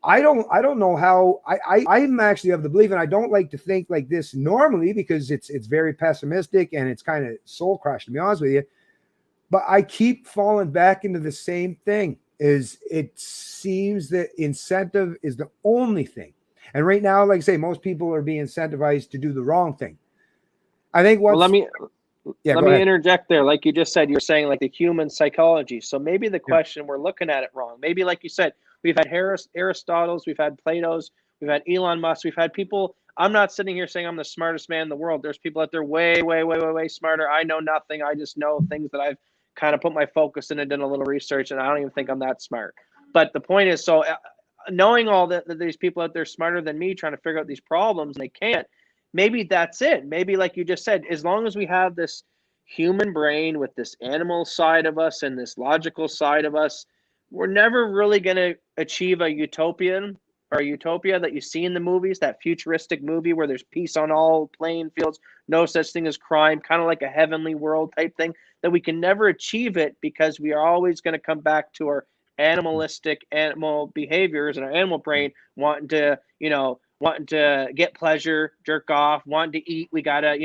I don't know how. I'm actually of the belief, and I don't like to think like this normally because it's very pessimistic and it's kind of soul crushing, to be honest with you. But I keep falling back into the same thing. Is it seems that incentive is the only thing. And right now, like I say, most people are being incentivized to do the wrong thing. I think let me interject there. Like you just said, you're saying like the human psychology. So maybe the question we're looking at it wrong. Maybe like you said, we've had Aristotle's, we've had Plato's, we've had Elon Musk, we've had people. I'm not sitting here saying I'm the smartest man in the world. There's people out there way, way, way, way, way smarter. I know nothing. I just know things that I've kind of put my focus in and done a little research, and I don't even think I'm that smart. But the point is, so knowing all that these people out there smarter than me trying to figure out these problems and they can't, maybe that's it. Maybe like you just said, as long as we have this human brain with this animal side of us and this logical side of us, we're never really going to achieve a utopia that you see in the movies, that futuristic movie where there's peace on all playing fields, no such thing as crime, kind of like a heavenly world type thing, that we can never achieve it because we are always going to come back to our animal behaviors and our animal brain wanting to get pleasure, jerk off, wanting to eat. We gotta,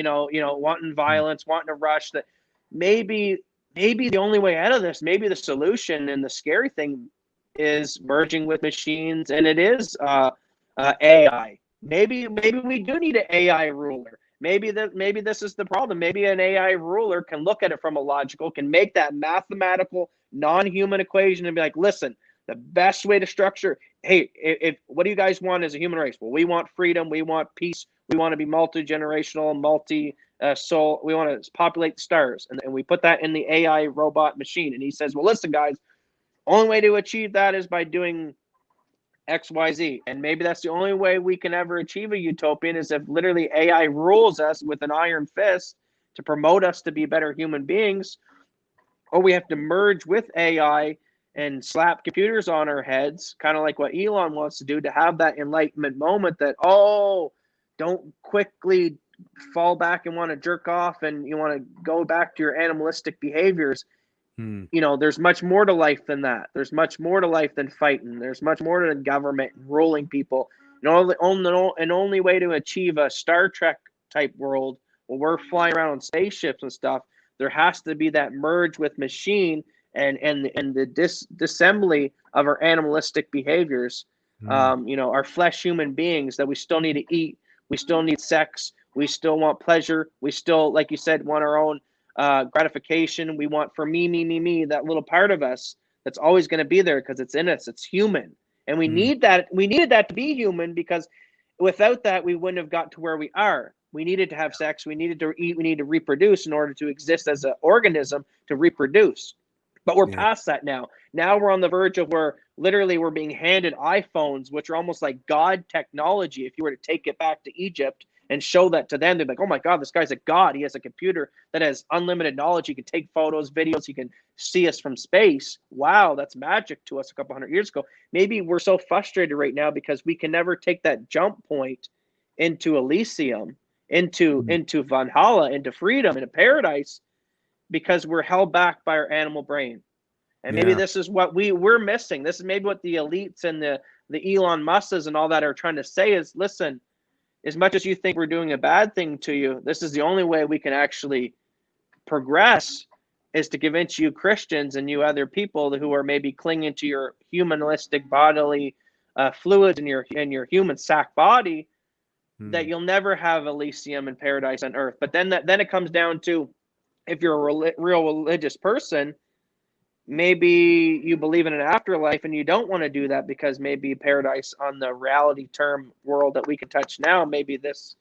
wanting violence, wanting to rush. That maybe the only way out of this, maybe the solution and the scary thing is merging with machines, and it is AI. Maybe we do need an AI ruler. Maybe this is the problem. Maybe an AI ruler can look at it from a logical, can make that mathematical, non-human equation and be like, listen, the best way to structure, hey, if what do you guys want as a human race? Well, we want freedom, we want peace, we want to be multi-generational, soul, we want to populate the stars. And we put that in the AI robot machine. And he says, well, listen, guys, only way to achieve that is by doing XYZ. And maybe that's the only way we can ever achieve a utopian is if literally AI rules us with an iron fist to promote us to be better human beings, or we have to merge with AI and slap computers on our heads, kind of like what Elon wants to do, to have that enlightenment moment that, don't quickly fall back and want to jerk off and you want to go back to your animalistic behaviors. There's much more to life than that. There's much more to life than fighting. There's much more to government and ruling people. Only way to achieve a Star Trek type world where we're flying around on spaceships and stuff, there has to be that merge with machine and the disassembly of our animalistic behaviors. Our flesh human beings that we still need to eat. We still need sex. We still want pleasure. We still, like you said, want our own gratification. We want for me, that little part of us that's always going to be there because it's in us. It's human. And we need that. We needed that to be human because without that, we wouldn't have got to where we are. We needed to have sex. We needed to eat. We needed to reproduce in order to exist as an organism to reproduce. But we're past that now. Now we're on the verge of where literally we're being handed iPhones, which are almost like God technology. If you were to take it back to Egypt and show that to them, they'd be like, oh my God, this guy's a God. He has a computer that has unlimited knowledge. He can take photos, videos. He can see us from space. Wow, that's magic to us a couple hundred years ago. Maybe we're so frustrated right now because we can never take that jump point into Elysium, into Valhalla, into freedom, into paradise, because we're held back by our animal brain. And maybe this is what we're missing. This is maybe what the elites and the Elon Musks and all that are trying to say is, listen, as much as you think we're doing a bad thing to you, this is the only way we can actually progress is to convince you Christians and you other people who are maybe clinging to your humanistic bodily fluids in your human sack body that you'll never have Elysium and paradise on earth. But then it comes down to, if you're a real religious person, maybe you believe in an afterlife and you don't want to do that because maybe paradise on the reality term world that we can touch now, maybe this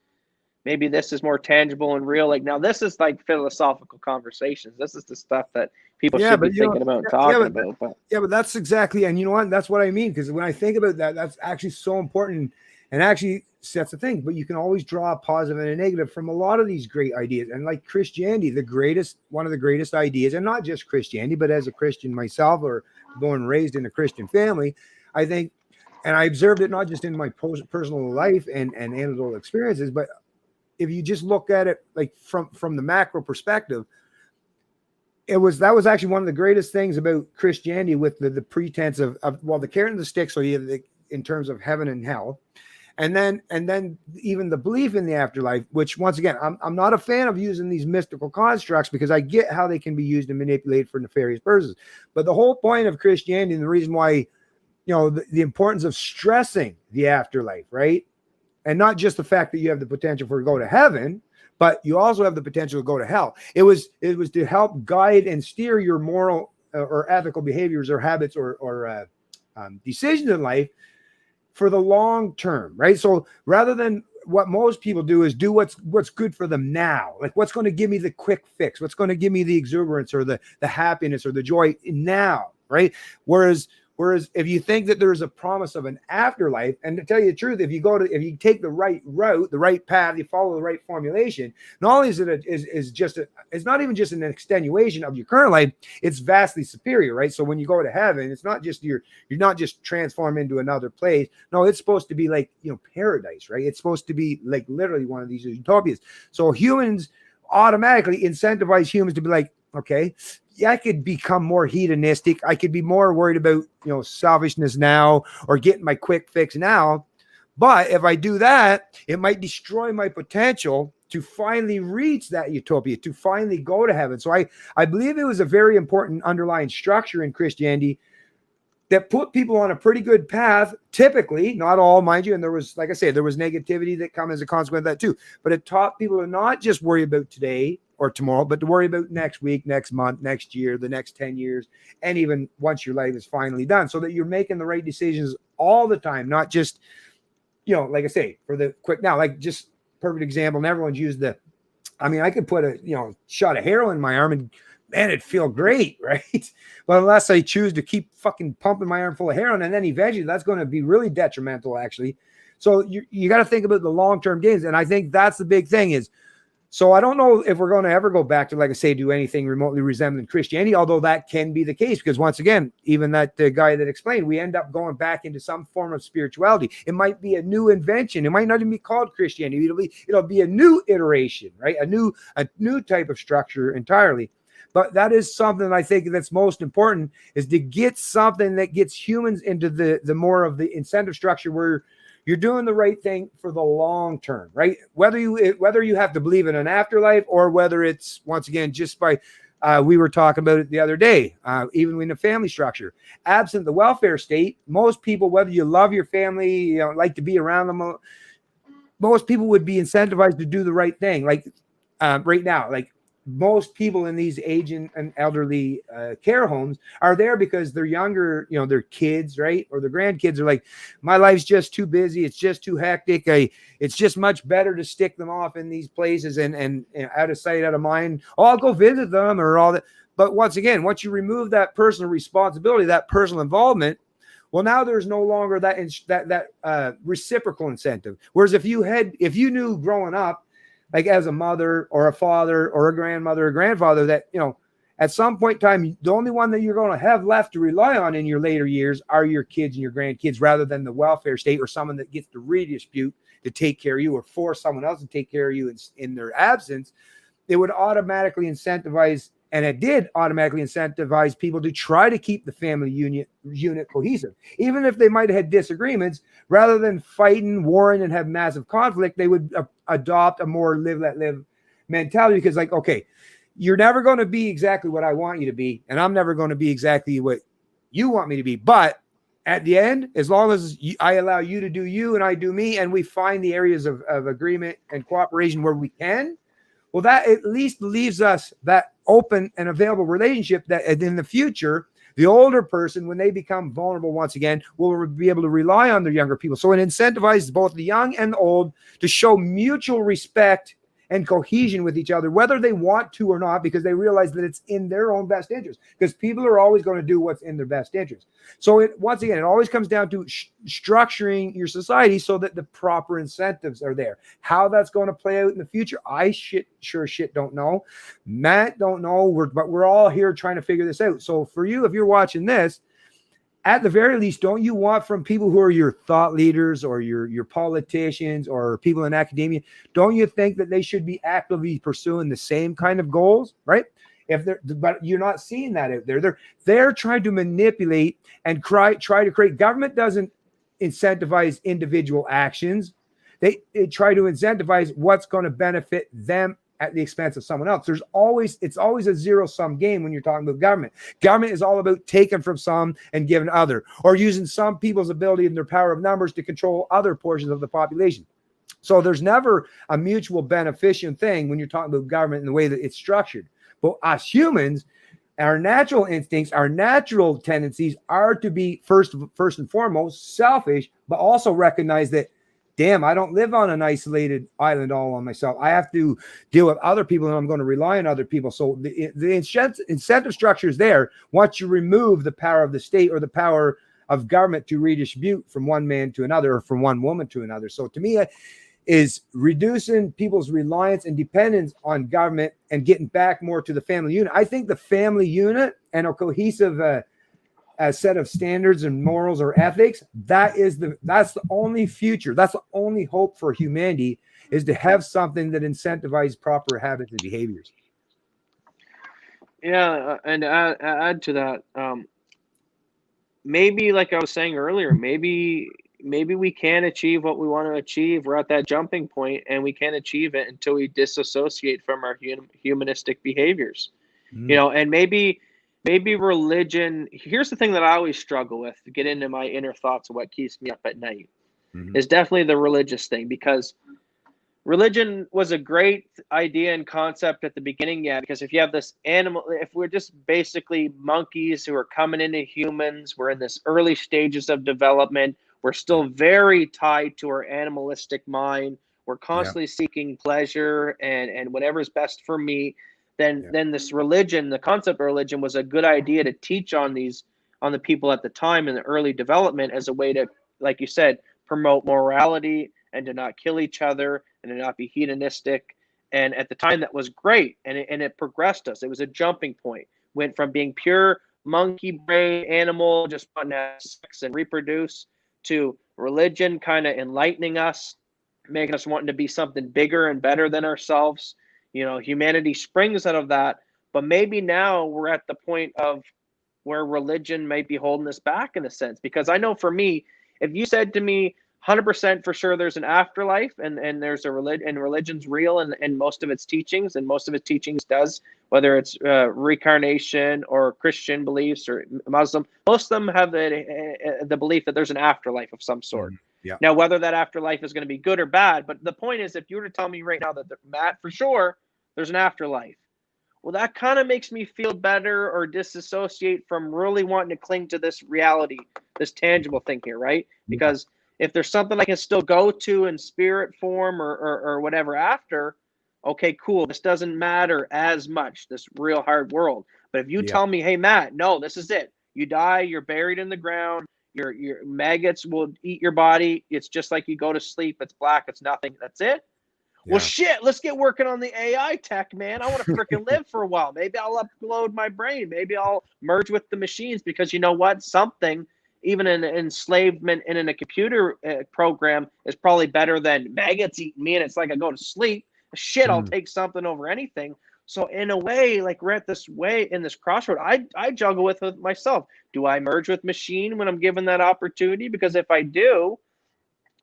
is more tangible and real. Like, now this is like philosophical conversations. This is the stuff that people Yeah, should be but you know, thinking about and yeah, talking about. But yeah, but that's exactly, and you know what? That's what I mean. Because when I think about that, that's actually so important, and actually that's the thing. But you can always draw a positive and a negative from a lot of these great ideas. And like Christianity, one of the greatest ideas, and not just Christianity, but as a Christian myself, or born and raised in a Christian family, I think, and I observed it not just in my personal life and anecdotal experiences, but if you just look at it like from the macro perspective, that was actually one of the greatest things about Christianity, with the pretense of well, the carrot and the stick. So in terms of heaven and hell, and then even the belief in the afterlife, which once again, I'm not a fan of using these mystical constructs, because I get how they can be used and manipulated for nefarious purposes. But the whole point of Christianity, and the reason why, the importance of stressing the afterlife, right? And not just the fact that you have the potential for to go to heaven, but you also have the potential to go to hell. It was to help guide and steer your moral or ethical behaviors or habits or decisions in life for the long term, right? So rather than what most people do is do what's good for them now, like what's going to give me the quick fix, what's going to give me the exuberance or the happiness or the joy now, right? Whereas if you think that there's a promise of an afterlife, and to tell you the truth, if you take the right route, the right path, you follow the right formulation, not only is it's not even just an extenuation of your current life, it's vastly superior, right? So when you go to heaven, it's not just you're not just transformed into another place. No, it's supposed to be like, paradise, right? It's supposed to be like literally one of these utopias. So humans automatically incentivize humans to be like, okay, I could become more hedonistic. I could be more worried about, selfishness now, or getting my quick fix now. But if I do that, it might destroy my potential to finally reach that utopia, to finally go to heaven. So I believe it was a very important underlying structure in Christianity that put people on a pretty good path, typically, not all, mind you. And there was, like I said, there was negativity that come as a consequence of that too. But it taught people to not just worry about today or tomorrow, but to worry about next week, next month, next year, the next 10 years, and even once your life is finally done, so that you're making the right decisions all the time, not just, like I say, for the quick now, like just perfect example. And everyone's used I could put a, shot of heroin in my arm and man, it'd feel great, right? But unless I choose to keep fucking pumping my arm full of heroin, and then eventually that's going to be really detrimental, actually. So you got to think about the long-term gains. And I think that's the big thing is, so I don't know if we're going to ever go back to, like I say, do anything remotely resembling Christianity, although that can be the case, because once again, even that guy that explained, we end up going back into some form of spirituality. It might be a new invention. It might not even be called Christianity. It'll be a new iteration, right? A new type of structure entirely. But that is something I think that's most important, is to get something that gets humans into the more of the incentive structure where you're doing the right thing for the long term, right? Whether you have to believe in an afterlife, or whether it's, once again, just by we were talking about it the other day, even in a family structure, absent the welfare state, most people, whether you love your family, like to be around them, most people would be incentivized to do the right thing. Like right now, like most people in these aging and elderly care homes are there because they're younger, their kids, right? Or their grandkids are like, my life's just too busy. It's just too hectic. It's just much better to stick them off in these places and out of sight, out of mind. Oh, I'll go visit them or all that. But once again, once you remove that personal responsibility, that personal involvement, well, now there's no longer that reciprocal incentive. Whereas if you knew growing up, like as a mother or a father or a grandmother or grandfather, that, at some point in time, the only one that you're going to have left to rely on in your later years are your kids and your grandkids, rather than the welfare state or someone that gets to redistribute to take care of you or force someone else to take care of you in their absence. It would automatically incentivize, and it did automatically incentivize people to try to keep the family unit cohesive. Even if they might have had disagreements, rather than fighting, warring, and have massive conflict, they would adopt a more live, let live mentality. Because like, okay, you're never going to be exactly what I want you to be, and I'm never going to be exactly what you want me to be. But at the end, as long as I allow you to do you and I do me, and we find the areas of agreement and cooperation where we can, well, that at least leaves us that open and available relationship that in the future, The older person, when they become vulnerable once again, will be able to rely on their younger people. So it incentivizes both the young and the old to show mutual respect and cohesion with each other, whether they want to or not, because they realize that it's in their own best interest, because people are always going to do what's in their best interest. So once again, it always comes down to structuring your society so that the proper incentives are there. How that's going to play out in the future, I sure don't know. Matt don't know, but we're all here trying to figure this out. So for you, if you're watching this, at the very least, don't you want from people who are your thought leaders or your politicians or people in academia, don't you think that they should be actively pursuing the same kind of goals, right? But you're not seeing that out there. They're trying to manipulate and try to create. Government doesn't incentivize individual actions. They try to incentivize what's going to benefit them at the expense of someone else. It's always a zero-sum game when you're talking about government. Government is all about taking from some and giving other, or using some people's ability and their power of numbers to control other portions of the population. So there's never a mutual beneficial thing when you're talking about government in the way that it's structured. But us humans, our natural instincts, our natural tendencies are to be first and foremost selfish, but also recognize that, damn, I don't live on an isolated island all on myself. I have to deal with other people, and I'm going to rely on other people. So the incentive structure is there once you remove the power of the state or the power of government to redistribute from one man to another or from one woman to another. So to me, is reducing people's reliance and dependence on government and getting back more to the family unit. I think the family unit and a cohesive a set of standards and morals or ethics, that's the only future. That's the only hope for humanity, is to have something that incentivizes proper habits and behaviors. Yeah, and add to that, maybe like I was saying earlier, maybe we can achieve what we want to achieve. We're at that jumping point, and we can't achieve it until we disassociate from our humanistic behaviors. And maybe religion. Here's the thing that I always struggle with, to get into my inner thoughts of what keeps me up at night, is definitely the religious thing, because religion was a great idea and concept at the beginning. Yeah, because if you have this animal, if we're just basically monkeys who are coming into humans, we're in this early stages of development. We're still very tied to our animalistic mind. We're constantly seeking pleasure and whatever's best for me. Then this religion, the concept of religion, was a good idea to teach on the people at the time in the early development, as a way to, like you said, promote morality and to not kill each other and to not be hedonistic. And at the time, that was great, and it progressed us. It was a jumping point. Went from being pure monkey brain animal, just wanting to have sex and reproduce, to religion kind of enlightening us, making us wanting to be something bigger and better than ourselves. Humanity springs out of that, but maybe now we're at the point of where religion might be holding us back in a sense. Because I know for me, if you said to me 100% for sure there's an afterlife and there's a religion, and religion's real, and most of its teachings, does, whether it's reincarnation or Christian beliefs or Muslim, most of them have the belief that there's an afterlife of some sort. Yeah. Now, whether that afterlife is going to be good or bad, but the point is, if you were to tell me right now that, Matt, for sure, there's an afterlife, well, that kind of makes me feel better or disassociate from really wanting to cling to this reality, this tangible thing here, right? Because if there's something I can still go to in spirit form or whatever after, okay, cool. This doesn't matter as much, this real hard world. But if you tell me, hey, Matt, no, this is it. You die, you're buried in the ground. Your maggots will eat your body. It's just like you go to sleep. It's black. It's nothing. That's it. Yeah. Well, shit, let's get working on the AI tech, man. I want to freaking live for a while. Maybe I'll upload my brain. Maybe I'll merge with the machines, because you know what? Something, even an enslavement in a computer program, is probably better than maggots eating me, and it's like I go to sleep. Shit, I'll take something over anything. So in a way, like, we're at this way in this crossroad. I juggle with myself. Do I merge with machine when I'm given that opportunity? Because if I do,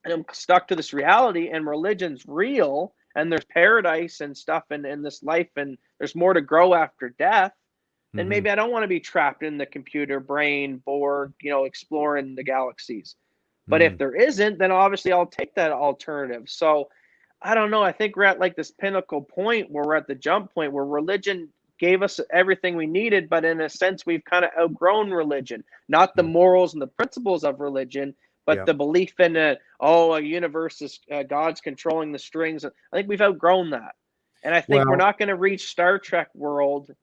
and I'm stuck to this reality, and religion's real, and there's paradise and stuff in this life, and there's more to grow after death, then maybe I don't want to be trapped in the computer brain, bored, exploring the galaxies. But if there isn't, then obviously I'll take that alternative. So I don't know. I think we're at like this pinnacle point where we're at the jump point where religion gave us everything we needed, but in a sense, we've kind of outgrown religion. Not the morals and the principles of religion, but Yeah. the belief in a universe is God's controlling the strings. I think we've outgrown that, and I think we're Well, not going to reach Star Trek world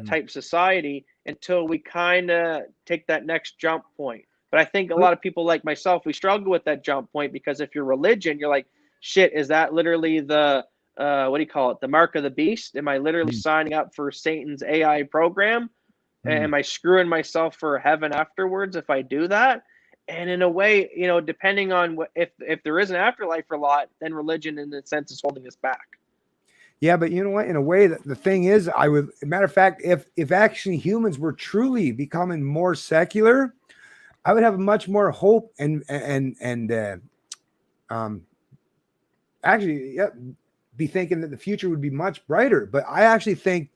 type society until we kind of take that next jump point. But I think a lot of people like myself, we struggle with that jump point because if you're religion, you're like, shit, is that literally the what do you call it? The mark of the beast? Am I literally signing up for Satan's AI program? Am I screwing myself for heaven afterwards if I do that? And in a way, depending on if there is an afterlife for a lot, then religion in a sense is holding us back. yeah, but you know what? In a way, that the thing is, matter of fact, if actually humans were truly becoming more secular, I would have much more hope and actually, yeah, be thinking that the future would be much brighter. But I actually think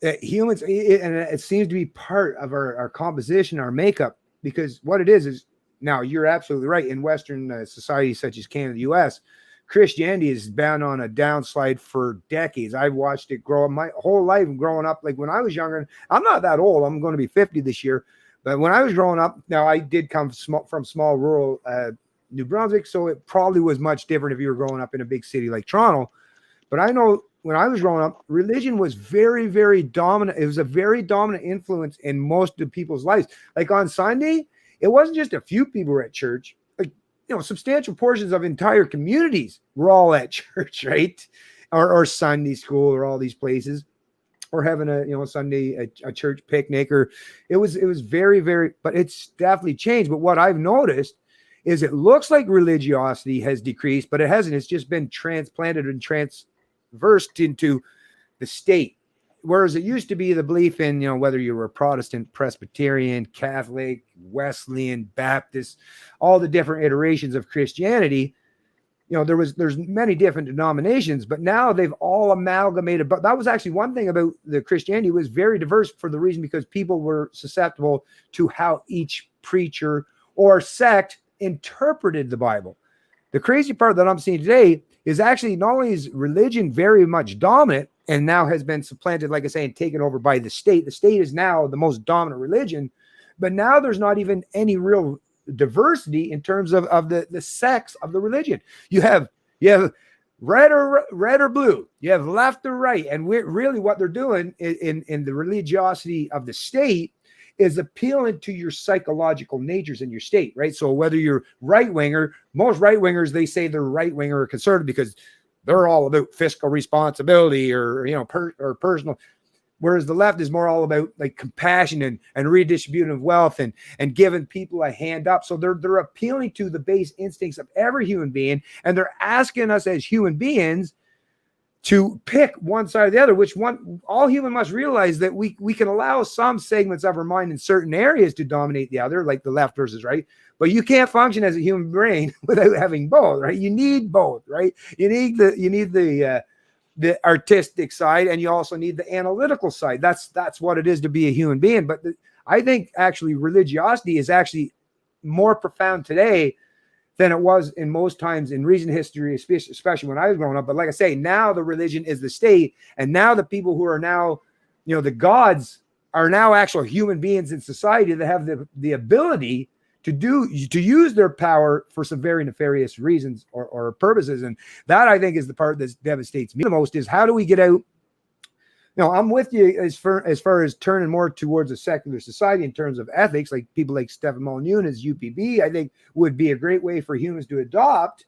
that humans, and it seems to be part of our composition, our makeup, because what it is now you're absolutely right. In Western societies such as Canada, the U.S., Christianity is bound on a downslide for decades. I've watched it grow my whole life growing up. Like when I was younger, I'm not that old. I'm going to be 50 this year. But when I was growing up, now I did come from small rural New Brunswick, so it probably was much different if you were growing up in a big city like Toronto. But I know when I was growing up, religion was very, very dominant. It was a very dominant influence in most of people's lives. Like on Sunday, it wasn't just a few people were at church. Like, substantial portions of entire communities were all at church, right? Or Sunday school or all these places. Or having a Sunday a church picnic, or it was very, very, but it's definitely changed. But what I've noticed is it looks like religiosity has decreased, but it hasn't. It's just been transplanted and transversed into the state. Whereas it used to be the belief in, whether you were Protestant, Presbyterian, Catholic, Wesleyan, Baptist, all the different iterations of Christianity. There's many different denominations, but now they've all amalgamated. But that was actually one thing about the Christianity, was very diverse for the reason because people were susceptible to how each preacher or sect interpreted the Bible. The crazy part that I'm seeing today is actually not only is religion very much dominant and now has been supplanted, like I say, and taken over by the state. The state is now the most dominant religion, but now there's not even any real diversity in terms of the sex of the religion. You have red or blue, you have left or right, and really what they're doing in the religiosity of the state is appealing to your psychological natures in your state, right? So whether you're right winger, most right wingers, they say they're right winger or conservative because they're all about fiscal responsibility or personal. Whereas the left is more all about like compassion and redistribution of wealth and giving people a hand up. So they're appealing to the base instincts of every human being, and they're asking us as human beings to pick one side or the other. All human must realize that we can allow some segments of our mind in certain areas to dominate the other, like the left versus right. But you can't function as a human brain without having both, right? You need both, right? You need the artistic side, and you also need the analytical side. That's what it is to be a human being. But I think actually religiosity is actually more profound today than it was in most times in recent history, especially when I was growing up. But like I say, now the religion is the state, and now the people who are now, the gods are now actual human beings in society that have the ability to use their power for some very nefarious reasons or purposes. And that, I think, is the part that devastates me the most, is how do we get out? I'm with you as far as turning more towards a secular society in terms of ethics, like people like Stephen Molyneux's UPB, I think would be a great way for humans to adopt,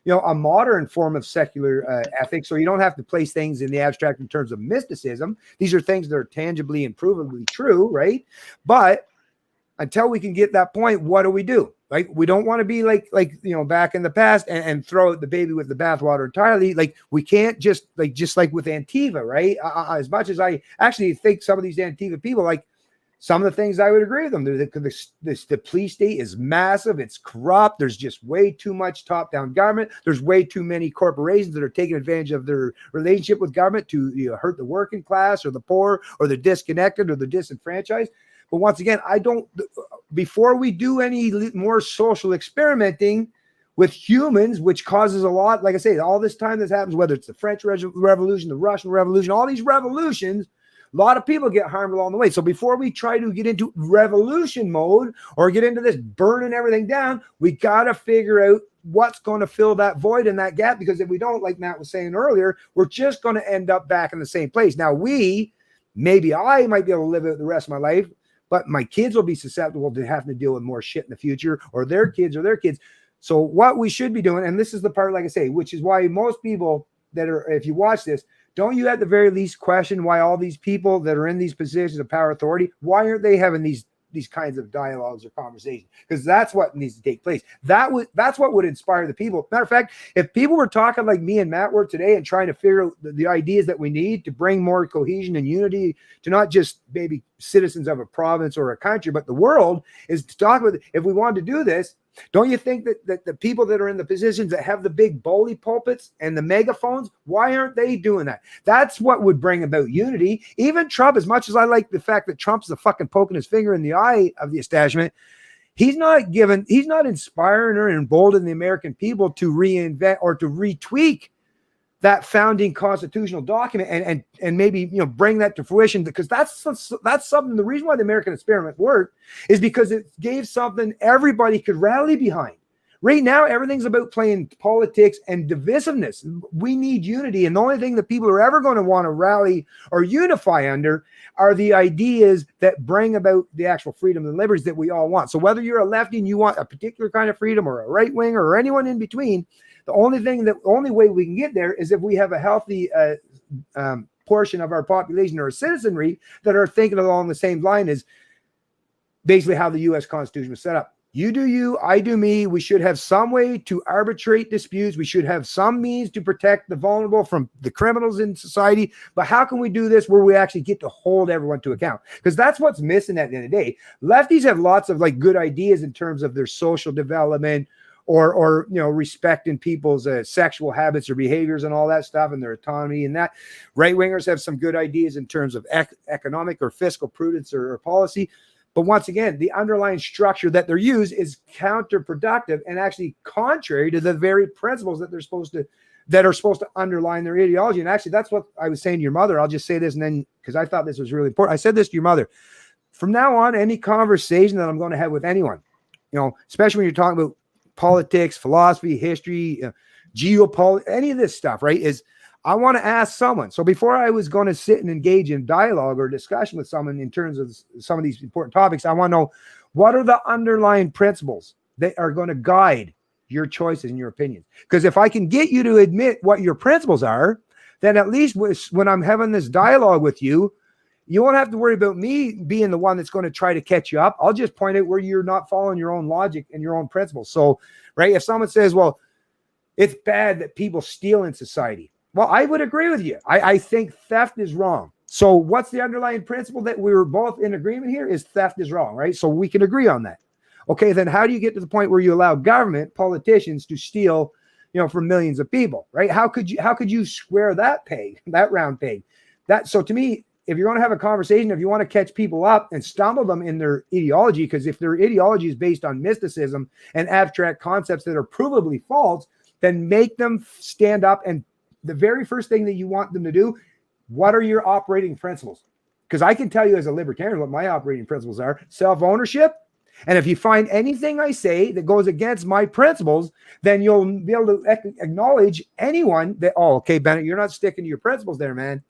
a modern form of secular ethics. So you don't have to place things in the abstract in terms of mysticism. These are things that are tangibly and provably true, right? But until we can get that point, what do we do? Like, we don't want to be like back in the past and throw out the baby with the bathwater entirely. Like, we can't just like with Antifa, right? As much as I actually think some of these Antifa people, like some of the things I would agree with them. The police state is massive. It's corrupt. There's just way too much top-down government. There's way too many corporations that are taking advantage of their relationship with government to hurt the working class or the poor or the disconnected or the disenfranchised. But once again, before we do any more social experimenting with humans, which causes a lot, like I say, all this time this happens, whether it's the French Revolution, the Russian Revolution, all these revolutions, A lot of people get harmed along the way. So before we try to get into revolution mode or get into this burning everything down, we got to figure out what's going to fill that void and that gap. Because if we don't, like Matt was saying earlier, we're just going to end up back in the same place. Now, maybe I might be able to live out the rest of my life, but my kids will be susceptible to having to deal with more shit in the future, or their kids or their kids. So what we should be doing, and this is the part, like I say, which is why most people that are, if you watch this, don't you at the very least question why all these people that are in these positions of power authority, why aren't they having these kinds of dialogues or conversations? Because that's what needs to take place. That's what would inspire the people. Matter of fact, if people were talking like me and Matt were today and trying to figure out the ideas that we need to bring more cohesion and unity to not just maybe citizens of a province or a country, but the world, is to talk about, if we wanted to do this, don't you think that the people that are in the positions that have the big bully pulpits and the megaphones, why aren't they doing that? That's what would bring about unity. Even Trump, as much as I like the fact that Trump's the fucking poking his finger in the eye of the establishment, he's not inspiring or emboldening the American people to reinvent or to retweak that founding constitutional document and maybe bring that to fruition, because that's something. The reason why the American experiment worked is because it gave something everybody could rally behind. Right now, everything's about playing politics and divisiveness. We need unity, and the only thing that people are ever going to want to rally or unify under are the ideas that bring about the actual freedom and liberties that we all want. So whether you're a lefty and you want a particular kind of freedom, or a right winger, or anyone in between, the only way we can get there is if we have a healthy portion of our population or citizenry that are thinking along the same line as basically how the U.S. Constitution was set up. You do you, I do me. We should have some way to arbitrate disputes. We should have some means to protect the vulnerable from the criminals in society. But how can we do this where we actually get to hold everyone to account? Because that's what's missing at the end of the day. Lefties have lots of good ideas in terms of their social development, or respecting people's sexual habits or behaviors and all that stuff, and their autonomy and that. Right wingers have some good ideas in terms of economic or fiscal prudence or policy. But once again, the underlying structure that they're used is counterproductive and actually contrary to the very principles that are supposed to underline their ideology. And actually, that's what I was saying to your mother. I'll just say this, and then, because I thought this was really important, I said this to your mother. From now on, any conversation that I'm going to have with anyone, especially when you're talking about politics, philosophy, history, geopolitics, any of this stuff, right, is I want to ask someone. So before I was going to sit and engage in dialogue or discussion with someone in terms of some of these important topics, I want to know, what are the underlying principles that are going to guide your choices and your opinions? Because if I can get you to admit what your principles are, then at least when I'm having this dialogue with you, you won't have to worry about me being the one that's going to try to catch you up. I'll just point out where you're not following your own logic and your own principles. So, right, if someone says, well, it's bad that people steal in society, well, I would agree with you. I think theft is wrong. So what's the underlying principle that we were both in agreement here is theft is wrong, right? So we can agree on that. Okay, then how do you get to the point where you allow government, politicians to steal, from millions of people, right? How could you square that peg, that round peg? So to me, if you're going to have a conversation, if you want to catch people up and stumble them in their ideology, because if their ideology is based on mysticism and abstract concepts that are provably false, then make them stand up. And the very first thing that you want them to do, what are your operating principles? Because I can tell you as a libertarian what my operating principles are: self-ownership. And if you find anything I say that goes against my principles, then you'll be able to acknowledge anyone that, oh, okay, Bennett, you're not sticking to your principles there, man.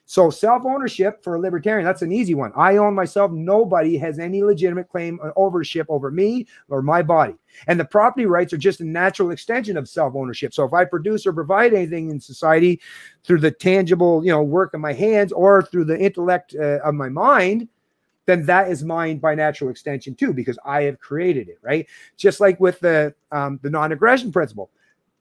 So self-ownership for a libertarian, that's an easy one. I own myself. Nobody has any legitimate claim or ownership over me or my body. And the property rights are just a natural extension of self-ownership. So if I produce or provide anything in society through the tangible, work of my hands or through the intellect of my mind, then that is mine by natural extension too, because I have created it, right? Just like with the non-aggression principle.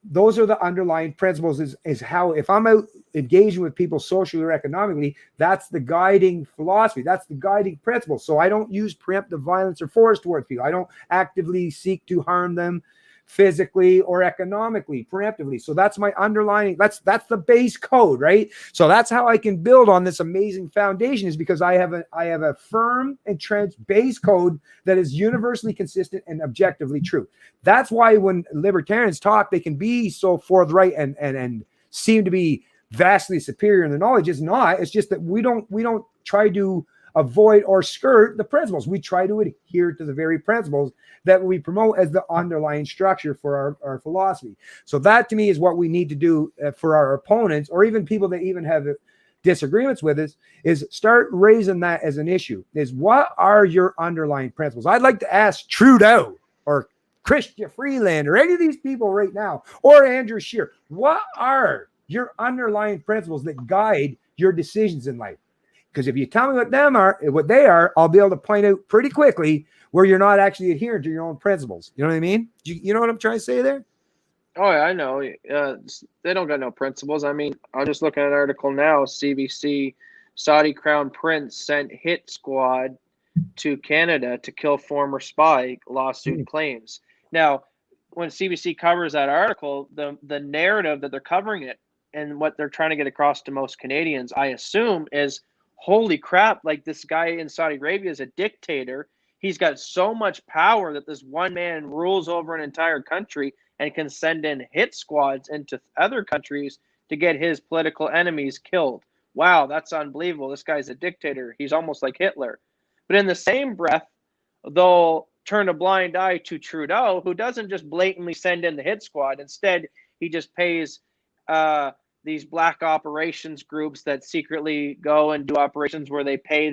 Those are the underlying principles, is how, if I'm out engaging with people socially or economically, that's the guiding philosophy. That's the guiding principle. So I don't use preemptive violence or force towards people. I don't actively seek to harm them physically or economically, preemptively. So that's my underlying, that's the base code, right? So that's how I can build on this amazing foundation, is because I have a firm, entrenched base code that is universally consistent and objectively true. That's why when libertarians talk, they can be so forthright and seem to be vastly superior in their knowledge. It's not. It's just that we don't try to avoid or skirt the principles. We try to adhere to the very principles that we promote as the underlying structure for our philosophy. So that to me is what we need to do for our opponents, or even people that even have disagreements with us, is start raising that as an issue. Is what are your underlying principles? I'd like to ask Trudeau or Chrystia Freeland or any of these people right now, or Andrew Scheer, what are your underlying principles that guide your decisions in life? Because if you tell me what they are, I'll be able to point out pretty quickly where you're not actually adhering to your own principles. You know what I mean? You know what I'm trying to say there? Oh, yeah, I know. They don't got no principles. I mean, I'm just looking at an article now. CBC, Saudi Crown Prince sent hit squad to Canada to kill former spy, lawsuit claims. Now, when CBC covers that article, the narrative that they're covering it and what they're trying to get across to most Canadians, I assume, is holy crap, like this guy in Saudi Arabia is a dictator. He's got so much power that this one man rules over an entire country and can send in hit squads into other countries to get his political enemies killed. Wow, that's unbelievable. This guy's a dictator. He's almost like Hitler. But in the same breath, they'll turn a blind eye to Trudeau, who doesn't just blatantly send in the hit squad. Instead, he just pays these black operations groups that secretly go and do operations where they pay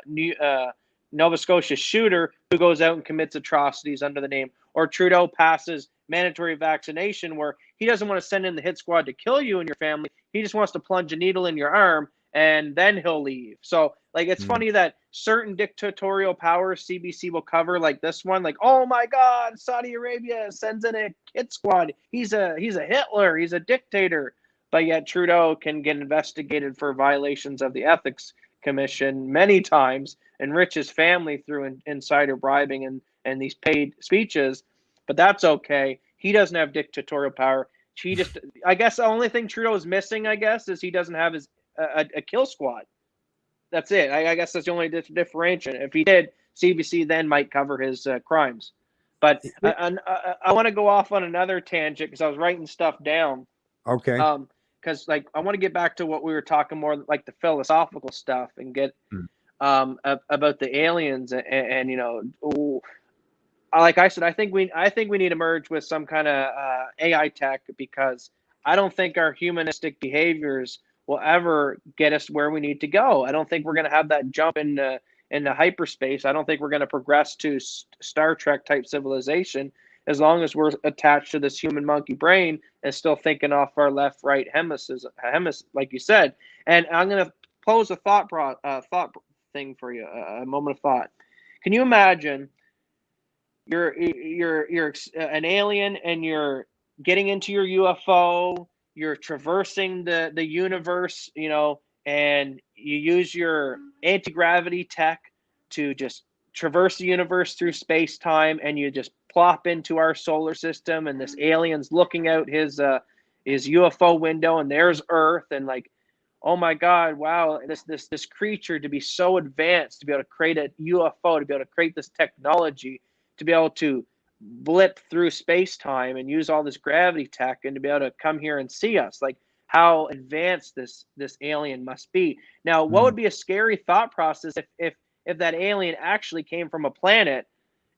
the Nova Scotia shooter who goes out and commits atrocities under the name. Or Trudeau passes mandatory vaccination where he doesn't want to send in the hit squad to kill you and your family. He just wants to plunge a needle in your arm and then he'll leave. So, like, it's funny that certain dictatorial powers CBC will cover, like this one, like, oh my God, Saudi Arabia sends in a hit squad. He's a Hitler. He's a dictator. But yet Trudeau can get investigated for violations of the Ethics Commission many times, enrich his family through insider bribing and these paid speeches. But that's okay. He doesn't have dictatorial power. I guess the only thing Trudeau is missing, I guess, is he doesn't have a kill squad. That's it. I guess that's the only differentiation. If he did, CBC then might cover his crimes. But I want to go off on another tangent because I was writing stuff down. Okay. Because like I want to get back to what we were talking more like the philosophical stuff and get about the aliens and you know, like I said, I think we need to merge with some kind of AI tech because I don't think our humanistic behaviors will ever get us where we need to go. I don't think we're going to have that jump into hyperspace. I don't think we're going to progress to Star Trek type civilization as long as we're attached to this human monkey brain and still thinking off our left right hemispheres, like you said. And I'm going to pose a thought thing for you, a moment of thought. Can you imagine you're an alien and you're getting into your UFO, you're traversing the universe, you know, and you use your anti-gravity tech to just traverse the universe through space-time, and you just plop into our solar system, and this alien's looking out his UFO window, and there's Earth, and like, oh my God, wow, this creature to be so advanced, to be able to create a UFO, to be able to create this technology, to be able to blip through space-time and use all this gravity tech, and to be able to come here and see us, like how advanced this alien must be. Now, what would be a scary thought process if that alien actually came from a planet,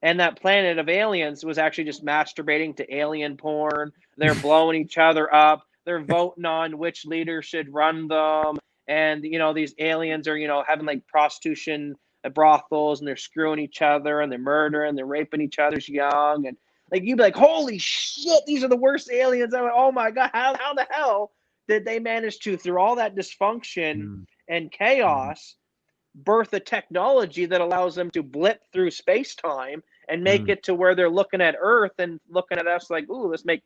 and that planet of aliens was actually just masturbating to alien porn? They're blowing each other up. They're voting on which leader should run them. And, you know, these aliens are, you know, having like prostitution brothels, and they're screwing each other, and they're murdering, they're raping each other's young. And like, you'd be like, holy shit, these are the worst aliens ever. Oh my God, how the hell did they manage to, through all that dysfunction and chaos, birth a technology that allows them to blip through space-time and make it to where they're looking at Earth and looking at us like, ooh, let's make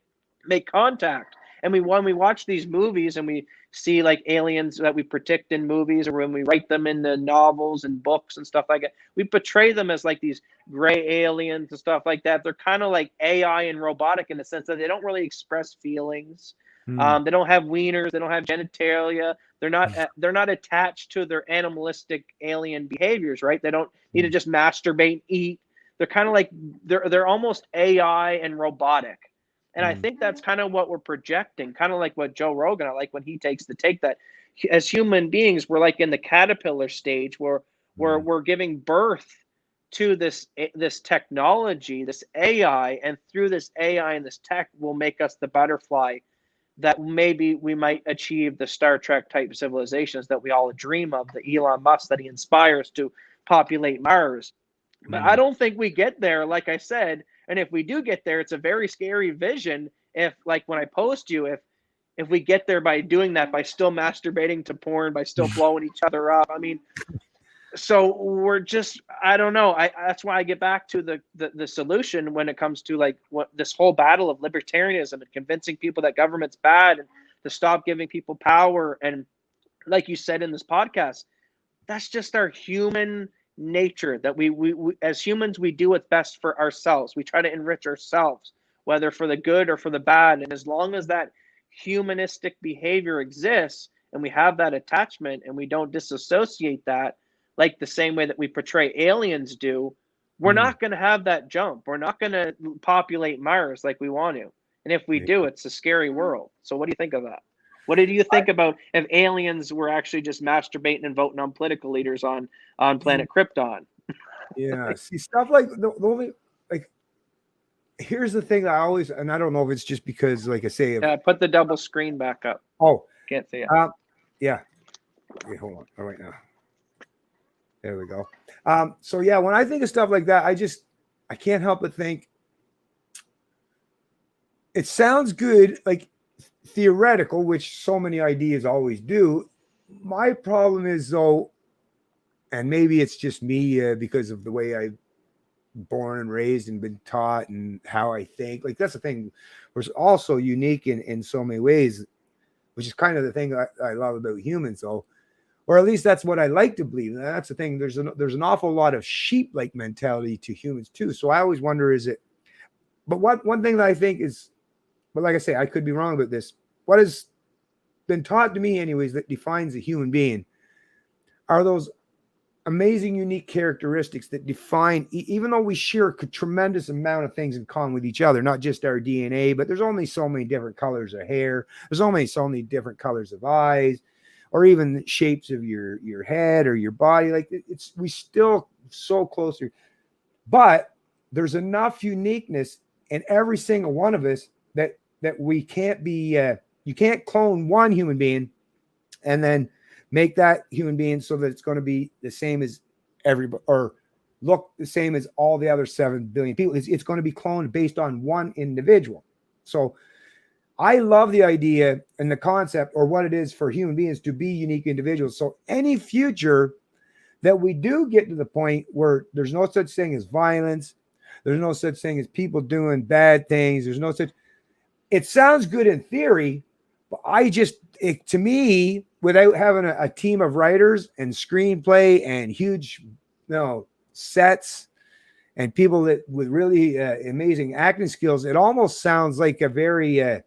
contact. And when we watch these movies and we see like aliens that we predict in movies, or when we write them in the novels and books and stuff like that, we portray them as like these gray aliens and stuff like that. They're kind of like AI and robotic in the sense that they don't really express feelings. They don't have wieners. They don't have genitalia. They're not attached to their animalistic alien behaviors, right? They don't need to just masturbate and eat. They're kind of like they're almost AI and robotic. And I think that's kind of what we're projecting, kind of like what Joe Rogan, I like when he takes the take that as human beings, we're like in the caterpillar stage where we're giving birth to this technology, this AI, and through this AI and this tech will make us the butterfly that maybe we might achieve the Star Trek type civilizations that we all dream of, the Elon Musk that he inspires to populate Mars. But I don't think we get there, like I said. And if we do get there, it's a very scary vision. If, like, when I post you, if we get there by doing that, by still masturbating to porn, by still blowing each other up, I mean, so we're just, I don't know. That's why I get back to the solution when it comes to like what this whole battle of libertarianism and convincing people that government's bad and to stop giving people power. And like you said in this podcast, that's just our human nature that we as humans, we do what's best for ourselves. We try to enrich ourselves, whether for the good or for the bad. And as long as that humanistic behavior exists and we have that attachment and we don't disassociate that, like the same way that we portray aliens do, we're not going to have that jump. We're not going to populate Mars like we want to. And if we do, it's a scary world. So what do you think of that? What did you think about if aliens were actually just masturbating and voting on political leaders on planet Krypton? Yeah. See, stuff like the only, like, here's the thing I always, and I don't know if it's just because, like I say, put the double screen back up. Oh, can't see it. Yeah. Okay, hold on. All right now. There we go. So yeah, when I think of stuff like that, I can't help but think it sounds good, like theoretical, which so many ideas always do. My problem is though, and maybe it's just me because of the way I've born and raised and been taught and how I think. Like that's the thing, was also unique in so many ways, which is kind of the thing I love about humans, though. Or at least that's what I like to believe. And that's the thing. There's an awful lot of sheep-like mentality to humans too. So I always wonder, is it? But one thing that I think is, but like I say, I could be wrong about this. What has been taught to me, anyways, that defines a human being are those amazing, unique characteristics that define. Even though we share a tremendous amount of things in common with each other, not just our DNA, but there's only so many different colors of hair. There's only so many different colors of eyes, or even shapes of your head or your body. Like we still so close to, but there's enough uniqueness in every single one of us that we can't be, you can't clone one human being and then make that human being so that it's going to be the same as everybody or look the same as all the other 7 billion people. It's going to be cloned based on one individual. So I love the idea and the concept, or what it is for human beings to be unique individuals. So any future that we do get to the point where there's no such thing as violence, there's no such thing as people doing bad things, there's no such, it sounds good in theory, but to me, without having a team of writers and screenplay and huge, sets and people that with really amazing acting skills, it almost sounds like a very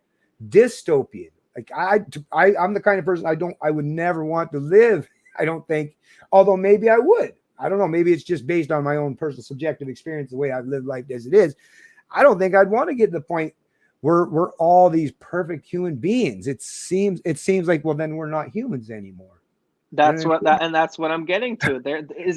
dystopian. Like I'm the kind of person I would never want to live. I don't think, although maybe I would. I don't know. Maybe it's just based on my own personal subjective experience, the way I've lived life as it is. I don't think I'd want to get to the point where we're all these perfect human beings. It seems like, well, then we're not humans anymore. That's what I'm getting to.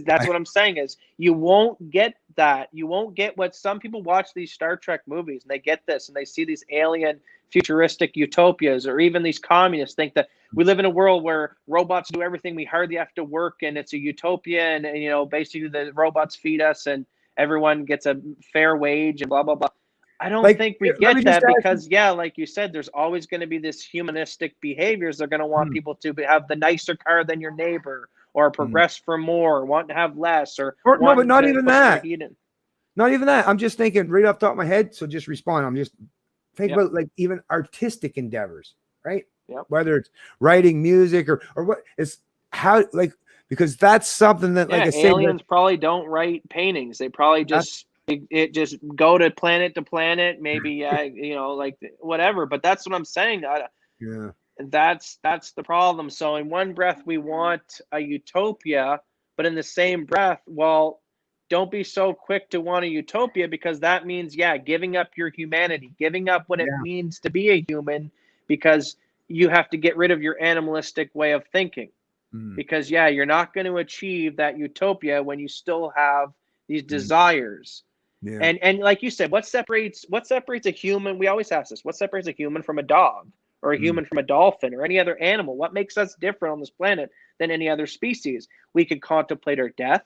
That's what I'm saying is you won't get that. You won't get what some people watch these Star Trek movies and they get this and they see these alien futuristic utopias, or even these communists think that we live in a world where robots do everything. We hardly have to work and it's a utopia. And basically the robots feed us and everyone gets a fair wage and blah, blah, blah. I don't think we get that because, like you said, there's always going to be this humanistic behaviors. They're going to want people to have the nicer car than your neighbor, or progress for more, or want to have less, or no, but not even that. Not even that. I'm just thinking right off the top of my head. So just respond. I'm just thinking about like even artistic endeavors, right? Yep. Whether it's writing music or what is how, like, because that's something that, like I say, aliens probably don't write paintings. They probably just just go to planet, maybe like whatever. But that's what I'm saying. That's the problem. So in one breath we want a utopia, but in the same breath, well, don't be so quick to want a utopia, because that means, yeah, giving up your humanity, giving up what it Yeah. means to be a human, because you have to get rid of your animalistic way of thinking. Mm, Because, yeah, you're not going to achieve that utopia when you still have these mm, desires. yeah. And like you said, what separates a human? We always ask this: what separates a human from a dog, or a Mm, human from a dolphin, or any other animal? What makes us different on this planet than any other species? We can contemplate our death.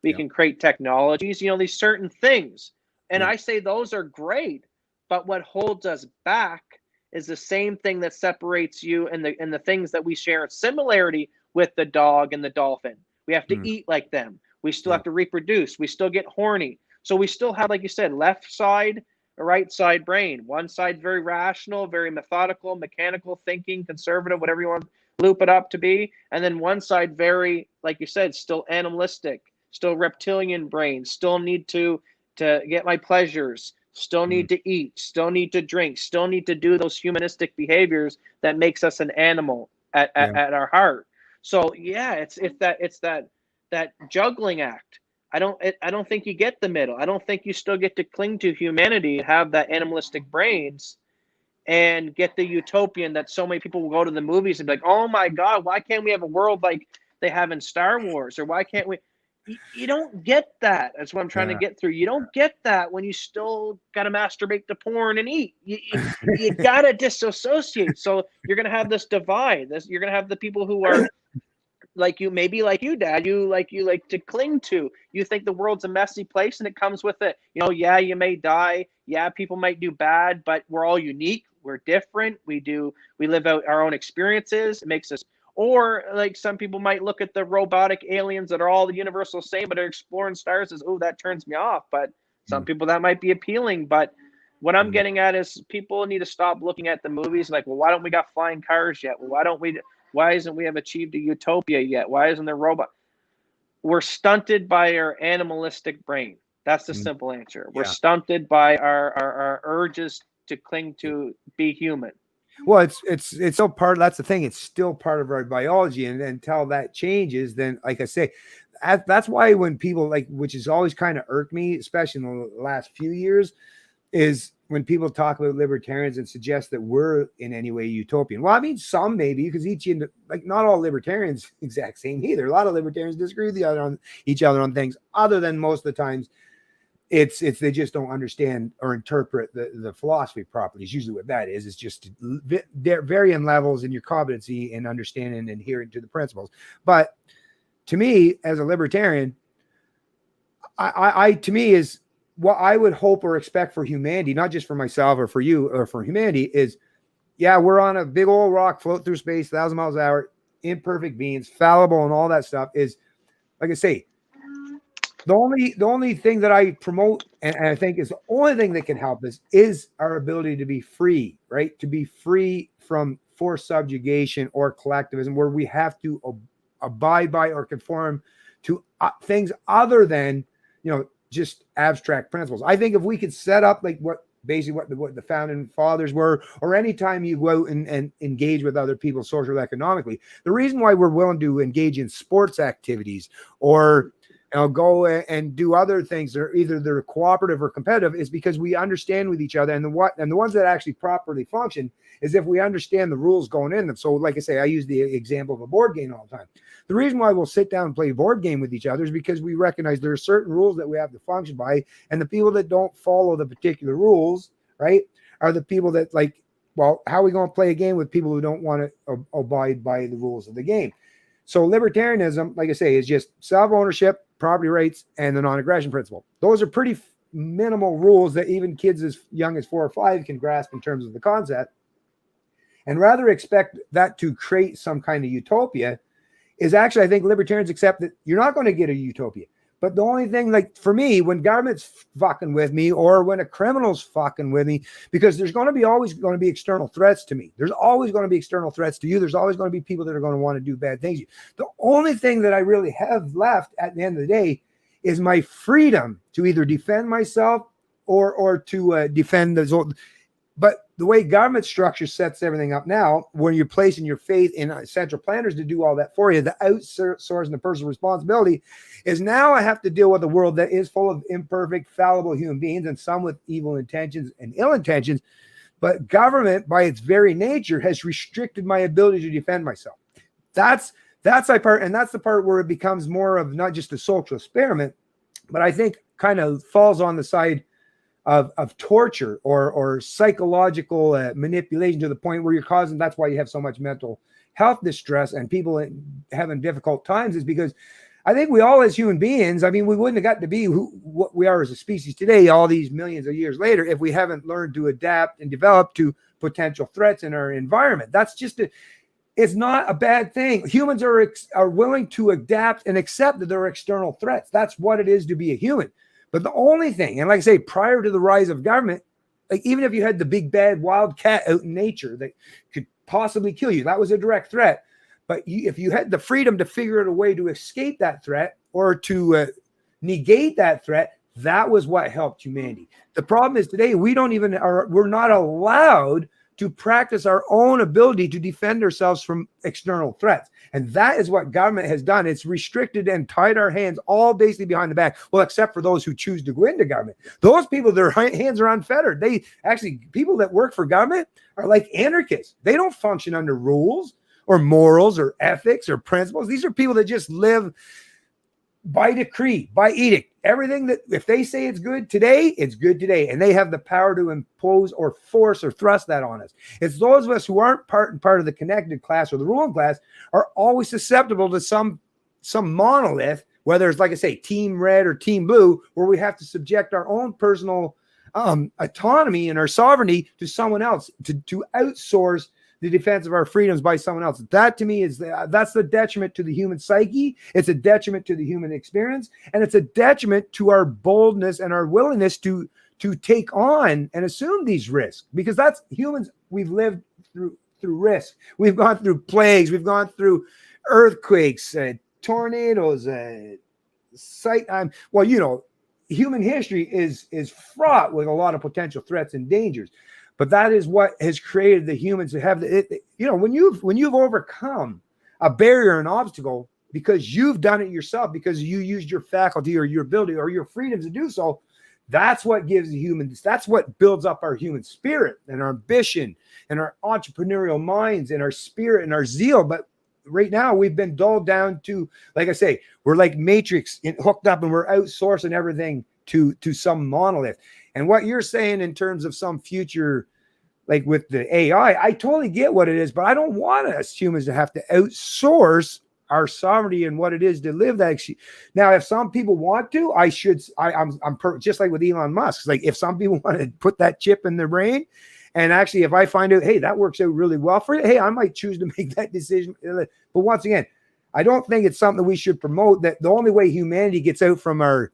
We yeah. can create technologies. These certain things, and Yeah. I say those are great. But what holds us back is the same thing that separates you and the things that we share in similarity with the dog and the dolphin. We have to Mm, eat like them. We still yeah. have to reproduce. We still get horny. So we still have, like you said, left side, right side brain. One side very rational, very methodical, mechanical thinking, conservative, whatever you want to loop it up to be. And then one side very, like you said, still animalistic, still reptilian brain, still need to get my pleasures, still Mm, need to eat, still need to drink, still need to do those humanistic behaviors that makes us an animal yeah. at our heart. So yeah, it's that juggling act. I don't think you get the middle. I don't think you still get to cling to humanity and have that animalistic brains and get the utopian that so many people will go to the movies and be like, "Oh my God, why can't we have a world like they have in Star Wars?" Or why can't we? You don't get that. That's what I'm trying to Yeah. get through. You don't get that when you still got to masturbate to porn and eat. You got to disassociate. So you're going to have this divide. You're going to have the people who are like you, maybe like you, Dad, you like to cling to. You think the world's a messy place, and it comes with it. Yeah, you may die. Yeah, people might do bad, but we're all unique. We're different. We live out our own experiences. It makes us. Or like some people might look at the robotic aliens that are all the universal same, but are exploring stars as, oh, that turns me off. But some Mm, people that might be appealing. But what I'm mm, getting at is people need to stop looking at the movies like, well, why don't we got flying cars yet? Well, why isn't we have achieved a utopia yet? Why isn't there robot? We're stunted by our animalistic brain. That's the mm, simple answer. We're yeah. stunted by our urges to cling to be human. Well, it's still part. That's the thing. It's still part of our biology, and until that changes, then, like I say, that's why when people like, which has always kind of irked me, especially in the last few years, is when people talk about libertarians and suggest that we're in any way utopian. Well, I mean, some maybe, because like not all libertarians exact same either. A lot of libertarians disagree with each other on things, other than most of the times it's they just don't understand or interpret the philosophy properly. Is usually what that is. It's just varying levels in your competency in understanding and adhering to the principles. But to me, as a libertarian, I to me is what I would hope or expect for humanity, not just for myself or for you or for humanity, is yeah, we're on a big old rock, float through space, 1,000 miles an hour, imperfect beings, fallible, and all that stuff. Is like I say, the only thing that I promote and I think is the only thing that can help us is our ability to be free, right? To be free from forced subjugation or collectivism, where we have to abide by or conform to things other than just abstract principles. I think if we could set up like what the founding fathers were, or anytime you go out and engage with other people social economically, the reason why we're willing to engage in sports activities or go and do other things that are either they're cooperative or competitive is because we understand with each other, and the ones that actually properly function is if we understand the rules going in them. So like I say, I use the example of a board game all the time. The reason why we'll sit down and play a board game with each other is because we recognize there are certain rules that we have to function by, and the people that don't follow the particular rules, right, are the people that like, well, how are we going to play a game with people who don't want to abide by the rules of the game? So libertarianism, like I say, is just self-ownership, property rights, and the non-aggression principle. Those are pretty minimal rules that even kids as young as 4 or 5 can grasp in terms of the concept. And rather expect that to create some kind of utopia is actually, I think libertarians accept that you're not going to get a utopia. But the only thing, like for me, when government's fucking with me or when a criminal's fucking with me, because there's always going to be external threats to me. There's always going to be external threats to you. There's always going to be people that are going to want to do bad things. The only thing that I really have left at the end of the day is my freedom to either defend myself or to defend those. But the way government structure sets everything up now, when you're placing your faith in central planners to do all that for you, the outsourcing the personal responsibility is now I have to deal with a world that is full of imperfect, fallible human beings and some with evil intentions and ill intentions. But government, by its very nature, has restricted my ability to defend myself. That's my part, and that's the part where it becomes more of not just a social experiment, but I think kind of falls on the side of torture or psychological manipulation to the point where you're causing. That's why you have so much mental health distress and people having difficult times, is because I think we all as human beings, I mean, we wouldn't have got to be what we are as a species today all these millions of years later if we haven't learned to adapt and develop to potential threats in our environment. That's just it's not a bad thing. Humans are willing to adapt and accept that there are external threats. That's what it is to be a human. But the only thing, and like I say, prior to the rise of government, like even if you had the big bad wild cat out in nature that could possibly kill you, that was a direct threat. But if you had the freedom to figure out a way to escape that threat or to negate that threat, that was what helped humanity. The problem is today we're not allowed to practice our own ability to defend ourselves from external threats. And that is what government has done. It's restricted and tied our hands all basically behind the back. Well, except for those who choose to go into government. Those people, their hands are unfettered. People that work for government are like anarchists. They don't function under rules or morals or ethics or principles. These are people that just live by decree, by edict. Everything that if they say it's good today, it's good today. And they have the power to impose or force or thrust that on us. It's those of us who aren't part of the connected class or the ruling class are always susceptible to some monolith, whether it's, like I say, team red or team blue, where we have to subject our own personal autonomy and our sovereignty to someone else, to outsource the defense of our freedoms by someone else. That to me that's the detriment to the human psyche. It's a detriment to the human experience, and it's a detriment to our boldness and our willingness to take on and assume these risks, because that's humans. We've lived through risk. We've gone through plagues. We've gone through earthquakes, tornadoes, human history is fraught with a lot of potential threats and dangers. But that is what has created the humans to have when you've overcome a barrier, an obstacle, because you've done it yourself, because you used your faculty or your ability or your freedom to do so. That's what gives the humans. That's what builds up our human spirit and our ambition and our entrepreneurial minds and our spirit and our zeal. But right now we've been dulled down to, like I say, we're like Matrix hooked up, and we're outsourcing everything to some monolith. And what you're saying in terms of some future, like with the AI, I totally get what it is, but I don't want us humans to have to outsource our sovereignty and what it is to live that. Now, if some people want to, I'm just like with Elon Musk. Like if some people want to put that chip in their brain, and actually, if I find out, hey, that works out really well for you, hey, I might choose to make that decision. But once again, I don't think it's something that we should promote. That the only way humanity gets out from our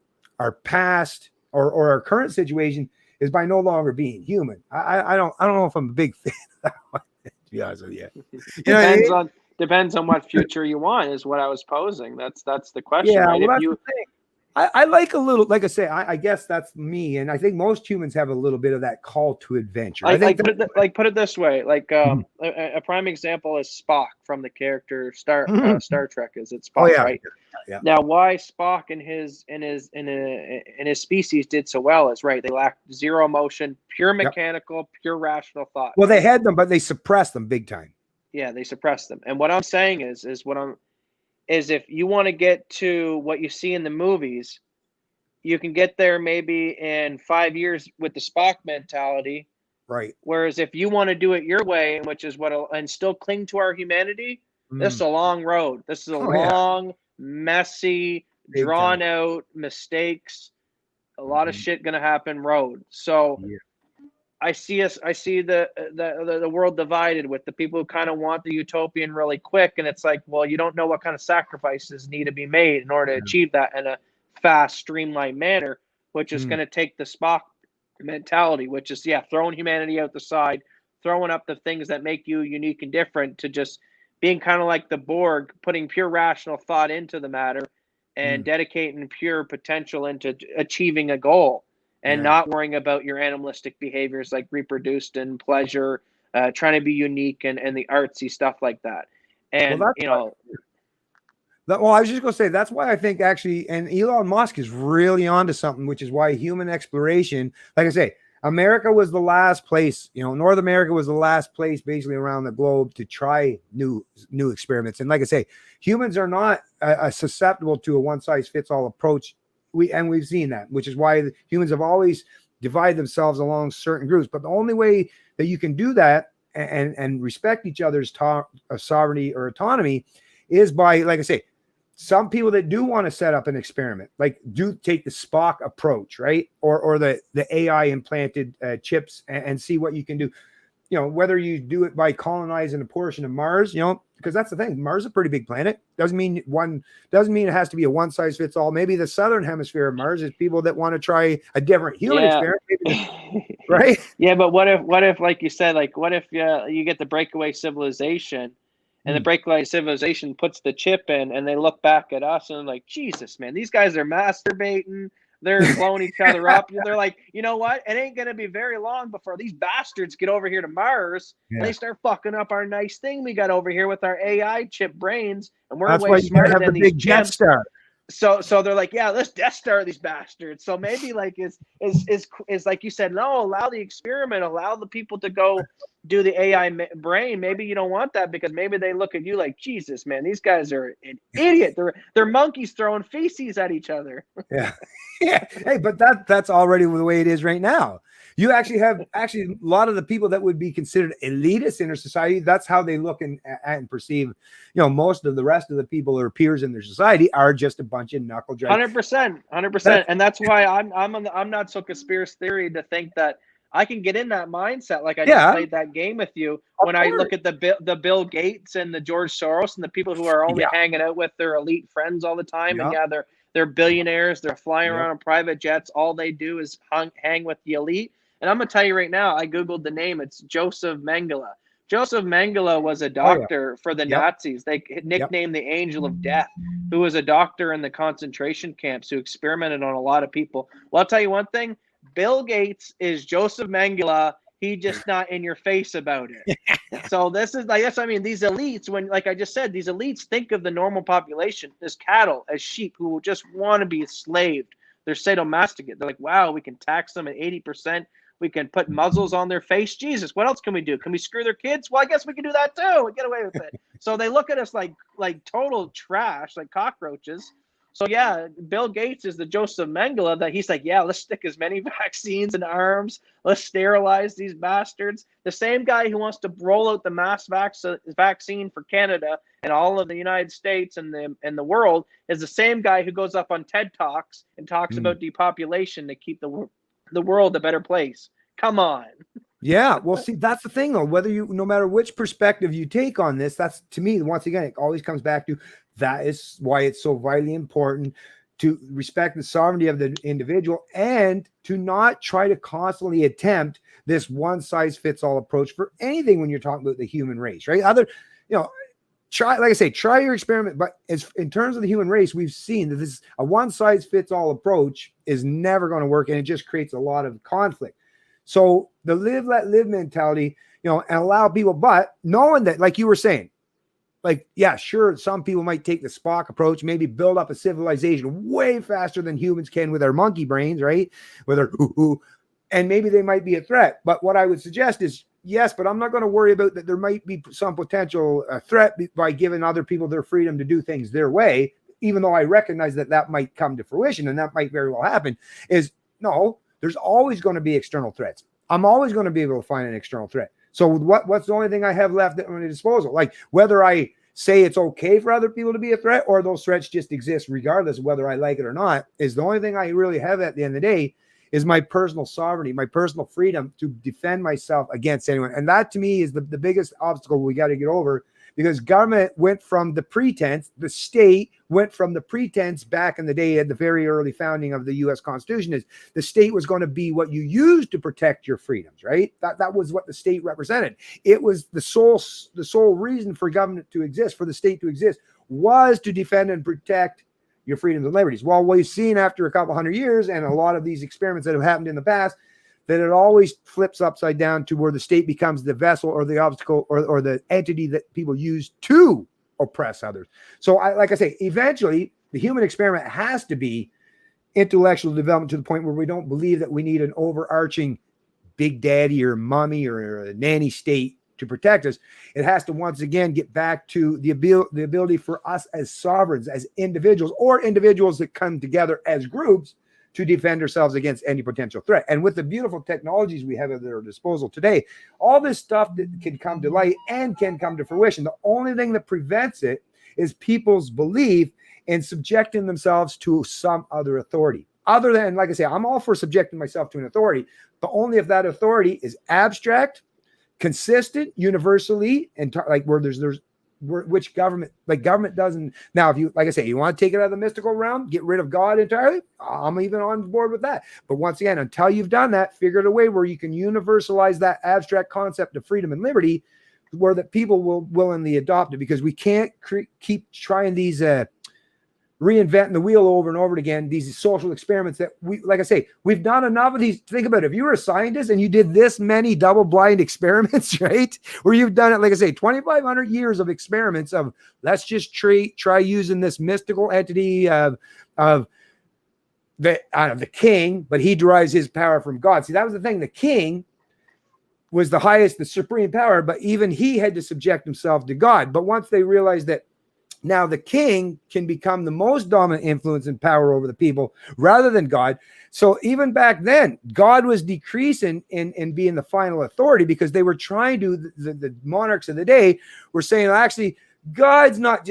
past or our current situation is by no longer being human. I don't know if I'm a big fan of that one, to be honest with you. Depends on what future you want, is what I was posing. That's the question. Yeah, right? well, that's the thing. I like a little, like I say, I guess that's me, and I think most humans have a little bit of that call to adventure. Put it this way, a prime example is Spock from the character Star Trek. Is it Spock? Oh yeah, right? Yeah. Now, why Spock and his species did so well is right. They lacked zero emotion, pure mechanical, pure rational thought. Well, they had them, but they suppressed them big time. Yeah, they suppressed them. And what I'm saying is if you want to get to what you see in the movies, you can get there maybe in 5 years with the Spock mentality. Right. Whereas if you want to do it your way, which is and still cling to our humanity, this is a long road. This is a long, messy, drawn out, mistakes, a lot of shit going to happen road. So I see the world divided with the people who kind of want the utopian really quick, and it's like, well, you don't know what kind of sacrifices need to be made in order to achieve that in a fast, streamlined manner, which is going to take the Spock mentality, which is throwing humanity out the side, throwing up the things that make you unique and different, to just being kind of like the Borg, putting pure rational thought into the matter and dedicating pure potential into achieving a goal. and not worrying about your animalistic behaviors like reproduced and pleasure, trying to be unique and the artsy stuff like that. And, well, I was just going to say, that's why I think actually, and Elon Musk is really onto something, which is why human exploration, like I say, America was the last place, North America was the last place basically around the globe to try new experiments. And like I say, humans are not susceptible to a one-size-fits-all approach. We've seen that, which is why humans have always divided themselves along certain groups. But the only way that you can do that and respect each other's sovereignty or autonomy is by, like I say, some people that do want to set up an experiment, like do take the Spock approach, right? Or the AI implanted chips and see what you can do. Whether you do it by colonizing a portion of Mars, because that's the thing. Mars is a pretty big planet. Doesn't mean it has to be a one size fits all. Maybe the southern hemisphere of Mars is people that want to try a different human experiment, right? Yeah, but what if, like you said, what if you get the breakaway civilization, and the breakaway civilization puts the chip in, and they look back at us and like, Jesus, man, these guys are masturbating. They're blowing each other up. They're like, you know what? It ain't going to be very long before these bastards get over here to Mars and they start fucking up our nice thing we got over here with our AI chip brains. And we're way smarter than these chimps. So they're like, yeah, let's Death Star these bastards. So maybe is like you said, no, allow the experiment, allow the people to go do the AI brain. Maybe you don't want that because maybe they look at you like, Jesus, man, these guys are an idiot. They're monkeys throwing feces at each other. Yeah. Hey, but that's already the way it is right now. You actually have a lot of the people that would be considered elitists in our society. That's how they look and perceive. Most of the rest of the people or peers in their society are just a bunch of knuckle draggers. 100%. And that's why I'm not so conspiracy theory to think that I can get in that mindset. Like I just played that game with you when I look at the Bill Gates and the George Soros and the people who are only hanging out with their elite friends all the time. And they're billionaires. They're flying around on private jets. All they do is hang with the elite. And I'm going to tell you right now, I Googled the name. It's Joseph Mengele. Joseph Mengele was a doctor for the Nazis. They nicknamed the Angel of Death, who was a doctor in the concentration camps who experimented on a lot of people. Well, I'll tell you one thing. Bill Gates is Joseph Mengele. He just not in your face about it. So this is these elites, when, like I just said, these elites think of the normal population as cattle, as sheep who just want to be enslaved. They're sadomasochistic. They're like, wow, we can tax them at 80%. We can put muzzles on their face. Jesus, what else can we do? Can we screw their kids? Well, I guess we can do that too and get away with it. So they look at us like total trash, like cockroaches. So yeah, Bill Gates is the Joseph Mengele that he's like, yeah, let's stick as many vaccines in arms. Let's sterilize these bastards. The same guy who wants to roll out the mass vaccine for Canada and all of the United States and the world is the same guy who goes up on TED Talks and talks about depopulation to keep the world a better place. Come on. Yeah, well, see, that's the thing, though. No matter which perspective you take on this, that's, to me, once again, it always comes back to that is why it's so vitally important to respect the sovereignty of the individual and to not try to constantly attempt this one-size-fits-all approach for anything when you're talking about the human race, right? Try your experiment, but in terms of the human race, we've seen that this a one-size-fits-all approach is never going to work, and it just creates a lot of conflict. So the live, let live mentality, and allow people, but knowing that, like you were saying, sure, some people might take the Spock approach, maybe build up a civilization way faster than humans can with our monkey brains, right? With our and maybe they might be a threat. But what I would suggest is, yes, but I'm not going to worry about that. There might be some potential threat by giving other people their freedom to do things their way, even though I recognize that might come to fruition and that might very well happen. No, there's always going to be external threats. I'm always going to be able to find an external threat. So what's the only thing I have left at my disposal? Like whether I say it's okay for other people to be a threat or those threats just exist regardless of whether I like it or not, is the only thing I really have at the end of the day is my personal sovereignty, my personal freedom to defend myself against anyone. And that to me is the biggest obstacle we got to get over, because government went from the pretense, the state went from the pretense back in the day at the very early founding of the U.S. Constitution, is the state was going to be what you used to protect your freedoms, right? That was what the state represented. It was the sole reason for government to exist, for the state to exist, was to defend and protect your freedoms and liberties. Well, we've seen after a couple hundred years and a lot of these experiments that have happened in the past that it always flips upside down to where the state becomes the vessel or the obstacle or the entity that people use to oppress others. So like I say, eventually the human experiment has to be intellectual development to the point where we don't believe that we need an overarching big daddy or mommy or a nanny state to protect us. It has to once again get back to the ability for us as sovereigns, as individuals, or individuals that come together as groups to defend ourselves against any potential threat. And with the beautiful technologies we have at their disposal today, all this stuff that can come to light and can come to fruition. The only thing that prevents it is people's belief in subjecting themselves to some other authority. Other than, like I say, I'm all for subjecting myself to an authority, but only if that authority is abstract, consistent, universally, and like where there's which government, like government doesn't. Now, if you, like I say, you want to take it out of the mystical realm, get rid of God entirely, I'm even on board with that. But once again, until you've done that, figure out a way where you can universalize that abstract concept of freedom and liberty, where that people will willingly adopt it, because we can't keep trying these reinventing the wheel over and over again, these social experiments that we, like I say, we've done enough of these. Think about it. If you were a scientist and you did this many double-blind experiments, right, where you've done it, like I say, 2,500 years of experiments of let's just try using this mystical entity of the king, but he derives his power from God. See, that was the thing. The king was the highest, the supreme power, but even he had to subject himself to God. But once they realized that now the king can become the most dominant influence and power over the people rather than God. So even back then, God was decreasing in being the final authority, because they were trying to, the monarchs of the day were saying, well, actually, God's not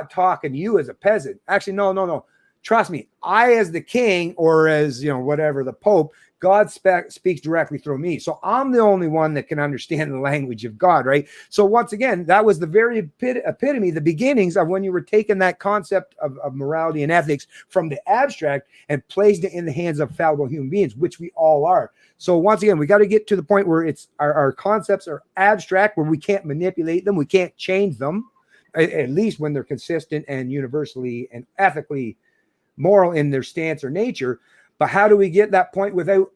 talking to you as a peasant. Actually, no. Trust me, I as the king, or as, whatever, the Pope, God speaks directly through me. So I'm the only one that can understand the language of God, right? So once again, that was the very epitome, the beginnings of when you were taking that concept of morality and ethics from the abstract and placed it in the hands of fallible human beings, which we all are. So once again, we got to get to the point where it's our concepts are abstract, where we can't manipulate them, we can't change them, at least when they're consistent and universally and ethically moral in their stance or nature. But how do we get that point without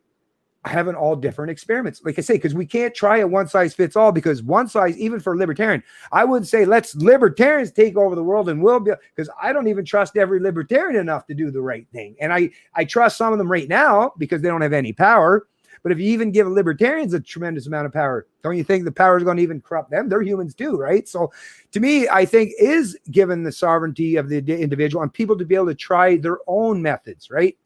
having all different experiments? Like I say, because we can't try a one size fits all, because one size, even for libertarian, I would say let's libertarians take over the world and we'll be, because I don't even trust every libertarian enough to do the right thing. And I trust some of them right now because they don't have any power. But if you even give libertarians a tremendous amount of power, don't you think the power is going to even corrupt them? They're humans too, right? So to me, I think is given the sovereignty of the individual and people to be able to try their own methods, right?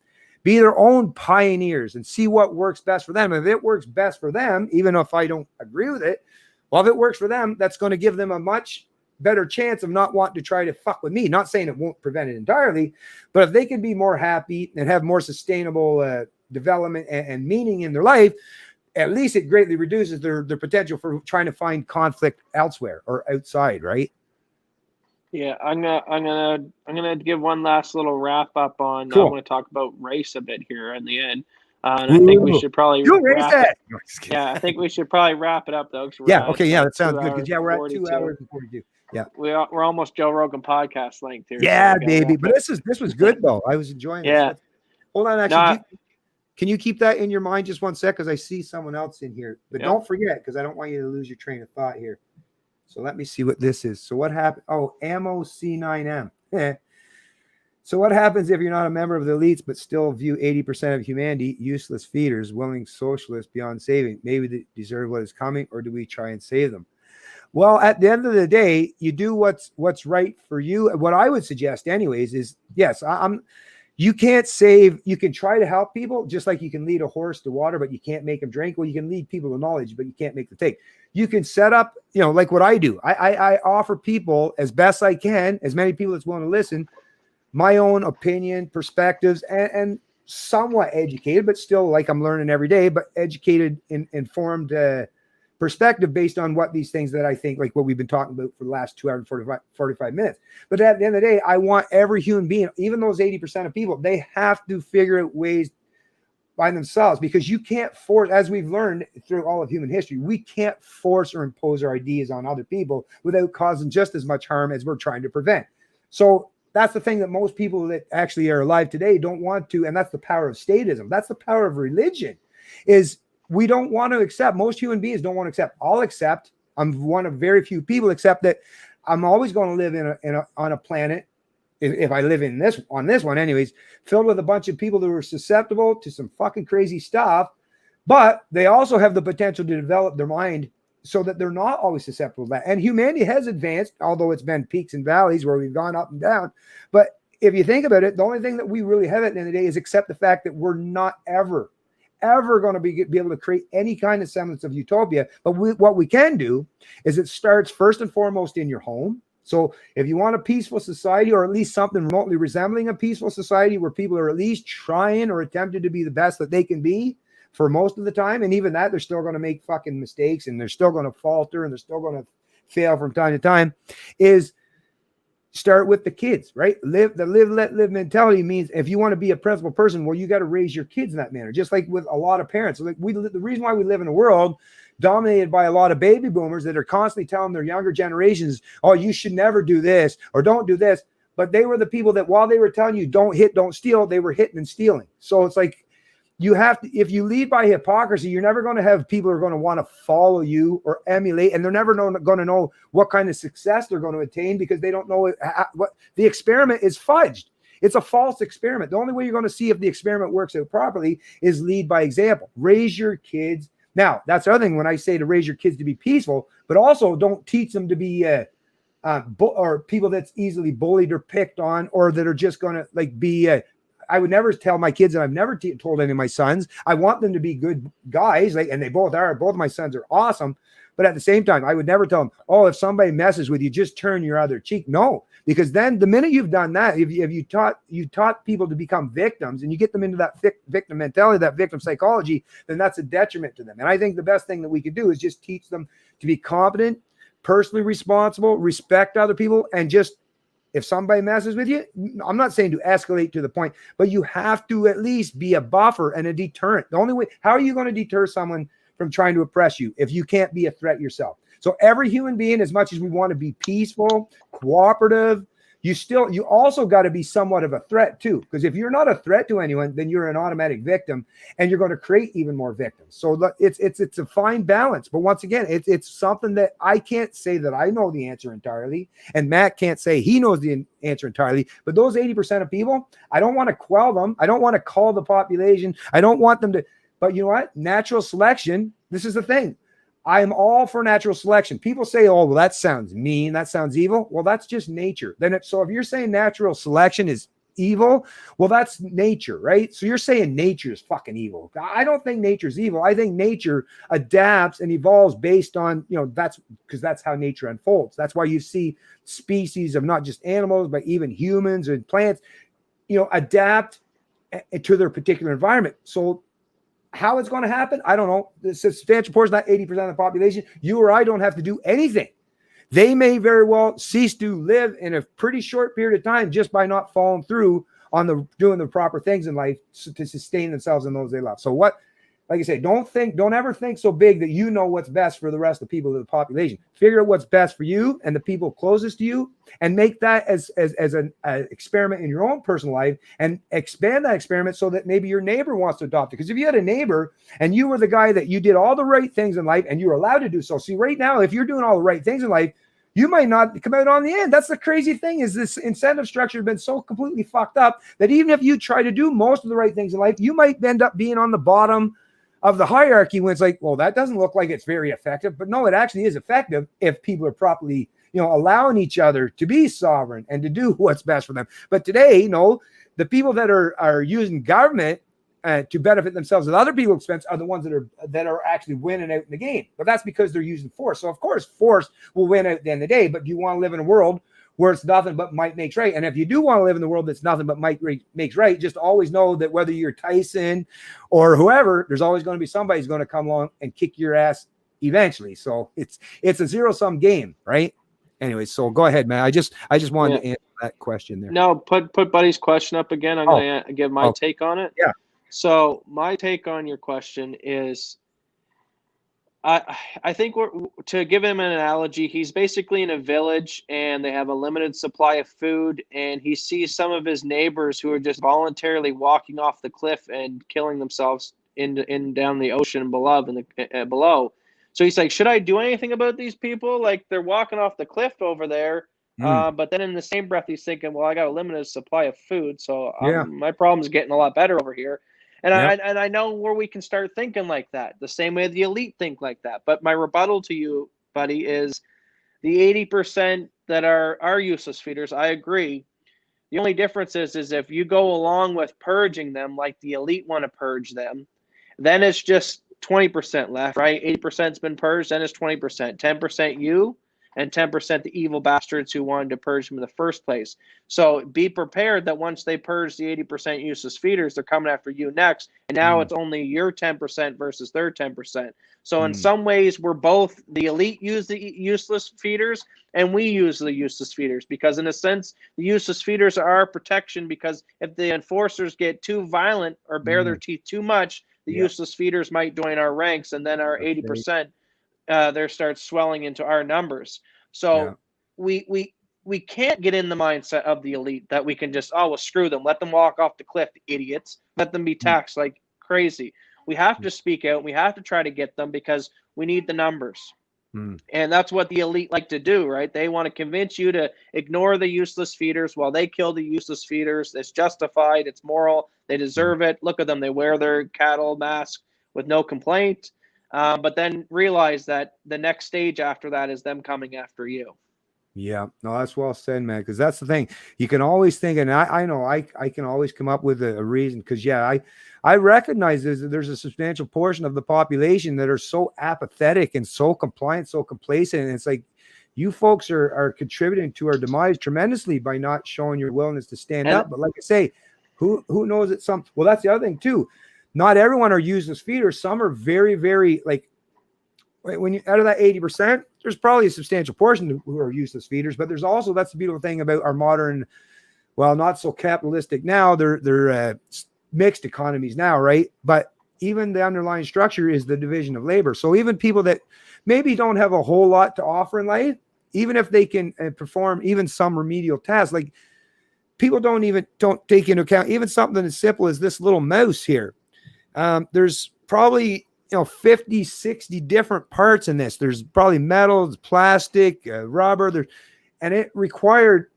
Be their own pioneers and see what works best for them. If it works best for them, even if I don't agree with it, well, if it works for them, that's going to give them a much better chance of not wanting to try to fuck with me. Not saying it won't prevent it entirely, but if they can be more happy and have more sustainable development and meaning in their life, at least it greatly reduces their potential for trying to find conflict elsewhere or outside, right? Yeah, I'm gonna give one last little wrap up on. Cool. I want to talk about race a bit here in the end, and I think we should probably wrap it. No, Yeah, I think we should probably wrap it up though. Yeah. Okay. Yeah, that sounds good. Because we're at 2 hours and 42. Yeah, we're almost Joe Rogan podcast length here. Yeah, so baby. But this was good though. I was enjoying this. Yeah. Hold on, actually. Can you keep that in your mind just one sec? Because I see someone else in here. But don't forget, because I don't want you to lose your train of thought here. So let me see what this is. So what happened? Oh, Ammo C9M. So what happens if you're not a member of the elites, but still view 80% of humanity useless feeders, willing socialists beyond saving? Maybe they deserve what is coming, or do we try and save them? Well, at the end of the day, you do what's right for you. What I would suggest, anyways, is yes, you can't save. You can try to help people, just like you can lead a horse to water, but you can't make them drink. Well, you can lead people to knowledge, but you can't make them take. You can set up, like what I do. I offer people as best I can, as many people that's willing to listen, my own opinion, perspectives, and somewhat educated, but still like I'm learning every day, but educated, informed perspective based on what these things that I think, like what we've been talking about for the last 2 hours and 45 minutes. But at the end of the day, I want every human being, even those 80% of people, they have to figure out ways by themselves, because you can't force, as we've learned through all of human history, we can't force or impose our ideas on other people without causing just as much harm as we're trying to prevent. So that's the thing that most people that actually are alive today don't want to, and that's the power of statism. That's the power of religion, is we don't want to accept. Most human beings don't want to accept. I'll accept. I'm one of very few people accept that I'm always going to live on a planet, if I live on this one anyways, filled with a bunch of people that are susceptible to some fucking crazy stuff, but they also have the potential to develop their mind so that they're not always susceptible to that. And humanity has advanced, although it's been peaks and valleys where we've gone up and down. But if you think about it, the only thing that we really have at the end of the day is accept the fact that we're not ever going to be able to create any kind of semblance of utopia. But what we can do is it starts first and foremost in your home. So if you want a peaceful society, or at least something remotely resembling a peaceful society where people are at least trying or attempting to be the best that they can be for most of the time, and even that, they're still going to make fucking mistakes, and they're still going to falter, and they're still going to fail from time to time, is start with the kids, right? Let live mentality means if you want to be a principal person, well, you got to raise your kids in that manner, just like with a lot of parents. Like the reason why we live in a world dominated by a lot of baby boomers that are constantly telling their younger generations, oh, you should never do this or don't do this. But they were the people that while they were telling you don't hit, don't steal, they were hitting and stealing. So it's like you have to, if you lead by hypocrisy, you're never going to have people who are going to want to follow you or emulate, and they're never going to know what kind of success they're going to attain because they don't know what the experiment is fudged. It's a false experiment. The only way you're going to see if the experiment works out properly is lead by example. Raise your kids. Now, that's the other thing when I say to raise your kids to be peaceful, but also don't teach them to be or people that's easily bullied or picked on, or that are just going to like be I would never tell my kids, and I've never told any of my sons, I want them to be good guys, like, and they both are. Both of my sons are awesome. But at the same time, I would never tell them, oh, if somebody messes with you, just turn your other cheek. No, because then the minute you've done that, if you taught people to become victims, and you get them into that victim mentality, that victim psychology, then that's a detriment to them. And I think the best thing that we could do is just teach them to be competent, personally responsible, respect other people, and just, if somebody messes with you, I'm not saying to escalate to the point, but you have to at least be a buffer and a deterrent. The only way, how are you going to deter someone from trying to oppress you if you can't be a threat yourself? So every human being, as much as we want to be peaceful, cooperative, you also got to be somewhat of a threat too. Because if you're not a threat to anyone, then you're an automatic victim, and you're going to create even more victims. So it's a fine balance. But once again, it's something that I can't say that I know the answer entirely, and Matt can't say he knows the answer entirely. But those 80% of people, I don't want to quell them. I don't want to call the population. I don't want them to. But you know what? Natural selection. This is the thing. I am all for natural selection. People say, oh, well, that sounds mean. That sounds evil. Well, that's just nature. So if you're saying natural selection is evil, well, that's nature, right? So you're saying nature is fucking evil. I don't think nature's evil. I think nature adapts and evolves based on, that's because that's how nature unfolds. That's why you see species of not just animals, but even humans and plants, adapt to their particular environment. So how it's going to happen, I don't know. The substantial portion, not 80% of the population, you or I don't have to do anything. They may very well cease to live in a pretty short period of time just by not following through on doing the proper things in life to sustain themselves and those they love. So like I say, don't ever think so big that you know what's best for the rest of the people of the population. Figure out what's best for you and the people closest to you, and make that as an experiment in your own personal life, and expand that experiment so that maybe your neighbor wants to adopt it. Because if you had a neighbor and you were the guy that you did all the right things in life and you were allowed to do so. See, right now, if you're doing all the right things in life, you might not come out on the end. That's the crazy thing, is this incentive structure has been so completely fucked up that even if you try to do most of the right things in life, you might end up being on the bottom of the hierarchy when it's like, well, that doesn't look like it's very effective. But no, it actually is effective if people are properly, allowing each other to be sovereign and to do what's best for them. But today, the people that are using government to benefit themselves at other people's expense are the ones that are actually winning out in the game. But that's because they're using force. So of course, force will win out at the end of the day. But do you want to live in a world where it's nothing but might makes right? And if you do want to live in the world that's nothing but might makes right, just always know that whether you're Tyson or whoever, there's always going to be somebody who's going to come along and kick your ass eventually. So it's a zero-sum game, right? Anyway, so go ahead, man. I just wanted to answer that question there. No, put Buddy's question up again. I'm going to give my take on it. Yeah. So my take on your question is, I think to give him an analogy, he's basically in a village and they have a limited supply of food, and he sees some of his neighbors who are just voluntarily walking off the cliff and killing themselves in down the ocean below. So he's like, should I do anything about these people? Like they're walking off the cliff over there. Mm, But then in the same breath, he's thinking, well, I got a limited supply of food, so yeah. my problem's getting a lot better over here. And Yep. I know where we can start thinking like that, the same way the elite think like that. But my rebuttal to you, buddy, is the 80% that are useless feeders. I agree. The only difference is if you go along with purging them like the elite want to purge them, then it's just 20% left, right? 80%'s been purged, then it's 20%. 10% you, and 10% the evil bastards who wanted to purge them in the first place. So be prepared that once they purge the 80% useless feeders, they're coming after you next. And now Mm, it's only your 10% versus their 10%. So in mm, some ways, we're both the elite use the useless feeders and we use the useless feeders because in a sense, the useless feeders are our protection because if the enforcers get too violent or bare their mm. teeth too much, the Yep. useless feeders might join our ranks and then our That's right. 80% there starts swelling into our numbers. Yeah. So we can't get in the mindset of the elite that we can just well screw them, let them walk off the cliff, idiots, let them be Mm, taxed like crazy. We have mm, to speak out. We have to try to get them because we need the numbers. mm. And that's what the elite like to do, right? They want to convince you to ignore the useless feeders while they kill the useless feeders. It's justified. It's moral. They Mm. deserve it. Look at them. They wear their cattle mask with no complaint. But then realize that the next stage after that is them coming after you. Yeah, no, that's well said, man. Because that's the thing. You can always think, and I know I can always come up with a reason. Because I recognize there's a substantial portion of the population that are so apathetic and so compliant, so complacent. And it's like you folks are contributing to our demise tremendously by not showing your willingness to stand And up. But like I say, who knows that some? Well, that's the other thing too. Not everyone are useless feeders. Some are very, very like when you out of that 80%, there's probably a substantial portion who are useless feeders, but there's also that's the beautiful thing about our modern, well, not so capitalistic now. They're mixed economies now, right? But even the underlying structure is the division of labor. So even people that maybe don't have a whole lot to offer in life, even if they can perform even some remedial tasks, like people don't take into account even something as simple as this little mouse here. There's probably 50, 60 different parts in this. There's probably metals, plastic, rubber, and it required,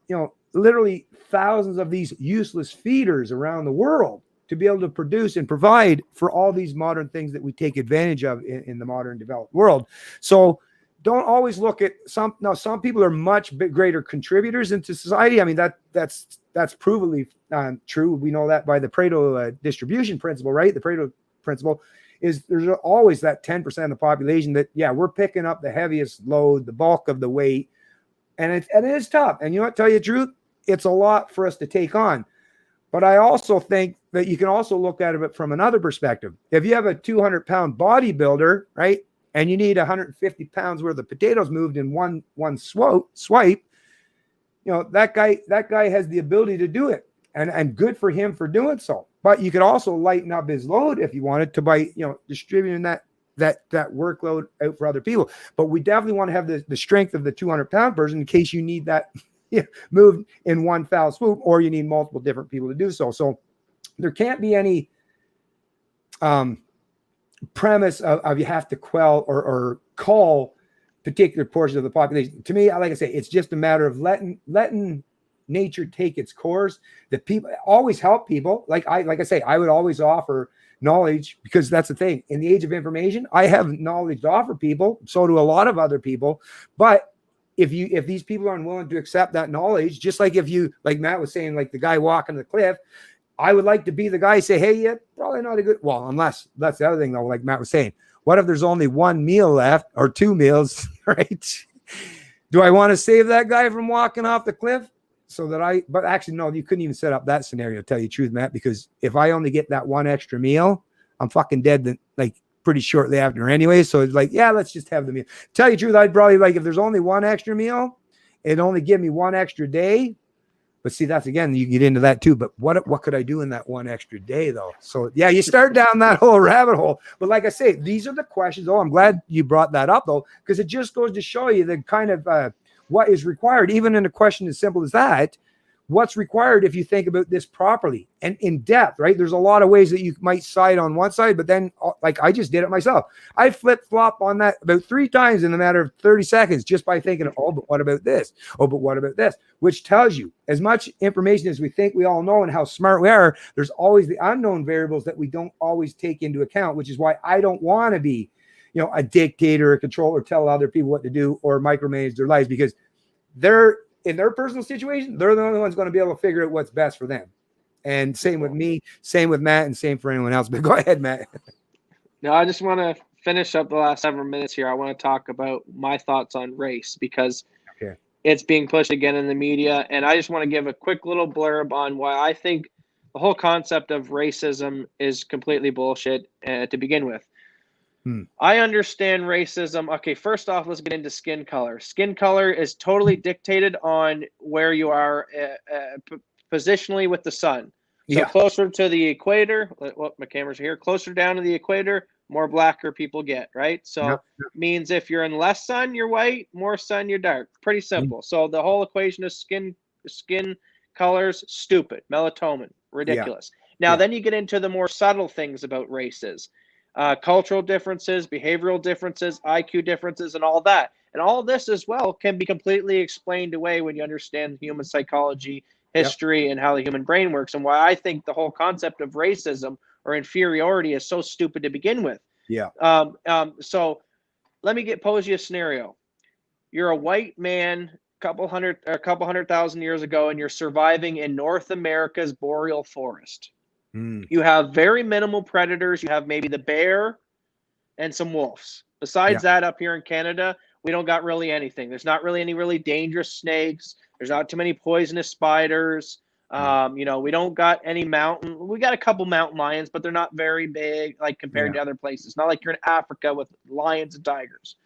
literally thousands of these useless feeders around the world to be able to produce and provide for all these modern things that we take advantage of in the modern developed world. So don't always look at some people are much greater contributors into society. I mean, that's provably true. We know that by the Pareto distribution principle, right? The Pareto principle is there's always that 10% of the population that, we're picking up the heaviest load, the bulk of the weight. And it is tough. And you know what, tell you the truth, it's a lot for us to take on. But I also think that you can also look at it from another perspective. If you have a 200-pound bodybuilder, right, and you need 150 pounds worth of potatoes moved in one swipe, that guy has the ability to do it. And good for him for doing so. But you could also lighten up his load if you wanted to by distributing that workload out for other people. But we definitely want to have the strength of the 200-pound person in case you need that moved in one foul swoop, or you need multiple different people to do so. So there can't be any premise of you have to quell or call particular portions of the population. To me, like I say, it's just a matter of letting nature take its course. That people always help people. Like I say, I would always offer knowledge because that's the thing. In the age of information, I have knowledge to offer people. So do a lot of other people. But if these people are unwilling to accept that knowledge, just like if you, like Matt was saying, like the guy walking the cliff, I would like to be the guy say, hey, yeah, probably not a good. Well, unless that's the other thing though, like Matt was saying, what if there's only one meal left or two meals, right? Do I want to save that guy from walking off the cliff? But actually, no, you couldn't even set up that scenario, tell you the truth, Matt, because if I only get that one extra meal, I'm fucking dead like pretty shortly after anyway. So it's like, let's just have the meal. Tell you the truth, I'd probably like, if there's only one extra meal, it'd only give me one extra day. But see, that's again, you get into that too. But what could I do in that one extra day though? So yeah, you start down that whole rabbit hole. But like I say, these are the questions. Oh, I'm glad you brought that up though, because it just goes to show you the kind of what is required, even in a question as simple as that. What's required if you think about this properly and in depth, right? There's a lot of ways that you might side on one side, but then like I just did it myself. I flip flop on that about 3 times in a matter of 30 seconds just by thinking, oh, but what about this? Oh, but what about this? Which tells you as much information as we think we all know and how smart we are, there's always the unknown variables that we don't always take into account, which is why I don't want to be, a dictator, a controller, tell other people what to do or micromanage their lives, because they're in their personal situation, they're the only ones going to be able to figure out what's best for them. And same with me, same with Matt, and same for anyone else. But go ahead, Matt. No, I just want to finish up the last 7 minutes here. I want to talk about my thoughts on race, because it's being pushed again in the media. And I just want to give a quick little blurb on why I think the whole concept of racism is completely bullshit to begin with. I understand racism. Okay, first off, let's get into skin color. Skin color is totally dictated on where you are positionally with the sun. So closer to the equator, well, my cameras are here, closer down to the equator, more blacker people get, right? So means if you're in less sun, you're white, more sun, you're dark. Pretty simple. So the whole equation of skin colors, stupid. Melatonin, ridiculous. Now, then you get into the more subtle things about races. Cultural differences, behavioral differences, IQ differences, and all that. And all this as well can be completely explained away when you understand human psychology, history, and how the human brain works, and why I think the whole concept of racism or inferiority is so stupid to begin with. So let me pose you a scenario. You're a white man a couple hundred 100,000 years ago, and you're surviving in North America's boreal forest. You have very minimal predators. You have maybe the bear and some wolves. Besides that, up here in Canada, we don't got really anything. There's not really any really dangerous snakes. There's not too many poisonous spiders. We don't got any mountain. We got a couple mountain lions, but they're not very big, like compared to other places. Not like you're in Africa with lions and tigers.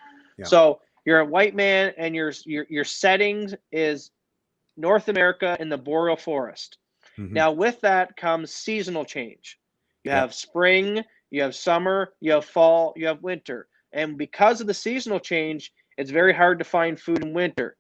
So you're a white man, and your settings is North America in the boreal forest. Now, with that comes seasonal change. You have spring, you have summer, you have fall, you have winter. And because of the seasonal change, it's very hard to find food in winter.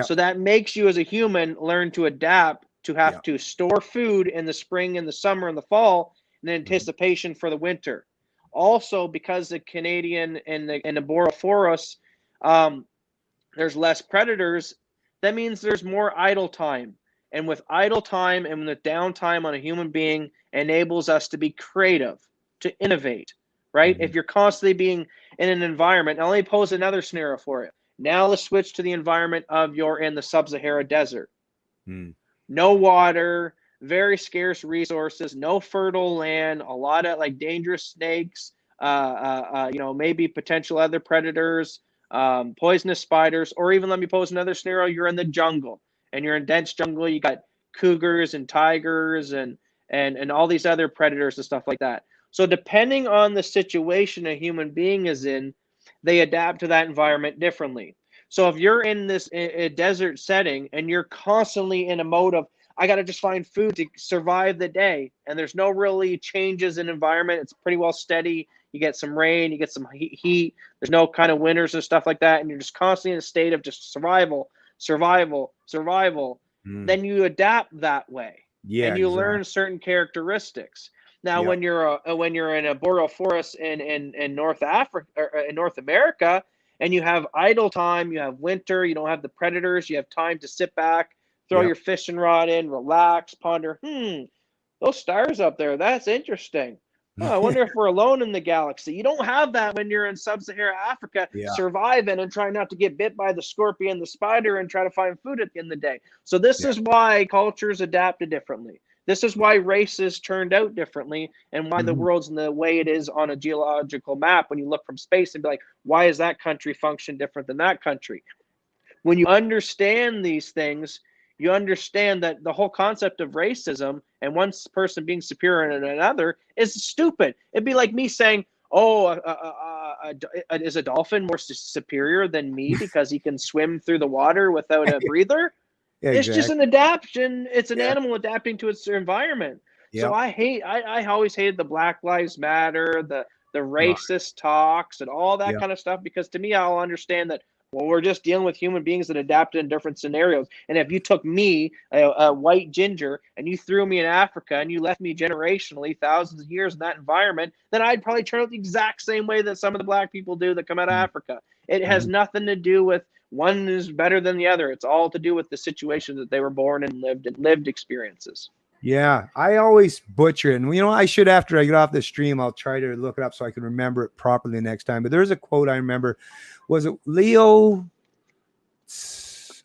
So that makes you as a human learn to adapt to have to store food in the spring and the summer and the fall in anticipation for the winter. Also, because the Canadian and the boreal forests, there's less predators, that means there's more idle time. And with idle time and the downtime on a human being enables us to be creative, to innovate, right? If you're constantly being in an environment, now let me pose another scenario for you. Now let's switch to the environment of you're in the sub-Sahara desert. No water, very scarce resources, no fertile land, a lot of like dangerous snakes, maybe potential other predators, poisonous spiders, or even let me pose another scenario. You're in the jungle. And you're in dense jungle, you got cougars and tigers and all these other predators and stuff like that. So depending on the situation a human being is in, they adapt to that environment differently. So if you're in this a desert setting and you're constantly in a mode of, I got to just find food to survive the day, and there's no really changes in environment, it's pretty well steady. You get some rain, you get some heat, there's no kind of winters and stuff like that, and you're just constantly in a state of just survival, then you adapt that way. And you learn certain characteristics. Now, when you're in a boreal forest in North Africa or in North America, and you have idle time, you have winter, you don't have the predators, you have time to sit back, throw your fishing rod in, relax, ponder, those stars up there, that's interesting. I wonder if we're alone in the galaxy. You don't have that when you're in sub-Saharan Africa, surviving and trying not to get bit by the scorpion, the spider, and try to find food at the end of the day. So this is why cultures adapted differently. This is why races turned out differently, and why the world's in the way it is on a geological map when you look from space and be like, why is that country function different than that country? When you understand these things, you understand that the whole concept of racism and one person being superior than another is stupid. It'd be like me saying, is a dolphin more superior than me because he can swim through the water without a breather? It's just exactly. an adaptation. It's an Yeah. animal adapting to its environment. So Yep. I always hated the Black Lives Matter, the Oh, racist talks and all that yep. kind of stuff, because to me, I'll understand that, well, we're just dealing with human beings that adapt in different scenarios. And if you took me, a white ginger, and you threw me in Africa and you left me generationally thousands of years in that environment, then I'd probably turn out the exact same way that some of the black people do that come out of Africa. It has Mhm. nothing to do with one is better than the other. It's all to do with the situation that they were born and lived experiences. Yeah, I always butcher it. And I should, after I get off the stream, I'll try to look it up so I can remember it properly next time. But there's a quote I remember. Was it Leo?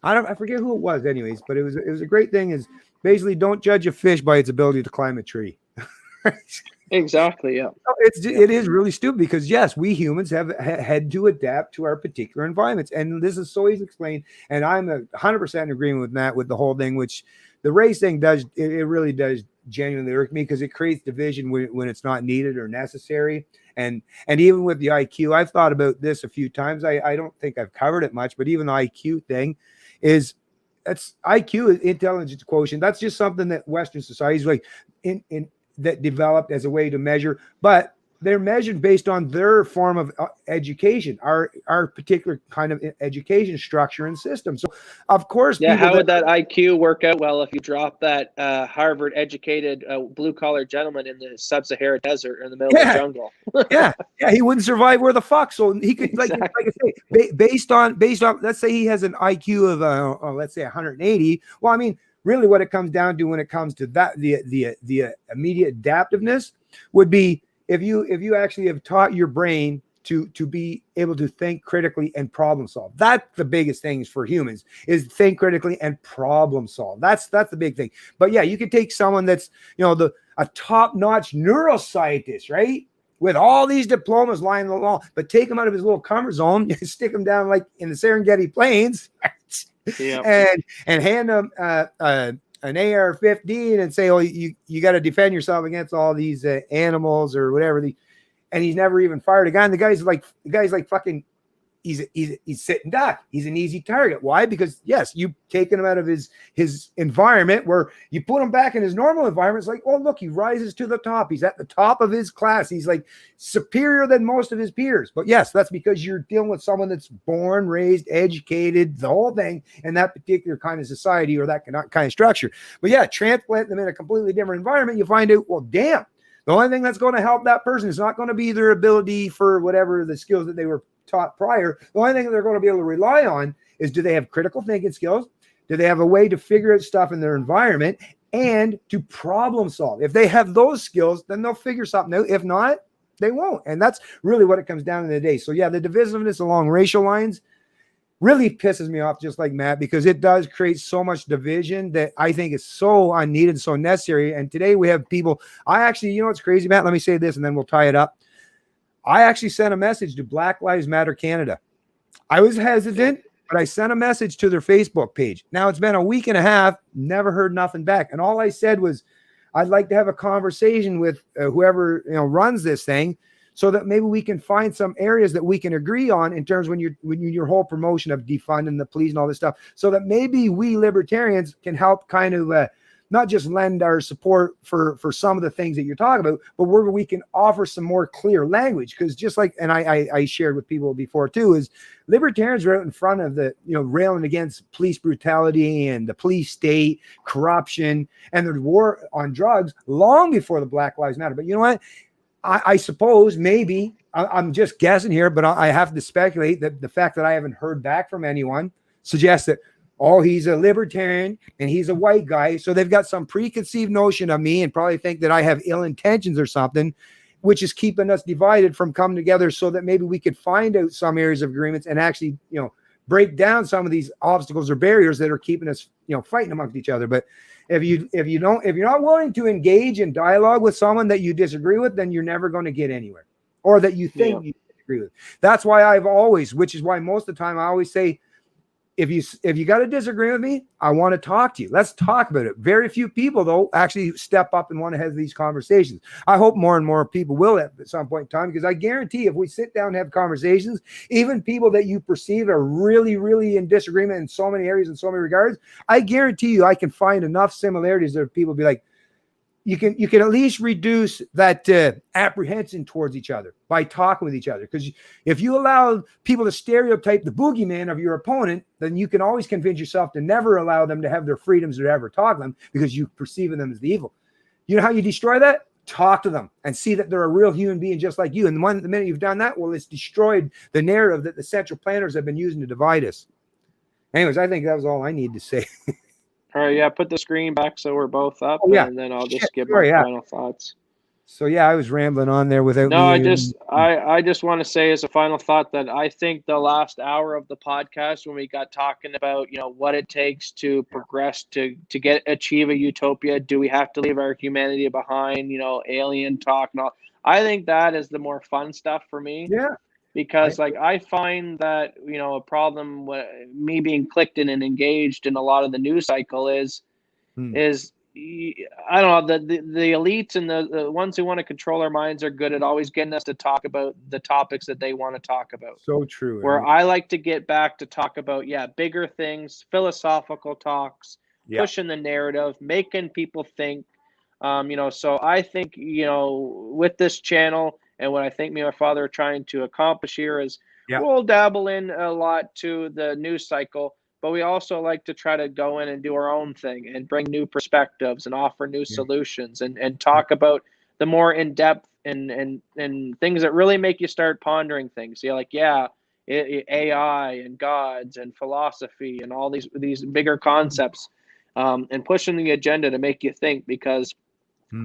I forget who it was, anyways, but it was a great thing. Is basically, don't judge a fish by its ability to climb a tree. Exactly. Yeah. It is really stupid, because yes, we humans have had to adapt to our particular environments, and this is so easy to explain. And I'm 100% in agreement with Matt with the whole thing, which the race thing does. It really does genuinely irk me, because it creates division when it's not needed or necessary. And even with the IQ, I've thought about this a few times. I don't think I've covered it much, but even the IQ thing is, that's IQ, intelligence quotient. That's just something that Western societies like in that developed as a way to measure, but they're measured based on their form of education, our particular kind of education structure and system. So, of course, Yeah. people How that, would that IQ work out well if you drop that Harvard educated blue collar gentleman in the sub-Sahara desert in the middle of the yeah, jungle? yeah, he wouldn't survive where the fuck. So he could, like Exactly. I say, based on, let's say he has an IQ of let's say 180. Well, I mean, really, what it comes down to when it comes to that, the immediate adaptiveness would be if you actually have taught your brain to be able to think critically and problem solve. That's the biggest things for humans, is think critically and problem solve. That's the big thing. But yeah, you could take someone that's a top-notch neuroscientist, right? With all these diplomas lying along, but take him out of his little comfort zone, stick him down like in the Serengeti Plains, Yeah. and hand him an AR-15 and say, "Oh, you got to defend yourself against all these animals or whatever." And he's never even fired a gun. The guy's like fucking. He's sitting duck. He's an easy target. Why? Because yes, you've taken him out of his environment, where you put him back in his normal environment. It's like, oh look, he rises to the top. He's at the top of his class. He's like superior than most of his peers. But yes, that's because you're dealing with someone that's born, raised, educated, the whole thing, in that particular kind of society or that kind of structure. But yeah, transplant them in a completely different environment. You find out, well, damn, the only thing that's going to help that person is not going to be their ability for whatever the skills that they were taught prior. The only thing that they're going to be able to rely on is, do they have critical thinking skills? Do they have a way to figure out stuff in their environment and to problem solve? If they have those skills, then they'll figure something out. If not, they won't. And that's really what it comes down to today. So yeah, the divisiveness along racial lines really pisses me off, just like Matt, because it does create so much division that I think is so unneeded, so necessary. And today we have people, I actually, what's crazy, Matt? Let me say this and then we'll tie it up. I actually sent a message to Black Lives Matter Canada. I was hesitant, but I sent a message to their Facebook page. Now it's been a week and a half, never heard nothing back. And all I said was, I'd like to have a conversation with whoever runs this thing, so that maybe we can find some areas that we can agree on in terms when your whole promotion of defunding the police and all this stuff, so that maybe we libertarians can help kind of not just lend our support for some of the things that you're talking about, but where we can offer some more clear language. Because just like, and I shared with people before too, is libertarians are out in front of the, railing against police brutality and the police state, corruption, and the war on drugs long before the Black Lives Matter. But you know what? I suppose maybe I'm just guessing here, but I have to speculate that the fact that I haven't heard back from anyone suggests that, oh, he's a libertarian and he's a white guy, so they've got some preconceived notion of me and probably think that I have ill intentions or something, which is keeping us divided from coming together, so that maybe we could find out some areas of agreements and actually, break down some of these obstacles or barriers that are keeping us, fighting amongst each other. But if you're not willing to engage in dialogue with someone that you disagree with, then you're never going to get anywhere, or that you think you disagree with. That's why which is why most of the time I always say, if you got to disagree with me, I want to talk to you. Let's talk about it. Very few people, though, actually step up and want to have these conversations. I hope more and more people will at some point in time, because I guarantee if we sit down and have conversations, even people that you perceive are really, really in disagreement in so many areas, in so many regards, I guarantee you I can find enough similarities that people be like, you can at least reduce that apprehension towards each other by talking with each other. Because if you allow people to stereotype the boogeyman of your opponent, then you can always convince yourself to never allow them to have their freedoms or ever talk to them, because you perceive them as the evil. You know how you destroy that? Talk to them and see that they're a real human being just like you. And the minute you've done that, well, it's destroyed the narrative that the central planners have been using to divide us. Anyways, I think that was all I need to say. All right, yeah, put the screen back so we're both up, and then I'll just give my final thoughts. So yeah, I was rambling on there without. No, I just want to say as a final thought that I think the last hour of the podcast, when we got talking about, you know, what it takes to progress to achieve a utopia, do we have to leave our humanity behind? You know, alien talk and all. I think that is the more fun stuff for me. Yeah. Because I find that, you know, a problem with me being clicked in and engaged in a lot of the news cycle is I don't know, the elites and the ones who want to control our minds are good at always getting us to talk about the topics that they want to talk about. So true. Where I like to get back to talk about, bigger things, philosophical talks, pushing the narrative, making people think. So I think, you know, with this channel, and what I think me and my father are trying to accomplish here is we'll dabble in a lot to the news cycle, but we also like to try to go in and do our own thing and bring new perspectives and offer new solutions and talk about the more in-depth and things that really make you start pondering things. So AI and gods and philosophy and all these bigger concepts, and pushing the agenda to make you think, because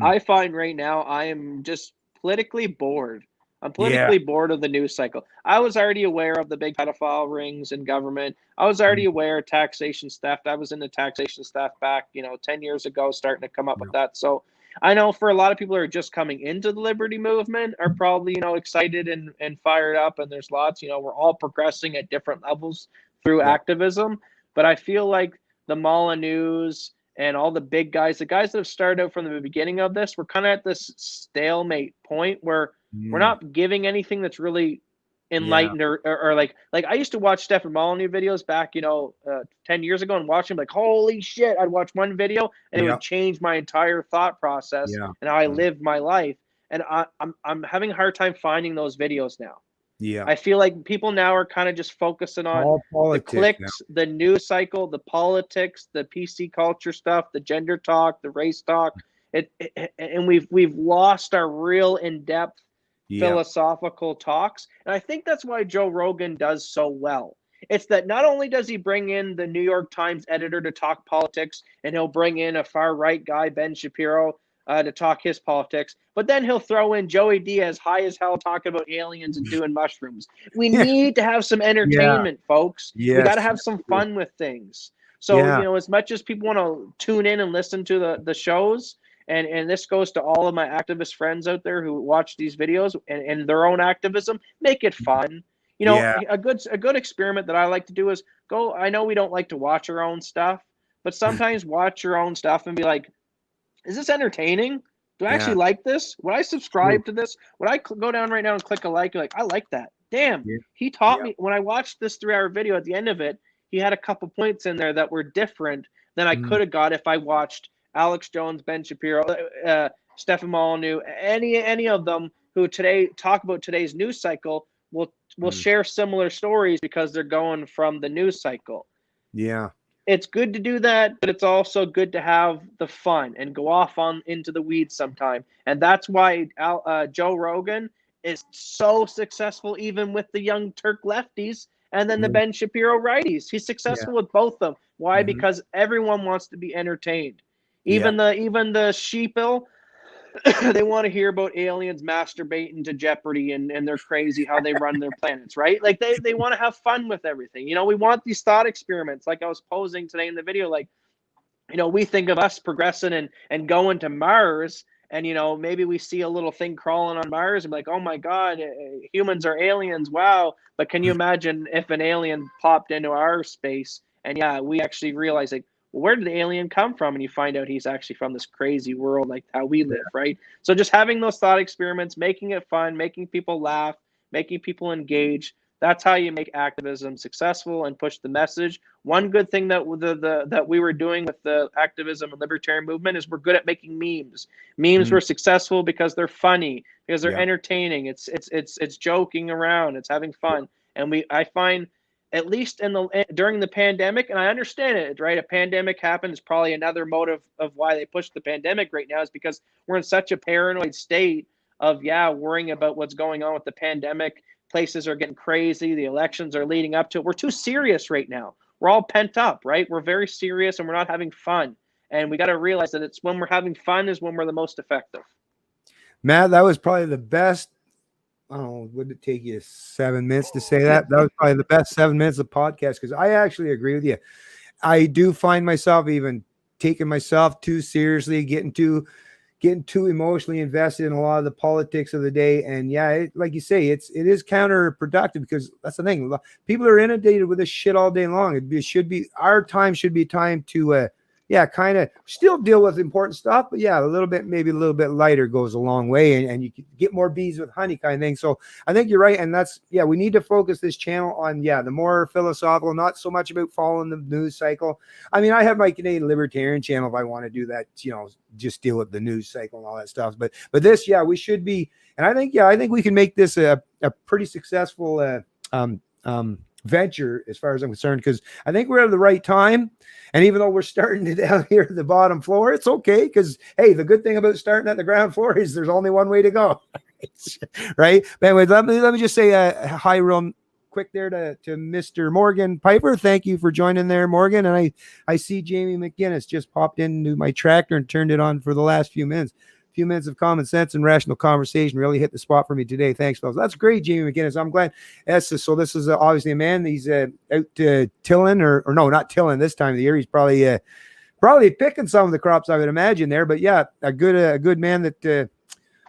I find right now I am just politically bored. I'm politically bored of the news cycle. I was already aware of the big pedophile rings in government. I was already aware of taxation theft. I was into taxation theft back, 10 years ago, starting to come up with that. So I know for a lot of people who are just coming into the liberty movement are probably, excited and fired up. And there's lots, we're all progressing at different levels through activism. But I feel like the Molyneux and all the big guys, the guys that have started out from the beginning of this, we're kind of at this stalemate point where we're not giving anything that's really enlightened or like I used to watch Stefan Molyneux videos back, 10 years ago and watch him like, holy shit, I'd watch one video and it would change my entire thought process and how I live my life. And I'm having a hard time finding those videos now. Yeah, I feel like people now are kind of just focusing on the clicks, the news cycle, the politics, the PC culture stuff, the gender talk, the race talk. And we've lost our real in-depth philosophical talks. And I think that's why Joe Rogan does so well. It's that not only does he bring in the New York Times editor to talk politics, and he'll bring in a far-right guy, Ben Shapiro, to talk his politics, but then he'll throw in Joey Diaz high as hell talking about aliens and doing mushrooms. We need to have some entertainment, folks. We got to have some fun with things. So, as much as people want to tune in and listen to the shows, and this goes to all of my activist friends out there who watch these videos and their own activism, make it fun. A good experiment that I like to do is go, I know we don't like to watch our own stuff, but sometimes watch your own stuff and be like, is this entertaining? Do I actually like this? Would I subscribe to this? Would I go down right now and click a like? You're like, I like that. Damn, he taught me. When I watched this 3-hour video, at the end of it, he had a couple points in there that were different than I could have got if I watched Alex Jones, Ben Shapiro, Stefan Molyneux, any of them who today talk about today's news cycle will share similar stories because they're going from the news cycle. Yeah. It's good to do that, but it's also good to have the fun and go off into the weeds sometime. And that's why Joe Rogan is so successful, even with the young Turk lefties and then the Ben Shapiro righties. He's successful with both of them. Why? Because everyone wants to be entertained. Even the sheeple, they want to hear about aliens masturbating to Jeopardy and they're crazy how they run their planets, right? Like they want to have fun with everything. We want these thought experiments like I was posing today in the video. Like, we think of us progressing and going to Mars and maybe we see a little thing crawling on Mars and be like, oh my God, humans are aliens, wow. But can you imagine if an alien popped into our space and we actually realize, like, well, where did the alien come from? And you find out he's actually from this crazy world like how we live, right? So just having those thought experiments, making it fun, making people laugh, making people engage, that's how you make activism successful and push the message. One good thing that that we were doing with the activism and libertarian movement is we're good at making memes. Memes were successful because they're funny, because they're entertaining. It's joking around, it's having fun. And I find, at least during the pandemic, and I understand it, right? A pandemic happened is probably another motive of why they pushed the pandemic right now, is because we're in such a paranoid state of worrying about what's going on with the pandemic. Places are getting crazy. The elections are leading up to it. We're too serious right now. We're all pent up, right? We're very serious and we're not having fun. And we got to realize that it's when we're having fun is when we're the most effective. Matt, that was probably the best. I don't know, would it take you 7 minutes to say that? That was probably the best 7 minutes of podcast, because I actually agree with you. I do find myself even taking myself too seriously, getting too emotionally invested in a lot of the politics of the day. And like you say, it is counterproductive, because that's the thing. People are inundated with this shit all day long. Our time should be time to kind of still deal with important stuff, but maybe a little bit lighter goes a long way, and you can get more bees with honey kind of thing. So I think you're right. And that's, we need to focus this channel on, the more philosophical, not so much about following the news cycle. I mean, I have my Canadian Libertarian channel if I want to do that, just deal with the news cycle and all that stuff. But this, we should be, and I think we can make this a pretty successful, venture as far as I'm concerned, because I think we're at the right time. And even though we're starting it down here at the bottom floor, it's okay, because hey, the good thing about starting at the ground floor is there's only one way to go. Right? But anyway, let me just say hi real quick there to Mr. Morgan Piper. Thank you for joining there, Morgan. And I see Jamie McGinnis just popped into my tractor and turned it on for the last few minutes. Few minutes of common sense and rational conversation really hit the spot for me today. Thanks, fellas. That's great, Jamie McGinnis. I'm glad. So this is obviously a man. He's out tilling, or no, not tilling this time of the year. He's probably picking some of the crops, I would imagine there. But a good man that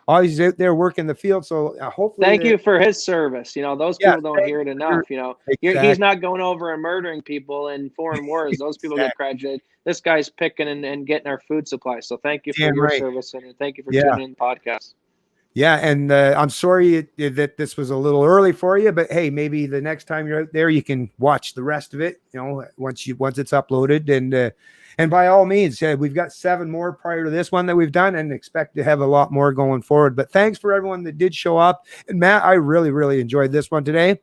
always out there working the field. So hopefully. Thank you for his service. Those people don't hear it enough. Exactly. He's not going over and murdering people in foreign wars. Those people get credited. This guy's picking and getting our food supply. So thank you for your service, and thank you for tuning in the podcast. Yeah, and I'm sorry that this was a little early for you, but hey, maybe the next time you're out there, you can watch the rest of it. Once it's uploaded, and by all means, we've got 7 more prior to this one that we've done, and expect to have a lot more going forward. But thanks for everyone that did show up. And Matt, I really, really enjoyed this one today.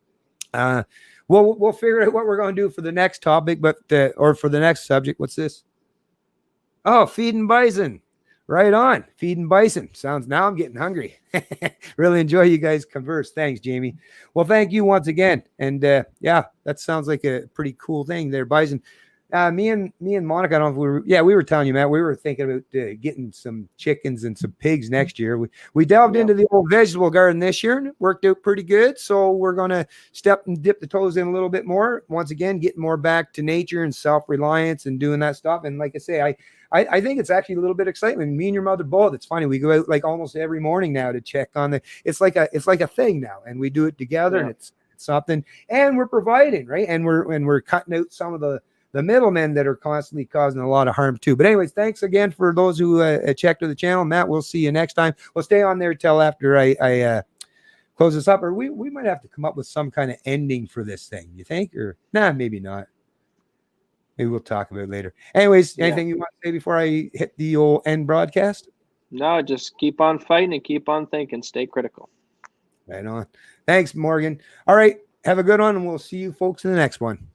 We'll figure out what we're going to do for the next topic, or for the next subject. What's this? Oh, feeding bison. Right on. Feeding bison. Now I'm getting hungry. Really enjoy you guys converse. Thanks, Jamie. Well, thank you once again. And that sounds like a pretty cool thing there, bison. Me and Monica, I don't know if we were telling you, Matt, we were thinking about getting some chickens and some pigs next year. We delved into the old vegetable garden this year, and it worked out pretty good. So we're going to step and dip the toes in a little bit more. Once again, getting more back to nature and self-reliance and doing that stuff. And like I say, I think it's actually a little bit exciting. Me and your mother both. It's funny. We go out like almost every morning now to check on it's like a thing now, and we do it together, and it's something, and we're providing, right? And we're cutting out some of the middlemen that are constantly causing a lot of harm too. But anyways, thanks again for those who checked to the channel. Matt, we'll see you next time. We'll stay on there till after I close this up, or we might have to come up with some kind of ending for this thing. You think? Or maybe not. Maybe we'll talk about it later. Anyways, anything you want to say before I hit the old end broadcast? No, just keep on fighting and keep on thinking. Stay critical. Right on. Thanks, Morgan. All right. Have a good one, and we'll see you folks in the next one.